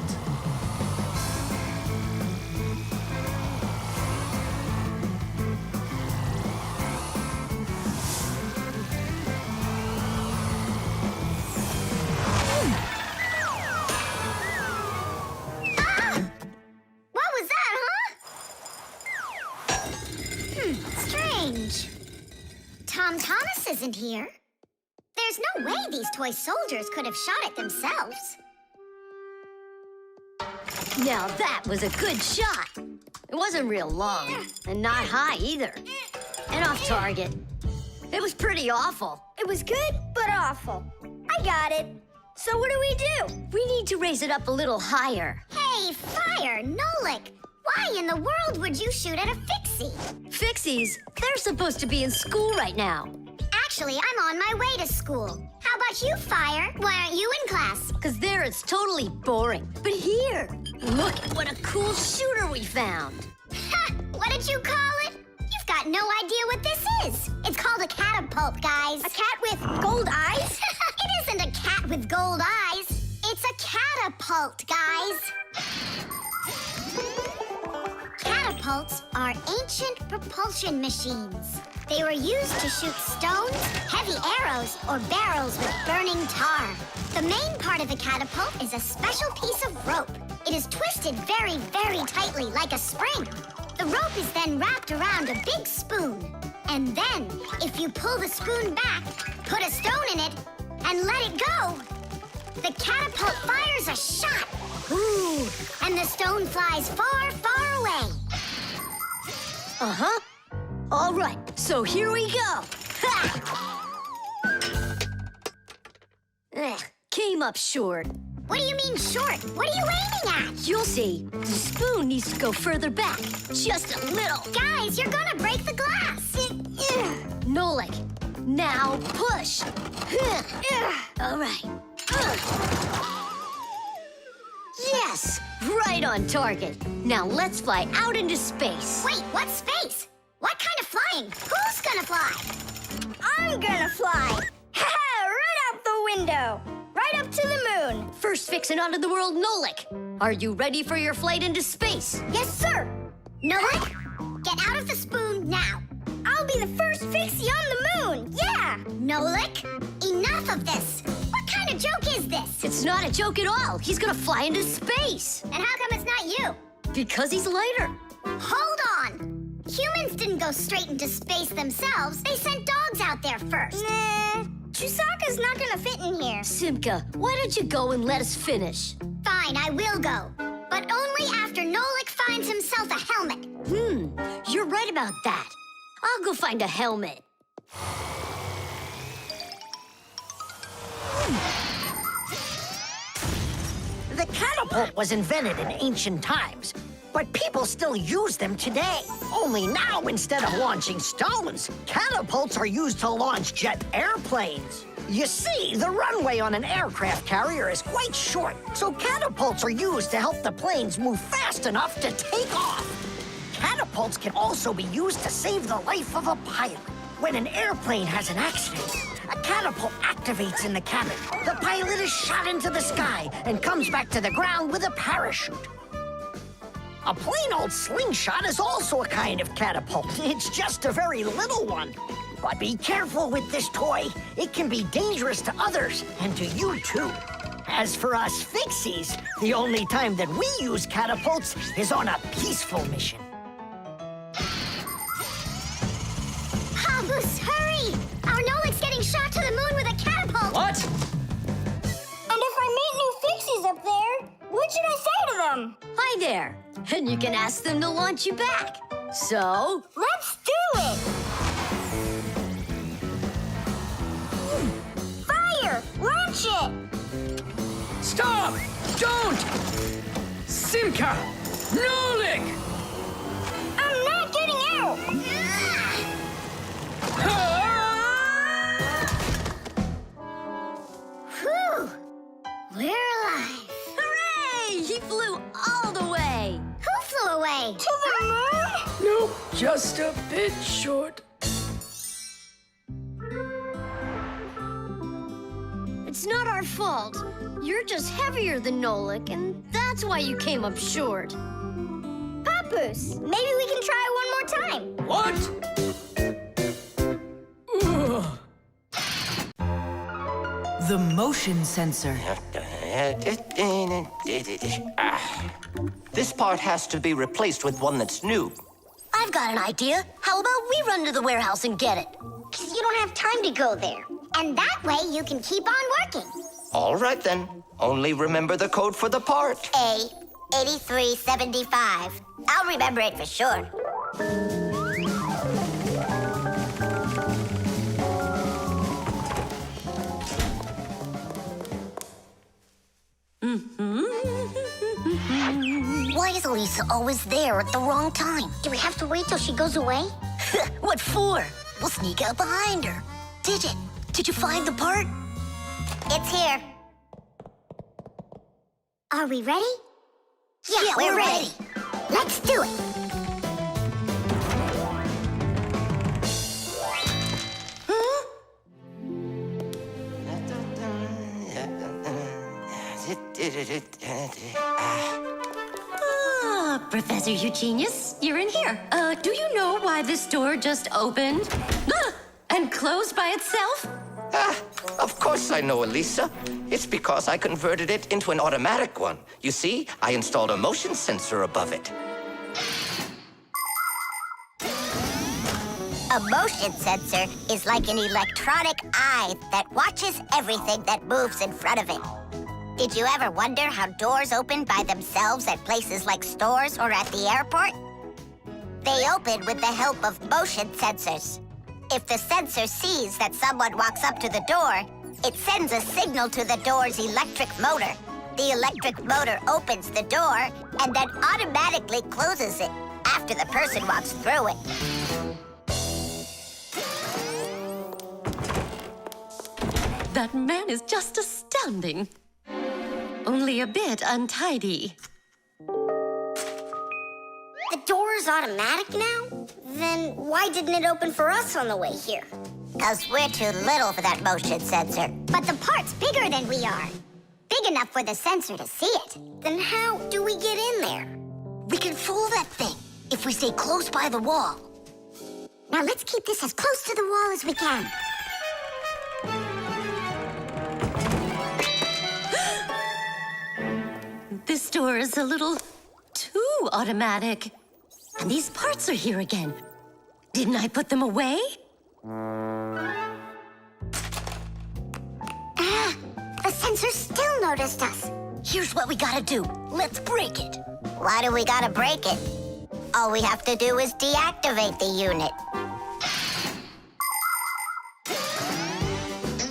What was that, huh? Strange. Tom Thomas isn't here. There's no way these toy soldiers could have shot it themselves. Now that was a good shot. It wasn't real long, and not high either. And off target. It was pretty awful. It was good, but awful. I got it. So what do we do? We need to raise it up a little higher. Hey, Fire, Nolik! Why in the world would you shoot at a Fixie? Fixies, they're supposed to be in school right now. Actually, I'm on my way to school. How about you, Fire? Why aren't you in class? Because there it's totally boring. But here, look at what a cool shooter we found. Ha! What did you call it? You've got no idea what this is. It's called a catapult, guys. A cat with gold eyes? It isn't a cat with gold eyes. It's a catapult, guys. Catapults are ancient propulsion machines. They were used to shoot stones, heavy arrows, or barrels with burning tar. The main part of a catapult is a special piece of rope. It is twisted very, very tightly like a spring. The rope is then wrapped around a big spoon. And then, if you pull the spoon back, put a stone in it, and let it go, the catapult fires a shot. Ooh, and the stone flies far, far away. Uh-huh. All right, so here we go. Ha! Came up short. What do you mean short? What are you aiming at? You'll see. The spoon needs to go further back. Just a little. Guys, you're gonna break the glass. Nolik, now push. All right. Yes, right on target. Now let's fly out into space. Wait, what space? What kind of flying? Who's gonna fly? I'm gonna fly. Right out the window. Right up to the moon. First fixin' onto the world, Nolik. Are you ready for your flight into space? Yes, sir. Nolik, get out of the spoon now. I'll be the first Fixie on the moon. Yeah. Nolik, enough of this. What kind of joke is this? It's not a joke at all. He's gonna fly into space. And how come it's not you? Because he's lighter. Hold on. Humans didn't go straight into space themselves. They sent dogs out there first. Nah, Chusaka's not gonna fit in here. Simka, why don't you go and let us finish? Fine, I will go. But only after Nolik finds himself a helmet. You're right about that. I'll go find a helmet. The catapult was invented in ancient times, but people still use them today. Only now, instead of launching stones, catapults are used to launch jet airplanes. You see, the runway on an aircraft carrier is quite short, so catapults are used to help the planes move fast enough to take off. Catapults can also be used to save the life of a pilot. When an airplane has an accident, a catapult activates in the cabin. The pilot is shot into the sky and comes back to the ground with a parachute. A plain old slingshot is also a kind of catapult. It's just a very little one. But be careful with this toy. It can be dangerous to others and to you too. As for us Fixies, the only time that we use catapults is on a peaceful mission. Grandpus, hurry! Our Nolik's getting shot to the moon with a catapult! What? And if I meet new Fixies up there, what should I say to them? Hi there. And you can ask them to launch you back. So, Let's do it! Fire! Launch it! Stop! Don't! Simka! Nolik! I'm not getting out! Whew! We're alive. hooray! He flew all the way. Who flew away? To the moon? Nope, just a bit short. It's not our fault. You're just heavier than Nolik, and that's why you came up short. Papoose, maybe we can try one more time. What? The motion sensor. This part has to be replaced with one that's new. I've got an idea. How about we run to the warehouse and get it? You don't have time to go there. And that way you can keep on working. All right, then. Only remember the code for the part. A8375. I'll remember it for sure. Why is Lisa always there at the wrong time? Do we have to wait till she goes away? What for? We'll sneak out behind her. Did you find the part? It's here. Are we ready? Yeah, we're ready. Let's do it. Professor Eugenius, you're in here. Do you know why this door just opened? And closed by itself? Of course I know, Elisa. It's because I converted it into an automatic one. You see, I installed a motion sensor above it. A motion sensor is like an electronic eye that watches everything that moves in front of it. Did you ever wonder how doors open by themselves at places like stores or at the airport? They open with the help of motion sensors. If the sensor sees that someone walks up to the door, it sends a signal to the door's electric motor. The electric motor opens the door and then automatically closes it after the person walks through it. That man is just astounding. Only a bit untidy. The door is automatic now? Then why didn't it open for us on the way here? 'Cause we're too little for that motion sensor. But the part's bigger than we are. Big enough for the sensor to see it. Then how do we get in there? We can fool that thing if we stay close by the wall. Now let's keep this as close to the wall as we can. This door is a little too automatic. And these parts are here again. Didn't I put them away? The sensor still noticed us. Here's what we gotta do. Let's break it. Why do we gotta break it? All we have to do is deactivate the unit.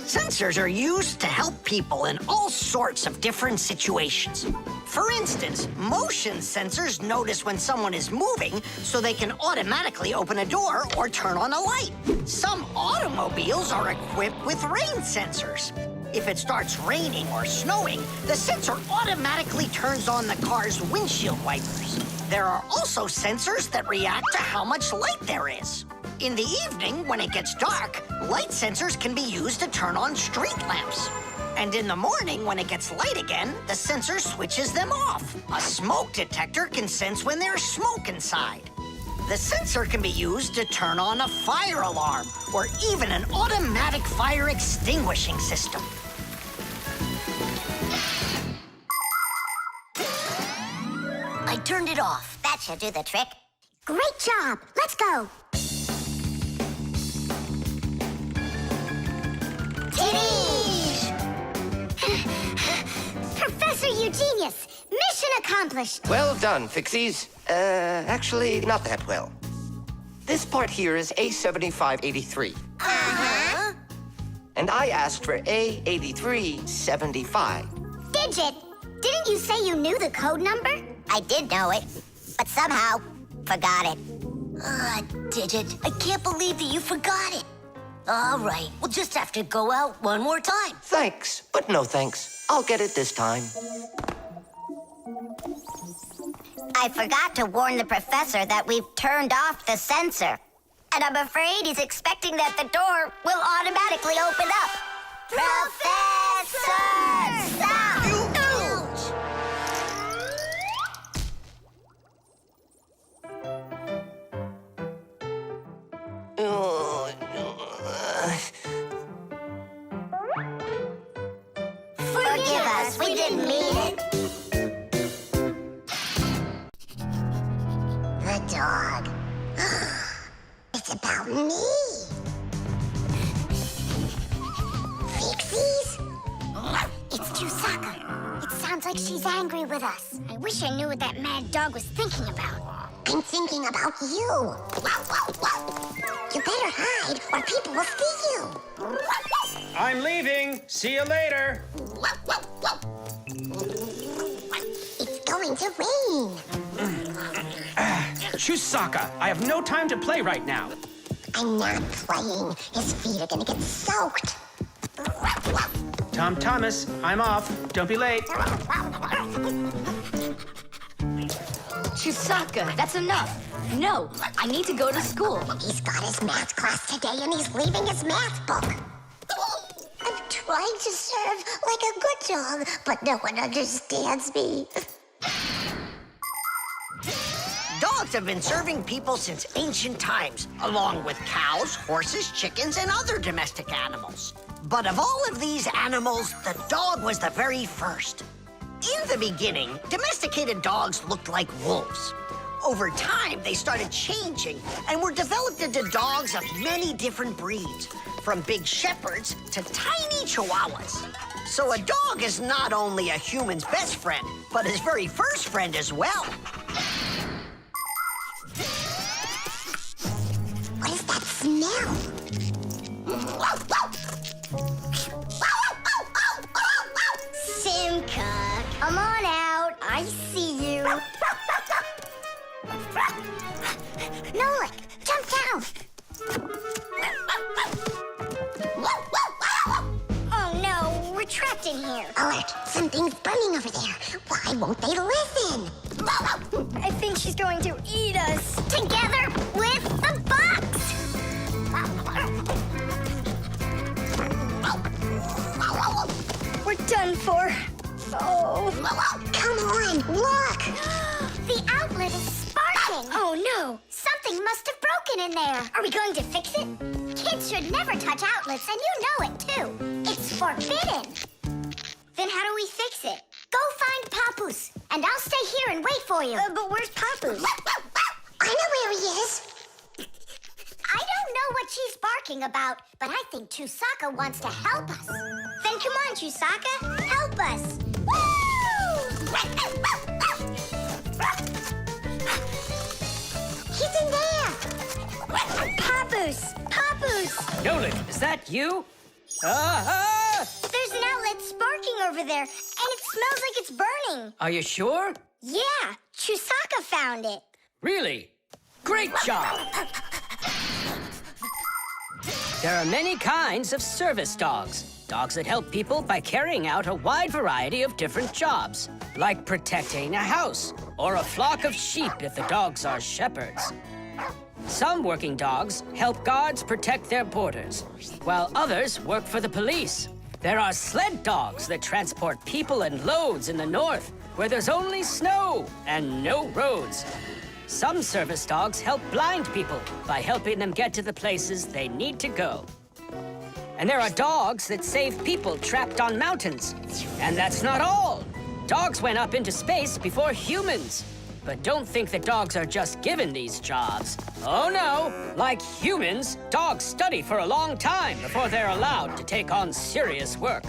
Sensors are used to help people in all sorts of different situations. For instance, motion sensors notice when someone is moving so they can automatically open a door or turn on a light. Some automobiles are equipped with rain sensors. If it starts raining or snowing, the sensor automatically turns on the car's windshield wipers. There are also sensors that react to how much light there is. In the evening, when it gets dark, light sensors can be used to turn on street lamps. And in the morning, when it gets light again, the sensor switches them off. A smoke detector can sense when there's smoke inside. The sensor can be used to turn on a fire alarm or even an automatic fire extinguishing system. I turned it off. That should do the trick. Great job. Let's go. genius! Mission accomplished! Well done, Fixies. Actually, not that well. This part here is A7583. Uh-huh. And I asked for A8375. Digit, didn't you say you knew the code number? I did know it, but somehow forgot it. Digit, I can't believe that you forgot it. All right, we'll just have to go out one more time. Thanks, but no thanks. I'll get it this time. I forgot to warn the professor that we've turned off the sensor. And I'm afraid he's expecting that the door will automatically open up. Professor! Stop! Forgive us, we didn't mean it. The dog. It's about me. Fixies? It's Chusaka. It sounds like she's angry with us. I wish I knew what that mad dog was thinking about. I'm thinking about you. You better hide or people will see you. I'm leaving. See you later. It's going to rain. Chusaka, I have no time to play right now. I'm not playing. His feet are gonna get soaked. Tom Thomas, I'm off. Don't be late. Chusaka, that's enough. No, I need to go to school. He's got his math class today and he's leaving his math book. I'm trying to serve like a good dog, but no one understands me. Dogs have been serving people since ancient times, along with cows, horses, chickens, and other domestic animals. But of all of these animals, the dog was the very first. In the beginning, domesticated dogs looked like wolves. Over time, they started changing and were developed into dogs of many different breeds, from big shepherds to tiny chihuahuas. So a dog is not only a human's best friend, but his very first friend as well. What is that smell? Simka, come on out. I see you. Nolik, jump down. Oh no, we're trapped in here. Alert, something's burning over there. Why won't they listen? I think she's going to eat us. Together with the box! We're done for. Oh. Come on, look! The outlet is sparking. Oh no, something must have broken in there. Are we going to fix it? Kids should never touch outlets, and you know it too. It's forbidden. Then how do we fix it? Go find Papus, and I'll stay here and wait for you. But where's Papus? I know where he is. I don't know what she's barking about, but I think Chusaka wants to help us. Then come on, Chusaka, help us. Woo! He's in there. Papus! Papus! Nolik, is that you? Ah! There's an outlet sparking over there, and it smells like it's burning. Are you sure? Yeah, Chusaka found it. Really? Great job! There are many kinds of service dogs. Dogs that help people by carrying out a wide variety of different jobs, like protecting a house or a flock of sheep if the dogs are shepherds. Some working dogs help guards protect their borders, while others work for the police. There are sled dogs that transport people and loads in the north, where there's only snow and no roads. Some service dogs help blind people by helping them get to the places they need to go. And there are dogs that save people trapped on mountains. And that's not all. Dogs went up into space before humans. But don't think that dogs are just given these jobs. Oh no, like humans, dogs study for a long time before they're allowed to take on serious work.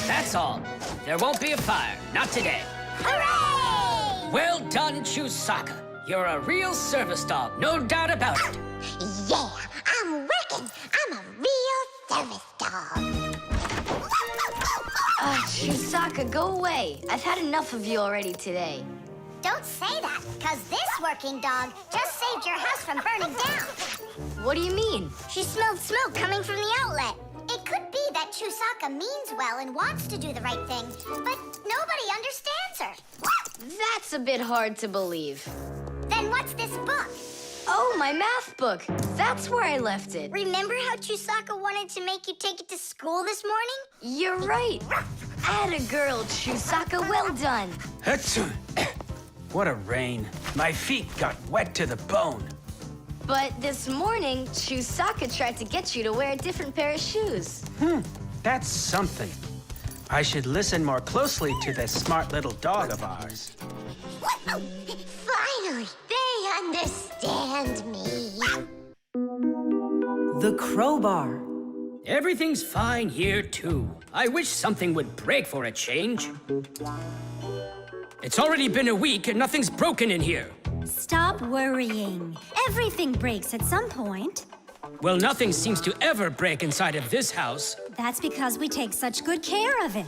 That's all. There won't be a fire. Not today. Hooray! Well done, Chusaka. You're a real service dog, no doubt about it. Yeah, I'm working. I'm a real service dog. Chusaka, go away. I've had enough of you already today. Don't say that, because this working dog just saved your house from burning down. What do you mean? She smelled smoke coming from the outlet. It could be that Chusaka means well and wants to do the right thing, but nobody understands her. That's a bit hard to believe. Then what's this book? Oh, my math book. That's where I left it. Remember how Chusaka wanted to make you take it to school this morning? You're right. Atta girl, Chusaka. Well done. Achoo. What a rain. My feet got wet to the bone. But this morning, Chusaka tried to get you to wear a different pair of shoes. That's something. I should listen more closely to this smart little dog of ours. Finally, they understand me. The crowbar. Everything's fine here, too. I wish something would break for a change. It's already been a week and nothing's broken in here. Stop worrying. Everything breaks at some point. Well, nothing seems to ever break inside of this house. That's because we take such good care of it.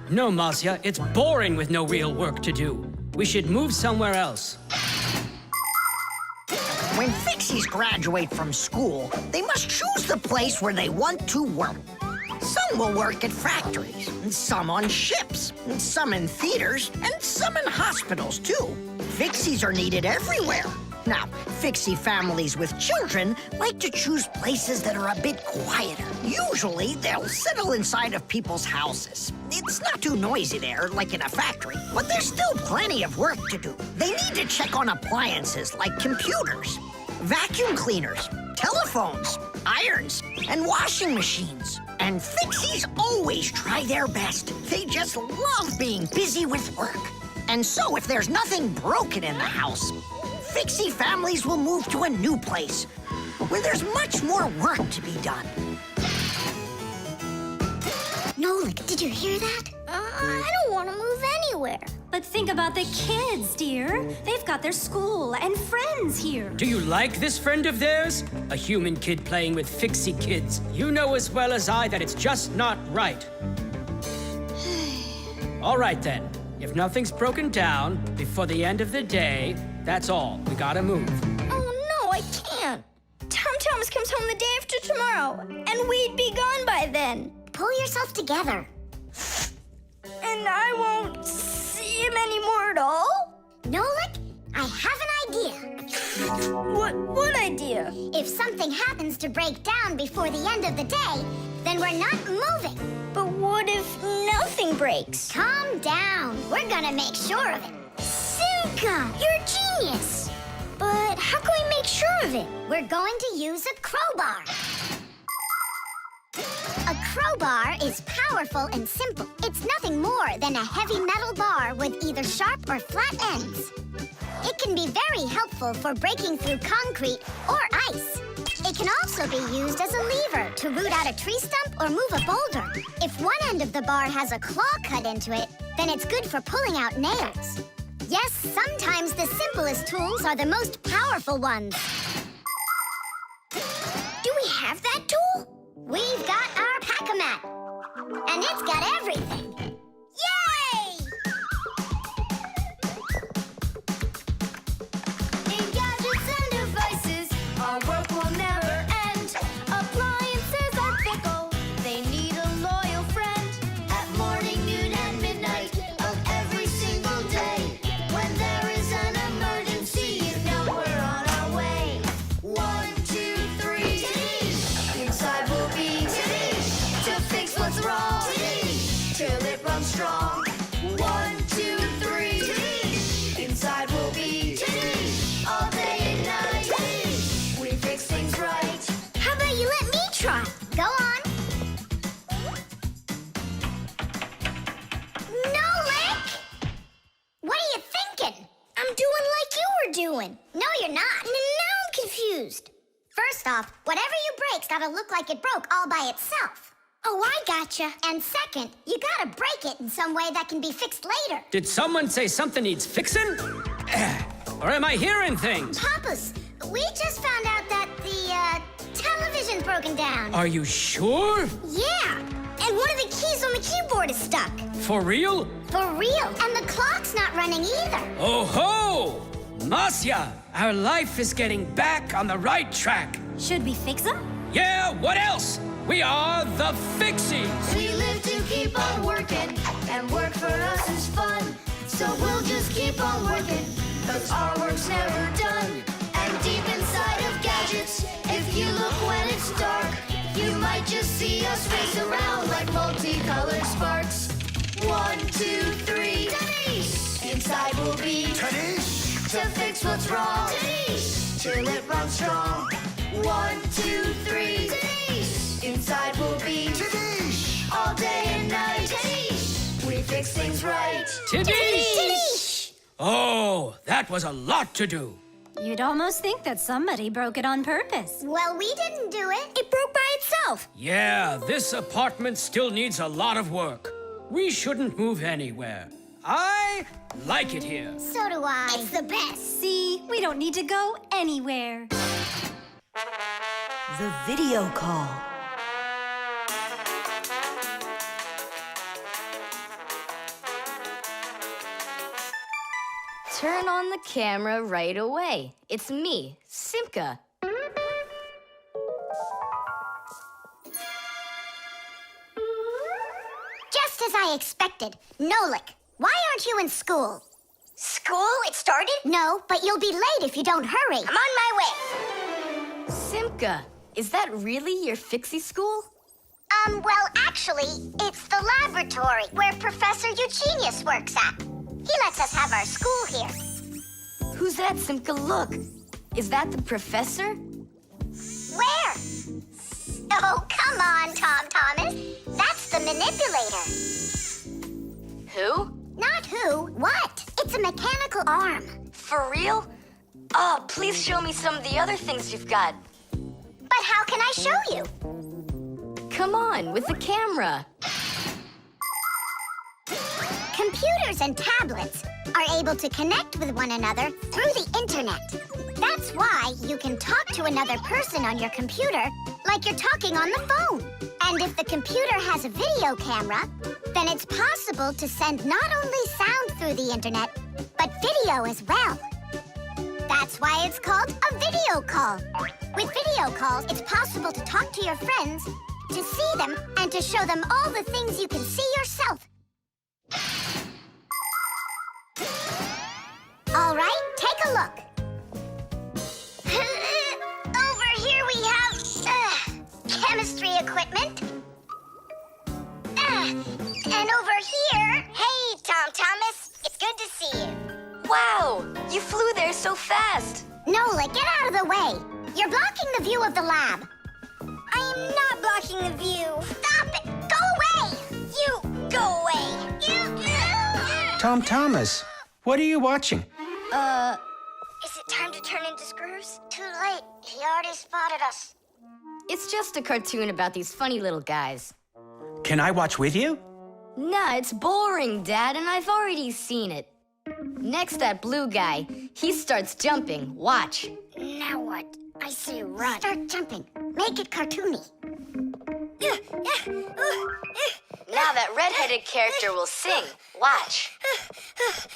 No, Masya, it's boring with no real work to do. We should move somewhere else. When Fixies graduate from school, they must choose the place where they want to work. Some will work at factories, and some on ships, and some in theaters, and some in hospitals, too. Fixies are needed everywhere. Now, Fixie families with children like to choose places that are a bit quieter. Usually, they'll settle inside of people's houses. It's not too noisy there, like in a factory, but there's still plenty of work to do. They need to check on appliances like computers, vacuum cleaners, telephones, irons, and washing machines. And Fixies always try their best. They just love being busy with work. And so if there's nothing broken in the house, Fixie families will move to a new place where there's much more work to be done. Nolik, did you hear that? I don't want to move anywhere. But think about the kids, dear. They've got their school and friends here. Do you like this friend of theirs? A human kid playing with Fixie kids. You know as well as I that it's just not right. All right, then. If nothing's broken down before the end of the day, that's all. We gotta move. Oh, no, I can't. Tom Thomas comes home the day after tomorrow, and we'd be gone by then. Pull yourself together. And I won't see him anymore at all? Nolik, I have an idea. What idea? If something happens to break down before the end of the day, then we're not moving. But what if nothing breaks? Calm down. We're gonna make sure of it. Simka, you're a genius. But how can we make sure of it? We're going to use a crowbar. A crowbar is powerful and simple. It's nothing more than a heavy metal bar with either sharp or flat ends. It can be very helpful for breaking through concrete or ice. It can also be used as a lever to root out a tree stump or move a boulder. If one end of the bar has a claw cut into it, then it's good for pulling out nails. Yes, sometimes the simplest tools are the most powerful ones. Do we have that tool? We've got our pack-a-mat, and it's got everything. Yay! In gadgets and devices, our work will never end. Appliances are fickle, they need a loyal friend. At morning, noon, and midnight of every single day. When there is an emergency, you know we're on our way. 1, 2, 3. Inside we'll be to fix what's wrong. Till it runs strong. 1, 2, 3. Inside we'll be all day and night. We fix things right. How about you let me try? Go on. Nolik! What are you thinking? I'm doing like you were doing. No, you're not. Now I'm confused. First First off, whatever you break's gotta look like it broke all by itself. Oh, I gotcha. And second, you gotta break it in some way that can be fixed later. Did someone say something needs fixing? Or am I hearing things? Papa's, we just found out that the television's broken down. Are you sure? Yeah, and one of the keys on the keyboard is stuck. For real? For real. And the clock's not running either. Oh ho! Marcia, our life is getting back on the right track. Should we fix them? Yeah, what else? We are the Fixies. We live to keep on working, and work for us is fun. So we'll just keep on working, 'cause our work's never done. And deep inside of gadgets, if you look when it's dark, you might just see us race around like multicolored sparks. 1, 2, 3, Tadish! Inside we'll be Tadish! To fix what's wrong, Tadish! Till it runs strong. 1, 2, 3, Tadish! Inside we'll be Tadish! All day and night, Tadish! We fix things right. Tadish! Oh, that was a lot to do. You'd almost think that somebody broke it on purpose. Well, we didn't do it. It broke by itself. Yeah, this apartment still needs a lot of work. We shouldn't move anywhere. I like it here. So do I. It's the best. See, we don't need to go anywhere. The video call. Turn on the camera right away. It's me, Simka. Just as I expected. Nolik, why aren't you in school? School? It started? No, but you'll be late if you don't hurry. I'm on my way. Simka, is that really your Fixie school? Well, actually, it's the laboratory where Professor Eugenius works at. He lets us have our school here. Who's that, Simka? Look. Is that the professor? Where? Oh, come on, Tom Thomas. That's the Manipulator. Who? Not who, what? It's a mechanical arm. For real? Oh, please show me some of the other things you've got. But how can I show you? Come on, with the camera. Computers and tablets are able to connect with one another through the internet. That's why you can talk to another person on your computer like you're talking on the phone. And if the computer has a video camera, then it's possible to send not only sound through the internet, but video as well. That's why it's called a video call. With video calls, it's possible to talk to your friends, to see them, and to show them all the things you can see yourself. All right, take a look. Over here we have chemistry equipment. And over here... Hey, Tom Thomas. It's good to see you. Wow, you flew there so fast. Nola, get out of the way. You're blocking the view of the lab. I am not blocking the view. Stop it! Go away! You go away. Tom Thomas, what are you watching? Is it time to turn into screws? Too late. He already spotted us. It's just a cartoon about these funny little guys. Can I watch with you? Nah, it's boring, Dad, and I've already seen it. Next, that blue guy, he starts jumping. Watch. Now what? I say run. Start jumping. Make it cartoony. Now that redheaded character will sing. Watch.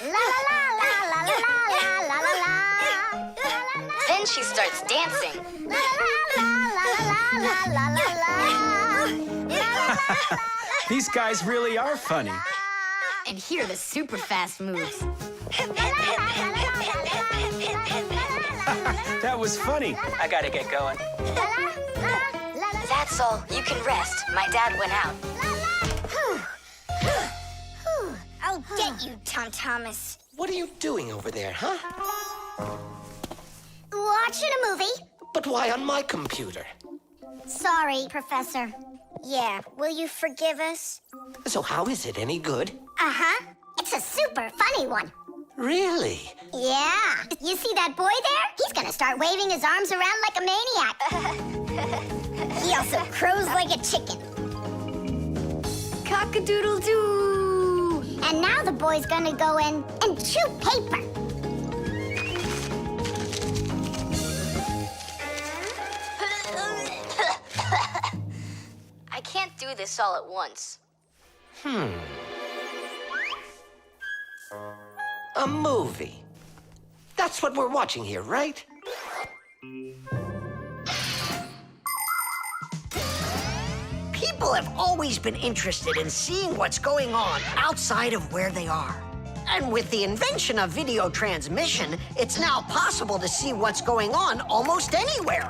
La la la la la la la la la la. Then she starts dancing. La la la la la la la la. These guys really are funny. And here are the super fast moves. That was funny. I gotta get going. That's all. You can rest. My dad went out. I'll get you, Tom Thomas. What are you doing over there, huh? Watching a movie. But why on my computer? Sorry, Professor. Yeah, will you forgive us? So how is it any good? Uh-huh. It's a super funny one. Really? Yeah. You see that boy there? He's gonna start waving his arms around like a maniac. He also crows like a chicken. Cock-a-doodle-doo! And now the boy's gonna go in and chew paper. I can't do this all at once. A movie. That's what we're watching here, right? People have always been interested in seeing what's going on outside of where they are. And with the invention of video transmission, it's now possible to see what's going on almost anywhere.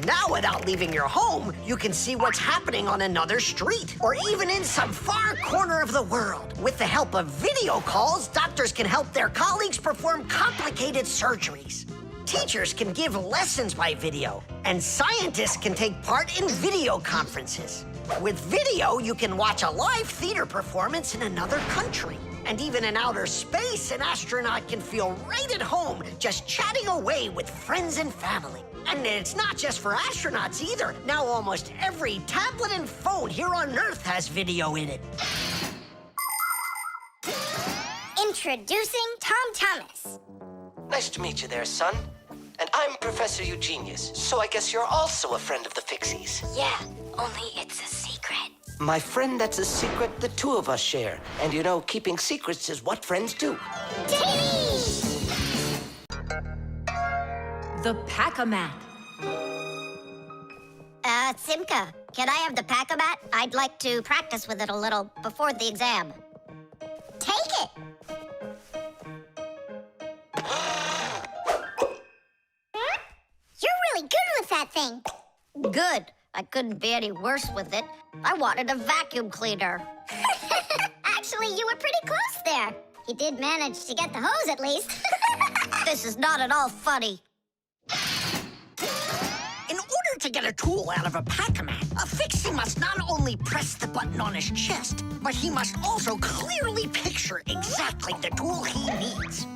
Now, without leaving your home, you can see what's happening on another street, or even in some far corner of the world. With the help of video calls, doctors can help their colleagues perform complicated surgeries. Teachers can give lessons by video, and scientists can take part in video conferences. With video, you can watch a live theater performance in another country. And even in outer space, an astronaut can feel right at home just chatting away with friends and family. And it's not just for astronauts either. Now almost every tablet and phone here on Earth has video in it. Introducing Tom Thomas. Nice to meet you there, son. And I'm Professor Eugenius, so I guess you're also a friend of the Fixies. Yeah, only it's a secret. My friend, that's a secret the two of us share. And you know, keeping secrets is what friends do. The Pack-a-Mat. Simka, can I have the Pack-a-Mat? I'd like to practice with it a little before the exam. Take it. You're really good with that thing. Good. I couldn't be any worse with it. I wanted a vacuum cleaner. Actually, you were pretty close there. You did manage to get the hose at least. This is not at all funny. In order to get a tool out of a Pac-Man, a Fixie must not only press the button on his chest, but he must also clearly picture exactly the tool he needs.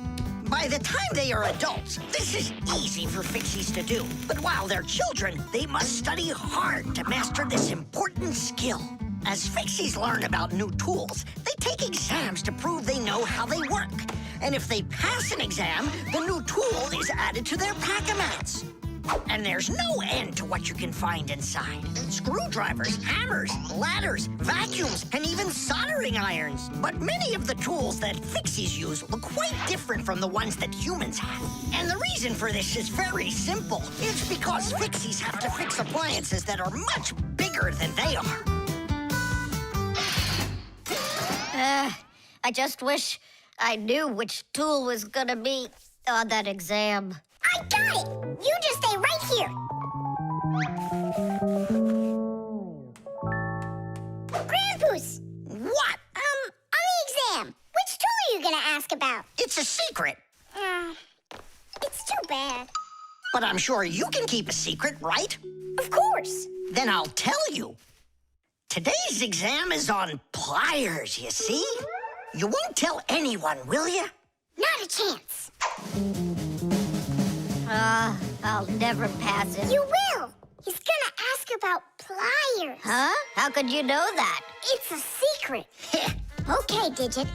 By the time they are adults, this is easy for Fixies to do. But while they're children, they must study hard to master this important skill. As Fixies learn about new tools, they take exams to prove they know how they work. And if they pass an exam, the new tool is added to their Pack-a-Mats. And there's no end to what you can find inside. Screwdrivers, hammers, ladders, vacuums, and even soldering irons. But many of the tools that Fixies use look quite different from the ones that humans have. And the reason for this is very simple. It's because Fixies have to fix appliances that are much bigger than they are. I just wish I knew which tool was gonna be on that exam. I got it. You just stay right here. Grandpus. What? On the exam, which tool are you gonna ask about? It's a secret. It's too bad. But I'm sure you can keep a secret, right? Of course. Then I'll tell you. Today's exam is on pliers, you see? You won't tell anyone, will you? Not a chance. I'll never pass it. You will. He's gonna ask about pliers. Huh? How could you know that? It's a secret. Okay, Digit.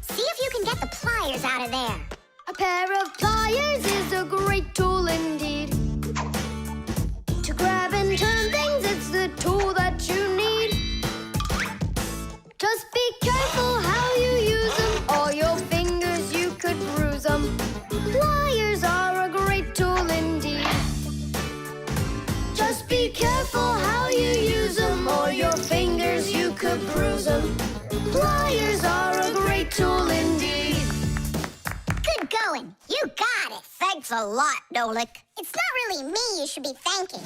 See if you can get the pliers out of there. A pair of pliers is a great tool indeed. To grab and turn things, it's the tool that you need. Just be careful how you use them, or your fingers you could bruise them. Pliers are a great tool indeed. Just be careful how you use them, or your fingers you could bruise them. Pliers are a great tool indeed. Good going. You got it. Thanks a lot, Nolik. It's not really me you should be thanking.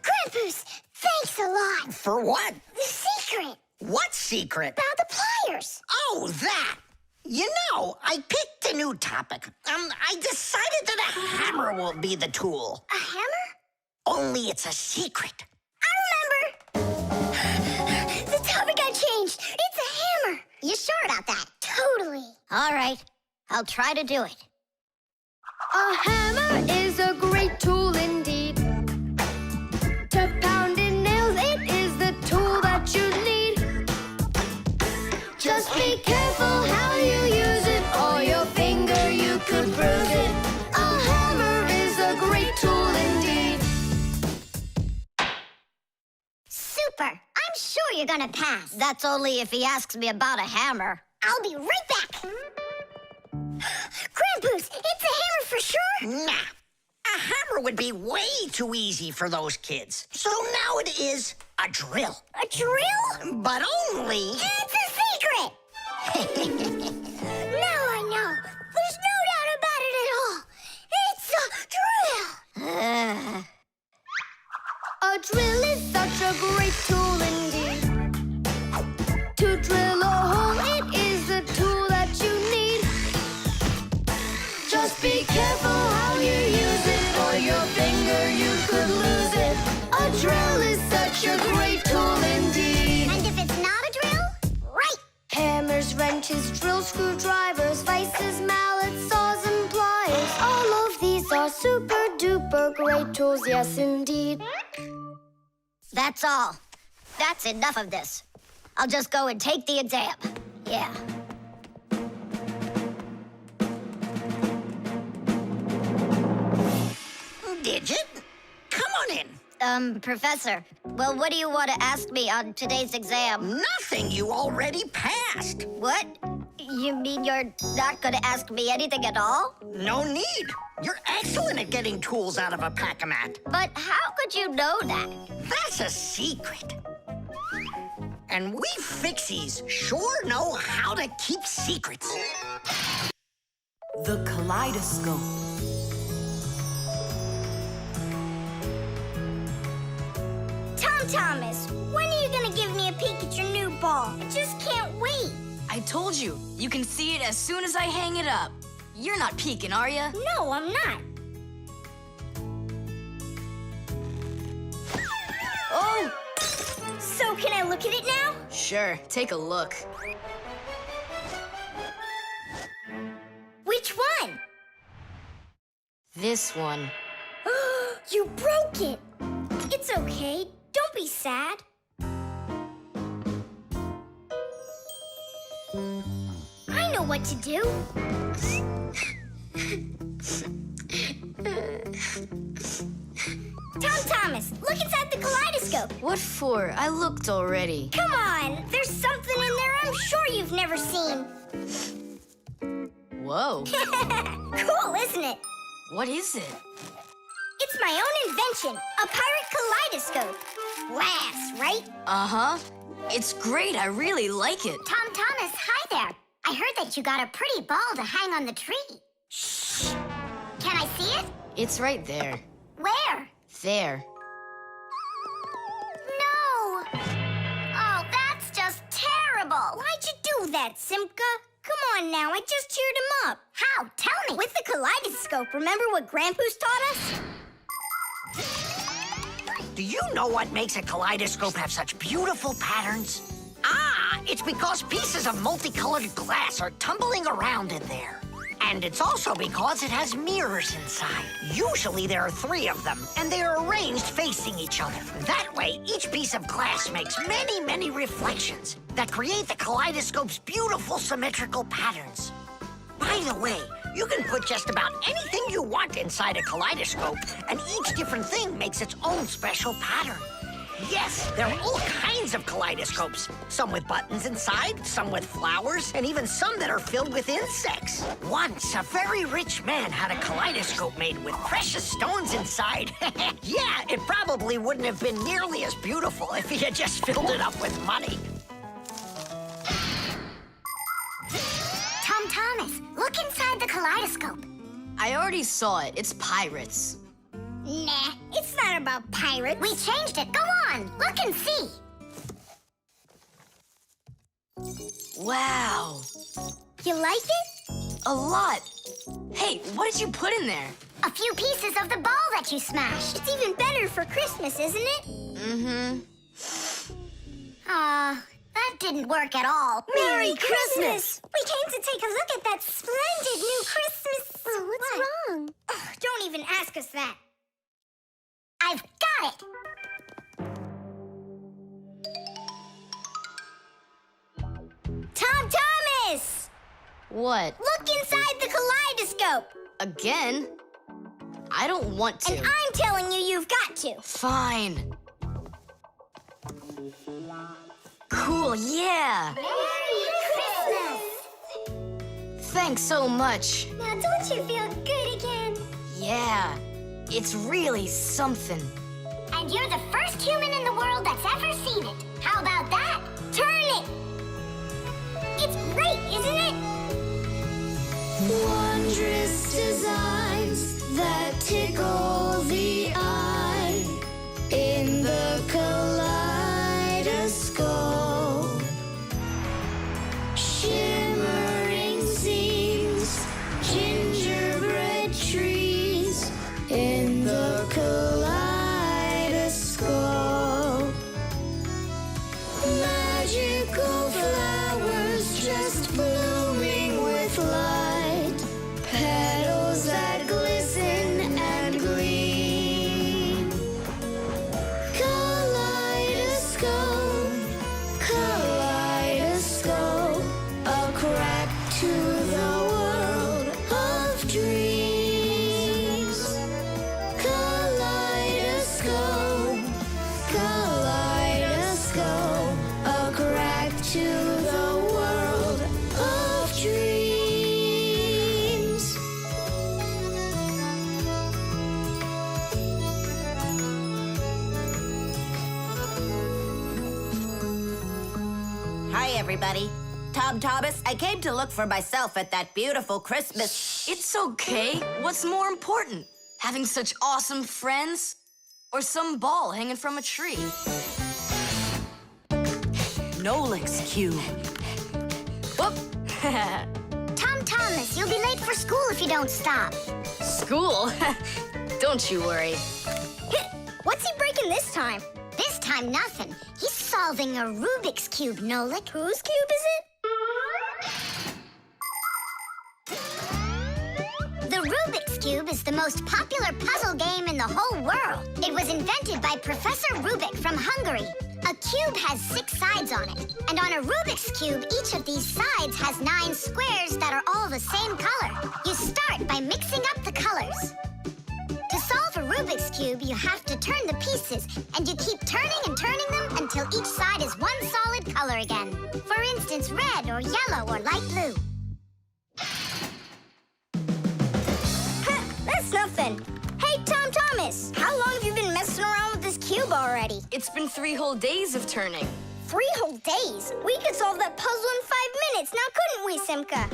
Grandpus, thanks a lot. For what? The secret. What secret? About the pliers. Oh, that. You know, I picked a new topic. I decided that a hammer will be the tool. A hammer? Only it's a secret. I remember. The topic got changed. It's a hammer. I'll try to do it. A hammer is a great tool indeed. To pound in nails, it is the tool that you need. Just be careful how you use it, or your finger you could bruise it. A hammer is a great tool indeed. Super! I'm sure you're gonna pass. That's only if he asks me about a hammer. I'll be right back. Grandpus, it's a hammer for sure? Nah. A hammer would be way too easy for those kids. So now it is a drill. A drill? But only... It's a secret! Now I know. There's no doubt about it at all. It's a drill! A drill is such a great tool indeed. To drill a hole, it is the tool that you need. Just be careful how you use it, or your finger you could lose it. A drill is such a great tool indeed. And if it's not a drill, right. Hammers, wrenches, drills, screwdrivers, vices, mallets, saws, and pliers. All of these are super duper great tools, yes indeed. That's all. That's enough of this. I'll just go and take the exam. Yeah. Digit? Come on in. Professor, well, what do you want to ask me on today's exam? Nothing. You already passed. What? You mean you're not going to ask me anything at all? No need. You're excellent at getting tools out of a pack-a-mat. But how could you know that? That's a secret. And we Fixies sure know how to keep secrets. The kaleidoscope. Thomas, when are you gonna give me a peek at your new ball? I just can't wait. I told you, you can see it as soon as I hang it up. You're not peeking, are you? No, I'm not. Oh! So can I look at it now? Sure, take a look. Which one? This one. You broke it. It's okay. Don't be sad. I know what to do. Thomas, look inside the kaleidoscope. What for? I looked already. Come on, there's something in there I'm sure you've never seen. Whoa. Cool, isn't it? What is it? It's my own invention, a pirate kaleidoscope. Laughs, right? Uh-huh. It's great. I really like it. Thomas, hi there. I heard that you got a pretty ball to hang on the tree. Shh. Can I see it? It's right there. Where? There. No. Oh, that's just terrible. Why'd you do that, Simka? Come on now, I just cheered him up. How? Tell me. With the kaleidoscope, remember what Grandpus taught us? Do you know what makes a kaleidoscope have such beautiful patterns? Ah, it's because pieces of multicolored glass are tumbling around in there. And it's also because it has mirrors inside. Usually there are 3 of them, and they are arranged facing each other. That way, each piece of glass makes many, many reflections that create the kaleidoscope's beautiful symmetrical patterns. By the way, you can put just about anything you want inside a kaleidoscope, and each different thing makes its own special pattern. Yes, there are all kinds of kaleidoscopes. Some with buttons inside, some with flowers, and even some that are filled with insects. Once, a very rich man had a kaleidoscope made with precious stones inside. Yeah, it probably wouldn't have been nearly as beautiful if he had just filled it up with money. Thomas, look inside the kaleidoscope. I already saw it. It's pirates. Nah, it's not about pirates. We changed it. Go on, look and see. Wow. You like it? A lot. Hey, what did you put in there? A few pieces of the ball that you smashed. It's even better for Christmas, isn't it? Mm-hmm. Aw, that didn't work at all. Merry Christmas! We came to take a look at that splendid new Christmas... Oh, what's wrong? Don't even ask us that. I've got it! Tom Thomas! What? Look inside the kaleidoscope! Again? I don't want to. And I'm telling you, you've got to. Fine. Cool, yeah. Merry Christmas! Thanks so much. Now don't you feel good again? Yeah, it's really something. And you're the first human in the world that's ever seen it. How about that? Turn it! It's great, isn't it? Wondrous designs that tickle the eye in the kaleidoscope. Shimmering scenes, gingerbread trees in the kaleidoscope. Magical flowers just blooming with light, petals that glisten and gleam. Kaleidoscope, kaleidoscope, a crack to the world of dreams. Kaleidoscope, kaleidoscope, a crack to the world of dreams. Hi, everybody. Tom Thomas, I came to look for myself at that beautiful Christmas... It's okay. What's more important? Having such awesome friends? Or some ball hanging from a tree? Nolik's cube. Whoop! Tom Thomas, you'll be late for school if you don't stop. School? Don't you worry. What's he breaking this time? This time, nothing. He's solving a Rubik's Cube, Nolik. Whose cube is it? The Rubik's Cube is the most popular puzzle game in the whole world. It was invented by Professor Rubik from Hungary. A cube has 6 sides on it. And on a Rubik's Cube, each of these sides has 9 squares that are all the same color. You start by mixing up the colors. To solve a Rubik's Cube, you have to turn the pieces, and you keep turning and turning them until each side is one solid color again. For instance, red or yellow or light blue. That's nothing. Hey, Tom Thomas, how long have you been messing around with this cube already? It's been 3 whole days of turning. 3 whole days? We could solve that puzzle in 5 minutes, now couldn't we, Simka?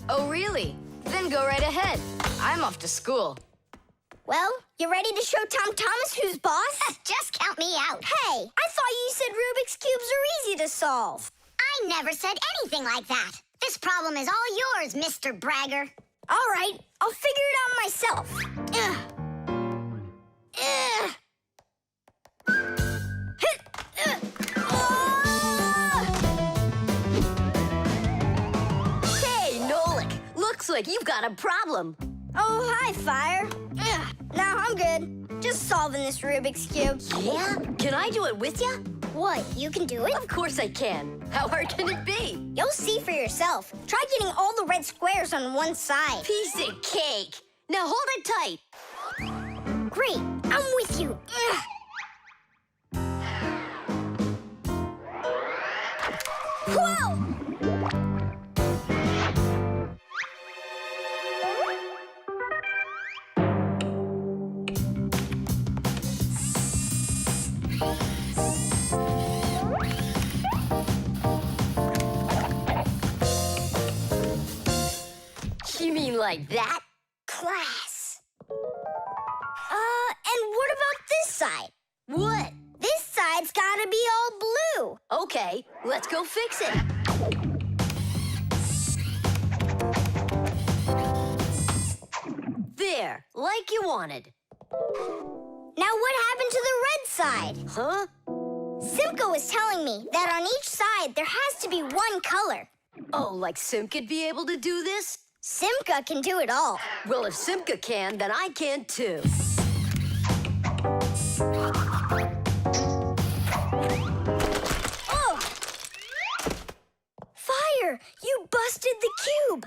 Oh, really? Then go right ahead. I'm off to school. Well, you ready to show Tom Thomas who's boss? Just count me out. Hey, I thought you said Rubik's Cubes are easy to solve. I never said anything like that. This problem is all yours, Mr. Bragger. All right, I'll figure it out myself. Hey, Nolik. Looks like you've got a problem. Oh, hi, Fire. No, I'm good. Just solving this Rubik's Cube. Yeah? Can I do it with you? What, you can do it? Of course I can. How hard can it be? You'll see for yourself. Try getting all the red squares on one side. Piece of cake. Now hold it tight. Great, I'm with you. Whoa! You mean like that? Class. And what about this side? What? This side's gotta be all blue. Okay, let's go fix it. There, like you wanted. Now what happened to the red side? Huh? Simka was telling me that on each side there has to be one color. Oh, like Simka'd be able to do this? Simka can do it all. Well, if Simka can, then I can too. Oh! Fire! You busted the cube!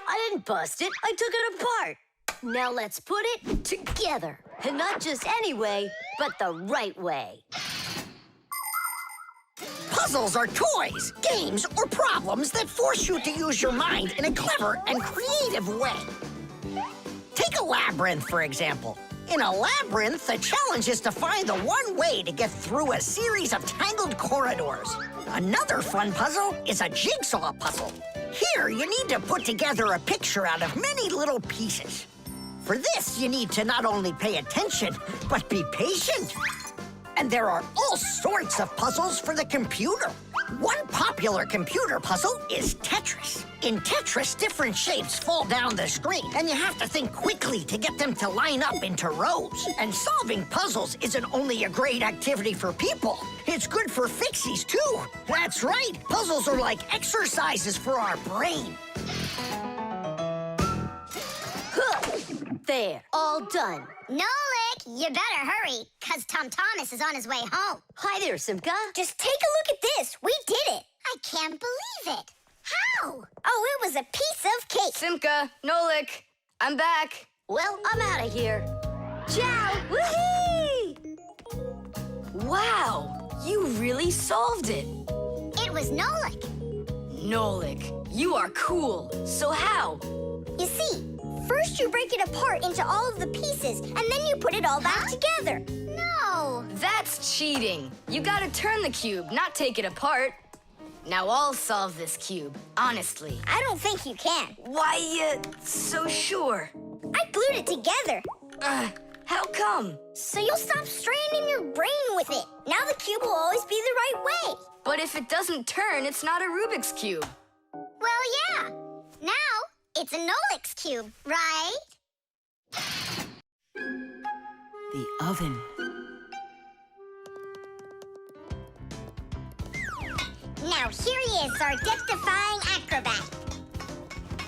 I didn't bust it. I took it apart. Now let's put it together. And not just any way, but the right way. Puzzles are toys, games, or problems that force you to use your mind in a clever and creative way. Take a labyrinth, for example. In a labyrinth, the challenge is to find the one way to get through a series of tangled corridors. Another fun puzzle is a jigsaw puzzle. Here, you need to put together a picture out of many little pieces. For this, you need to not only pay attention, but be patient. And there are all sorts of puzzles for the computer. One popular computer puzzle is Tetris. In Tetris, different shapes fall down the screen, and you have to think quickly to get them to line up into rows. And solving puzzles isn't only a great activity for people, it's good for Fixies, too. That's right, puzzles are like exercises for our brain. There, all done. Nolik, you better hurry, because Tom Thomas is on his way home. Hi there, Simka. Just take a look at this. We did it. I can't believe it. How? Oh, it was a piece of cake. Simka, Nolik, I'm back. Well, I'm out of here. Ciao! Woohoo! Wow, you really solved it. It was Nolik. Nolik, you are cool. So how? You see, first you break it apart into all of the pieces, and then you put it all back together. No. That's cheating. You gotta turn the cube, not take it apart. Now I'll solve this cube, honestly. I don't think you can. Why you so sure? I glued it together. How come? So you'll stop straining your brain with it. Now the cube will always be the right way. But if it doesn't turn, it's not a Rubik's Cube. Well, yeah. Now it's a Nolik's cube, right? The oven. Now here he is, our death-defying acrobat.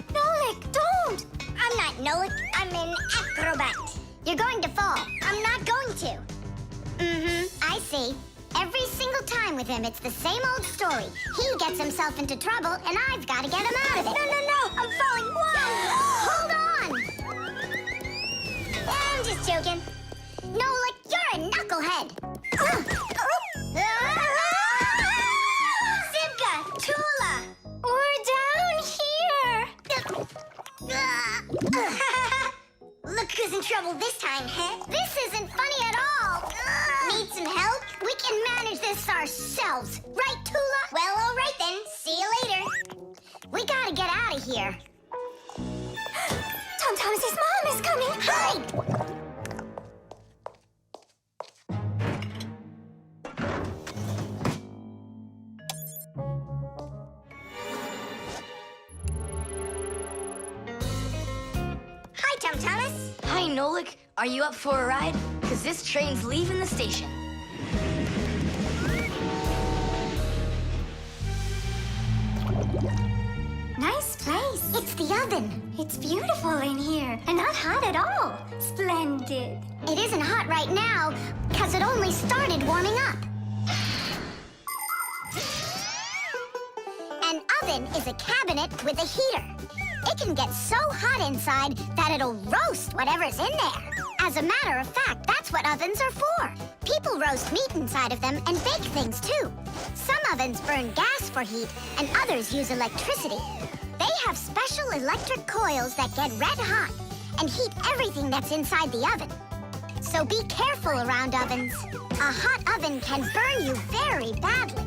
Nolik, don't! I'm not Nolik, I'm an acrobat. You're going to fall. I'm not going to. I see. Every single time with him, it's the same old story. He gets himself into trouble, and I've got to get him out of it. No, I'm falling. Whoa! Hold on! I'm just joking. Nolik, you're a knucklehead. Simka, Tula. We're down here! Look who's in trouble this time, huh? This isn't funny at all. Need some help? We can manage this ourselves. Right, Tula? Well, all right then. See you later. We gotta get out of here. Tom Thomas's mom is coming! Hide! Hi, Tom Thomas. Hi, Nolik. Are you up for a ride? Because this train's leaving the station. Nice place. It's the oven. It's beautiful in here and not hot at all. Splendid. It isn't hot right now because it only started warming up. An oven is a cabinet with a heater. It can get so hot inside that it'll roast whatever's in there. As a matter of fact, that's what ovens are for. People roast meat inside of them and bake things too. Some ovens burn gas for heat and others use electricity. They have special electric coils that get red hot and heat everything that's inside the oven. So be careful around ovens. A hot oven can burn you very badly.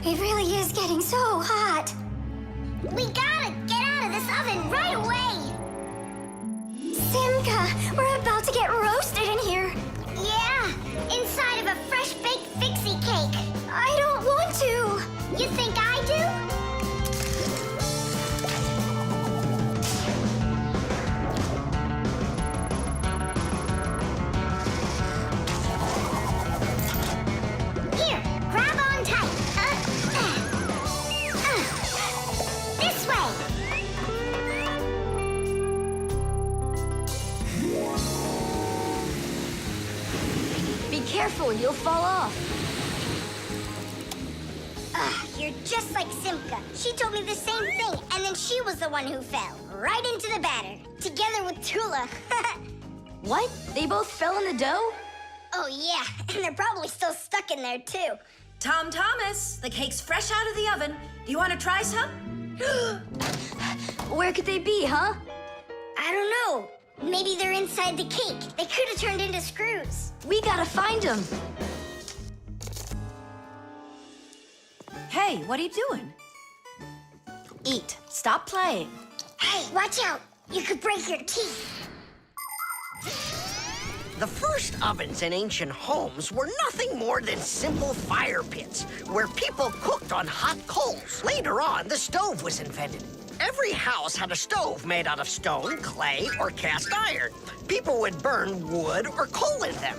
It really is getting so hot. We gotta get out of this oven right away! Simka, we're about to get roasted in here. Yeah, inside of a fresh-baked Fixie cake. I don't want to. You think I do? careful, you'll fall off. You're just like Simka. She told me the same thing, and then she was the one who fell, right into the batter, together with Tula. What? They both fell in the dough? Oh, yeah, and they're probably still stuck in there, too. Tom Thomas, the cake's fresh out of the oven. Do you want to try some? Where could they be, huh? I don't know. Maybe they're inside the cake. They could have turned into screws. We gotta find them. Hey, what are you doing? Eat. Stop playing. Hey, watch out. You could break your teeth. The first ovens in ancient homes were nothing more than simple fire pits where people cooked on hot coals. Later on, the stove was invented. Every house had a stove made out of stone, clay, or cast iron. People would burn wood or coal in them.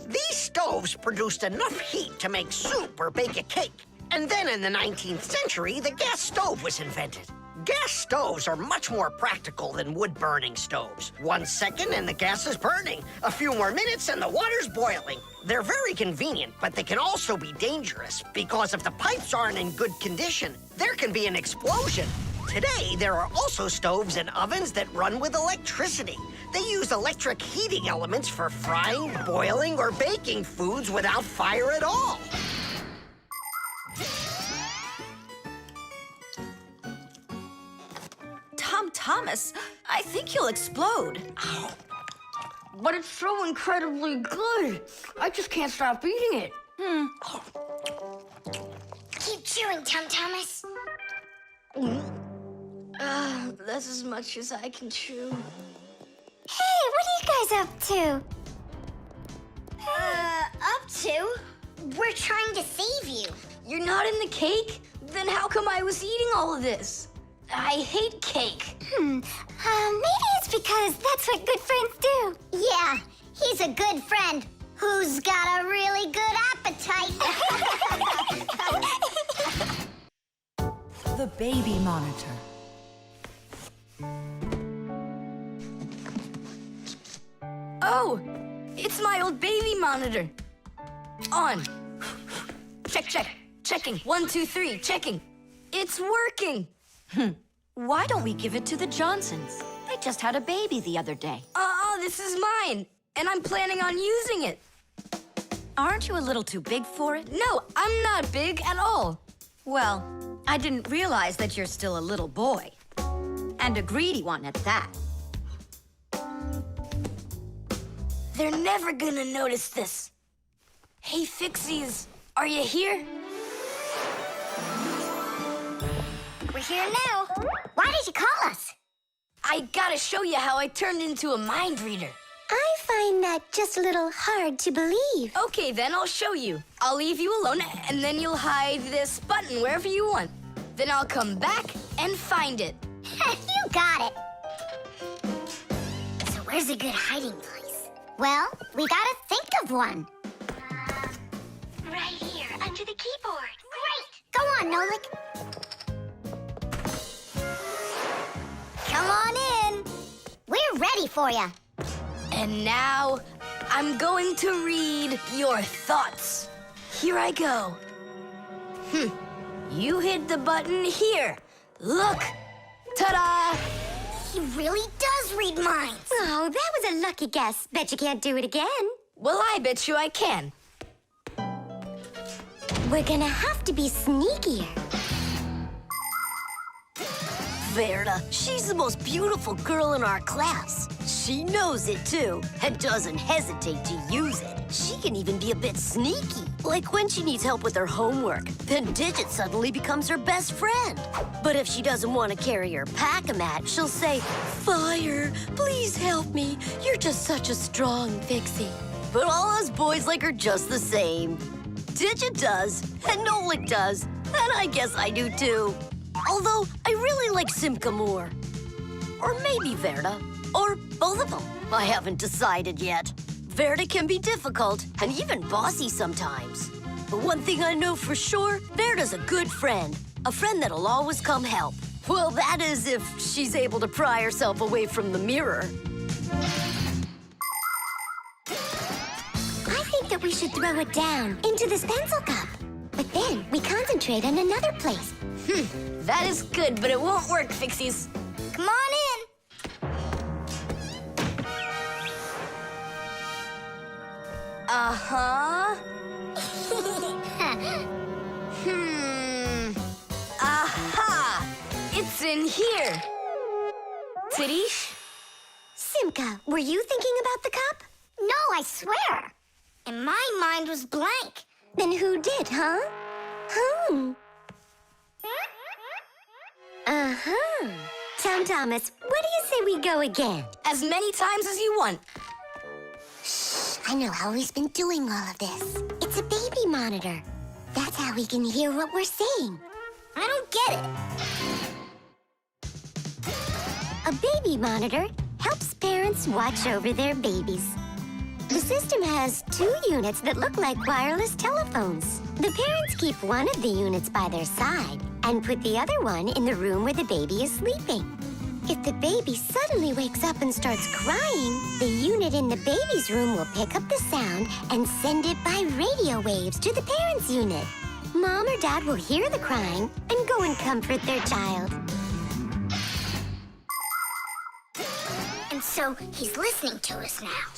These stoves produced enough heat to make soup or bake a cake. And then in the 19th century, the gas stove was invented. Gas stoves are much more practical than wood-burning stoves. 1 second and the gas is burning. A few more minutes and the water's boiling. They're very convenient, but they can also be dangerous because if the pipes aren't in good condition, there can be an explosion. Today, there are also stoves and ovens that run with electricity. They use electric heating elements for frying, boiling, or baking foods without fire at all. Tom Thomas, I think you'll explode. But it's so incredibly good. I just can't stop eating it. Keep chewing, Tom Thomas. That's as much as I can chew. Hey, what are you guys up to? Up to? We're trying to save you. You're not in the cake? Then how come I was eating all of this? I hate cake. Maybe it's because that's what good friends do. Yeah, he's a good friend who's got a really good appetite. The baby monitor. Oh, it's my old baby monitor. On. Check, check. Checking. 1, 2, 3. Checking. It's working. Why don't we give it to the Johnsons? They just had a baby the other day. This is mine, and I'm planning on using it. Aren't you a little too big for it? No, I'm not big at all. Well, I didn't realize that you're still a little boy. And a greedy one at that. They're never gonna notice this. Hey, Fixies, are you here? We're here now. Why did you call us? I gotta show you how I turned into a mind reader. I find that just a little hard to believe. Okay, then I'll show you. I'll leave you alone, and then you'll hide this button wherever you want. Then I'll come back and find it. You got it. So where's a good hiding place? Well, we gotta think of one. Right here, under the keyboard. Great! Go on, Nolik. Come on in. We're ready for you. And now, I'm going to read your thoughts. Here I go. You hit the button here. Look. Ta-da! He really does read minds. Oh, that was a lucky guess. Bet you can't do it again. Well, I bet you I can. We're gonna have to be sneakier. Verda, she's the most beautiful girl in our class. She knows it, too, and doesn't hesitate to use it. She can even be a bit sneaky, like when she needs help with her homework. Then Digit suddenly becomes her best friend. But if she doesn't want to carry her pack-a-mat, she'll say, "Fire, please help me. You're just such a strong Fixie." But all us boys like her just the same. Digit does, and Nolik does, and I guess I do, too. Although, I really like Simka more. Or maybe Verda. Or both of them. I haven't decided yet. Verda can be difficult and even bossy sometimes. But one thing I know for sure, Verda's a good friend. A friend that'll always come help. Well, that is if she's able to pry herself away from the mirror. I think that we should throw it down into this pencil cup. But then we concentrate on another place. That is good, but it won't work, Fixies. Come on in. Uh-huh. Aha! It's in here. Tadish? Simka, were you thinking about the cup? No, I swear. And my mind was blank. Then who did, huh? Uh-huh. Tom Thomas, what do you say we go again? As many times as you want. I know how he's been doing all of this. It's a baby monitor. That's how we can hear what we're saying. I don't get it. A baby monitor helps parents watch over their babies. The system has 2 units that look like wireless telephones. The parents keep one of the units by their side and put the other one in the room where the baby is sleeping. If the baby suddenly wakes up and starts crying, the unit in the baby's room will pick up the sound and send it by radio waves to the parents' unit. Mom or Dad will hear the crying and go and comfort their child. And so he's listening to us now.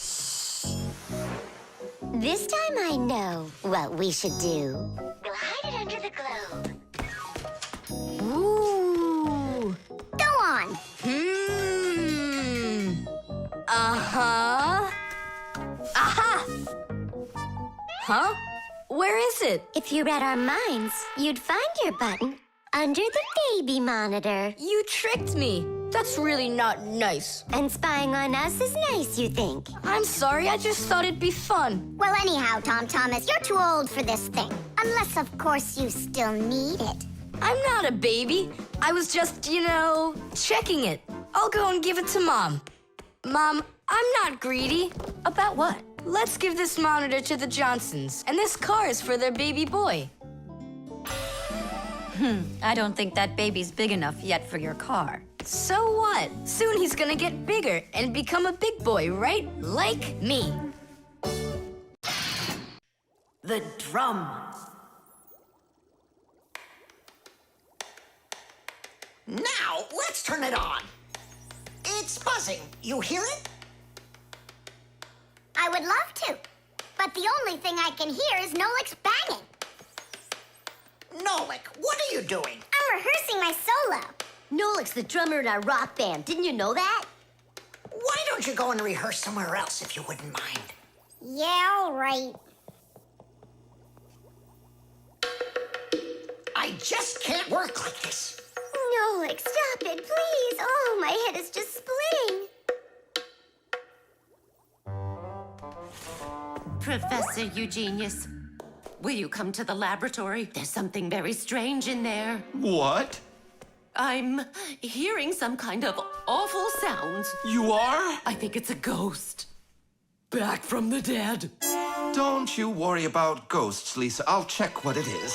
This time I know what we should do. We'll hide it under the globe. Ooh. Go on. Uh-huh. Aha! Huh? Where is it? If you read our minds, you'd find your button under the baby monitor. You tricked me. That's really not nice. And spying on us is nice, you think? I'm sorry, I just thought it'd be fun. Well, anyhow, Tom Thomas, you're too old for this thing. Unless, of course, you still need it. I'm not a baby. I was just, checking it. I'll go and give it to Mom. Mom, I'm not greedy. About what? Let's give this monitor to the Johnsons, and this car is for their baby boy. I don't think that baby's big enough yet for your car. So what? Soon he's gonna get bigger and become a big boy, right? Like me. The drum. Now, let's turn it on. It's buzzing. You hear it? I would love to. But the only thing I can hear is Nolik's banging. Nolik, what are you doing? I'm rehearsing my solo. Nolik's the drummer in our rock band. Didn't you know that? Why don't you go and rehearse somewhere else if you wouldn't mind? Yeah, all right. I just can't work like this. Nolik, stop it, please. Oh, my head is just splitting. Professor Eugenius, will you come to the laboratory? There's something very strange in there. What? I'm hearing some kind of awful sounds. You are? I think it's a ghost. Back from the dead. Don't you worry about ghosts, Lisa. I'll check what it is.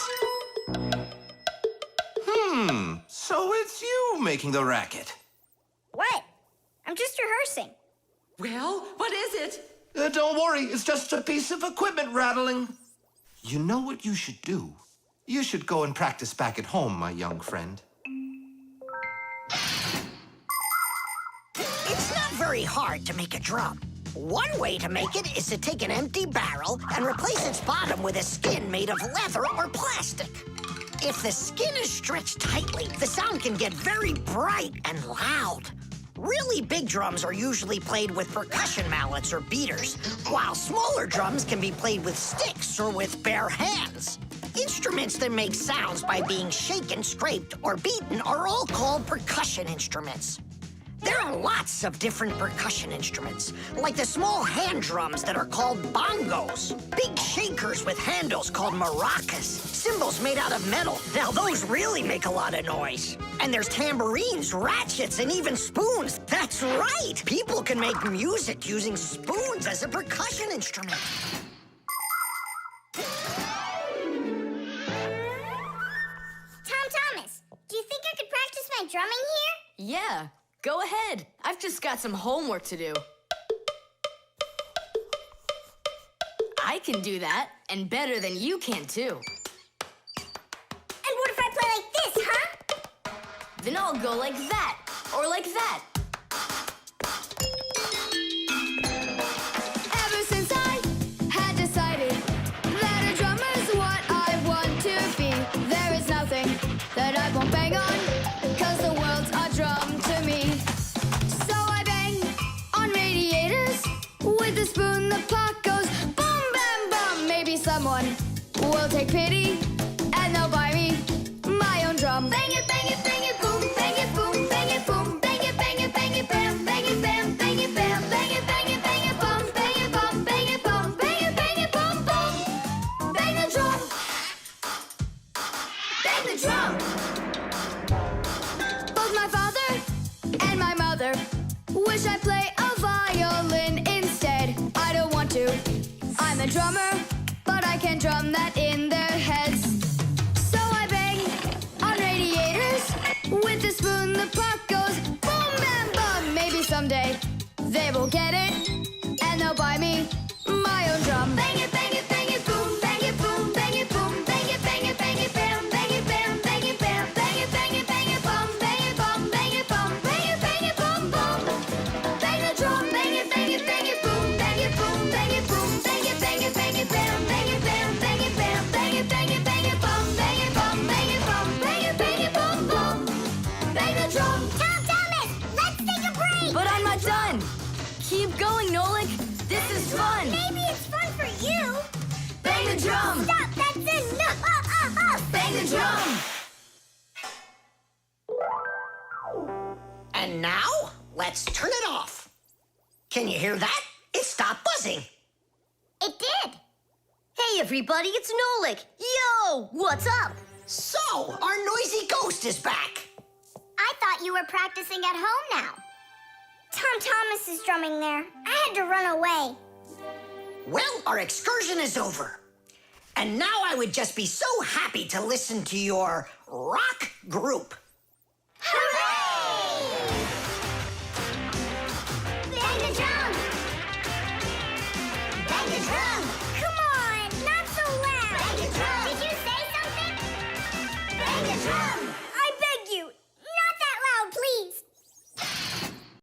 So it's you making the racket. What? I'm just rehearsing. Well, what is it? Don't worry, it's just a piece of equipment rattling. You know what you should do? You should go and practice back at home, my young friend. It's not very hard to make a drum. One way to make it is to take an empty barrel and replace its bottom with a skin made of leather or plastic. If the skin is stretched tightly, the sound can get very bright and loud. Really big drums are usually played with percussion mallets or beaters, while smaller drums can be played with sticks or with bare hands. Instruments that make sounds by being shaken, scraped, or beaten are all called percussion instruments. There are lots of different percussion instruments, like the small hand drums that are called bongos, big shakers with handles called maracas, cymbals made out of metal. Now those really make a lot of noise. And there's tambourines, ratchets, and even spoons. That's right! People can make music using spoons as a percussion instrument. Tom Thomas, do you think I could practice my drumming here? Yeah, go ahead. I've just got some homework to do. I can do that, and better than you can, too. And what if I play like this, huh? Then I'll go like that, or like that. Ever since I had decided that a drummer's what I want to be, there is nothing that I won't bang on, 'cause the world's a drum to me. So I bang on radiators with a spoon, the pot goes boom, bam, bum. Maybe someone will take pity and they'll buy me my own drum. Bang it, bang it, bang it, boom, bang it, boom, bang it, boom, bang it, bang it, bang it, bam, bang it, bam, bang it, bam, bang it, bang it, bang it, bum, bang it, bum, bang it, bum, bang it, bum, bum. Bang the drum. Bang the drum. Both my father and my mother wish I play a violin instead. I don't want to. I'm a drummer, but I can drum that in their heads. So I bang on radiators with a spoon. The pot goes boom, bam, bum. Maybe someday they will get it and they'll buy me my own drum. Bang it, bang it, bang it, boom, bang it, boom, bang it, boom, bang it, bang it, bang it, bam, bang it, bam, bang it, bam, bang it, bang it, bang it, bum, bang it, bum, bang it, bum, bang it, bang it, bum, bum. Bang the drum, bang it, bang it, bang it, boom, bang it, boom, bang it, boom, bang it, bang it, bang it, bam, bang it, bam, bang it, bam, bang it, bang it, bang it, bum, bang it, bum, bang it, bum, bang it, bang it, bum, bum. Bang the drum. Tom Thomas, let's take a break! But I'm not done. Keep going, Nolik. This is fun. Maybe it's fun for you. Bang the drum. Stop, that's enough! Bang the drum. And now, let's turn it off. Can you hear that? It stopped buzzing. It did. Hey, everybody, it's Nolik. Yo, what's up? So, our noisy ghost is back. I thought you were practicing at home now. Tom Thomas is drumming there. I had to run away. Well, our excursion is over. And now I would just be so happy to listen to your rock group.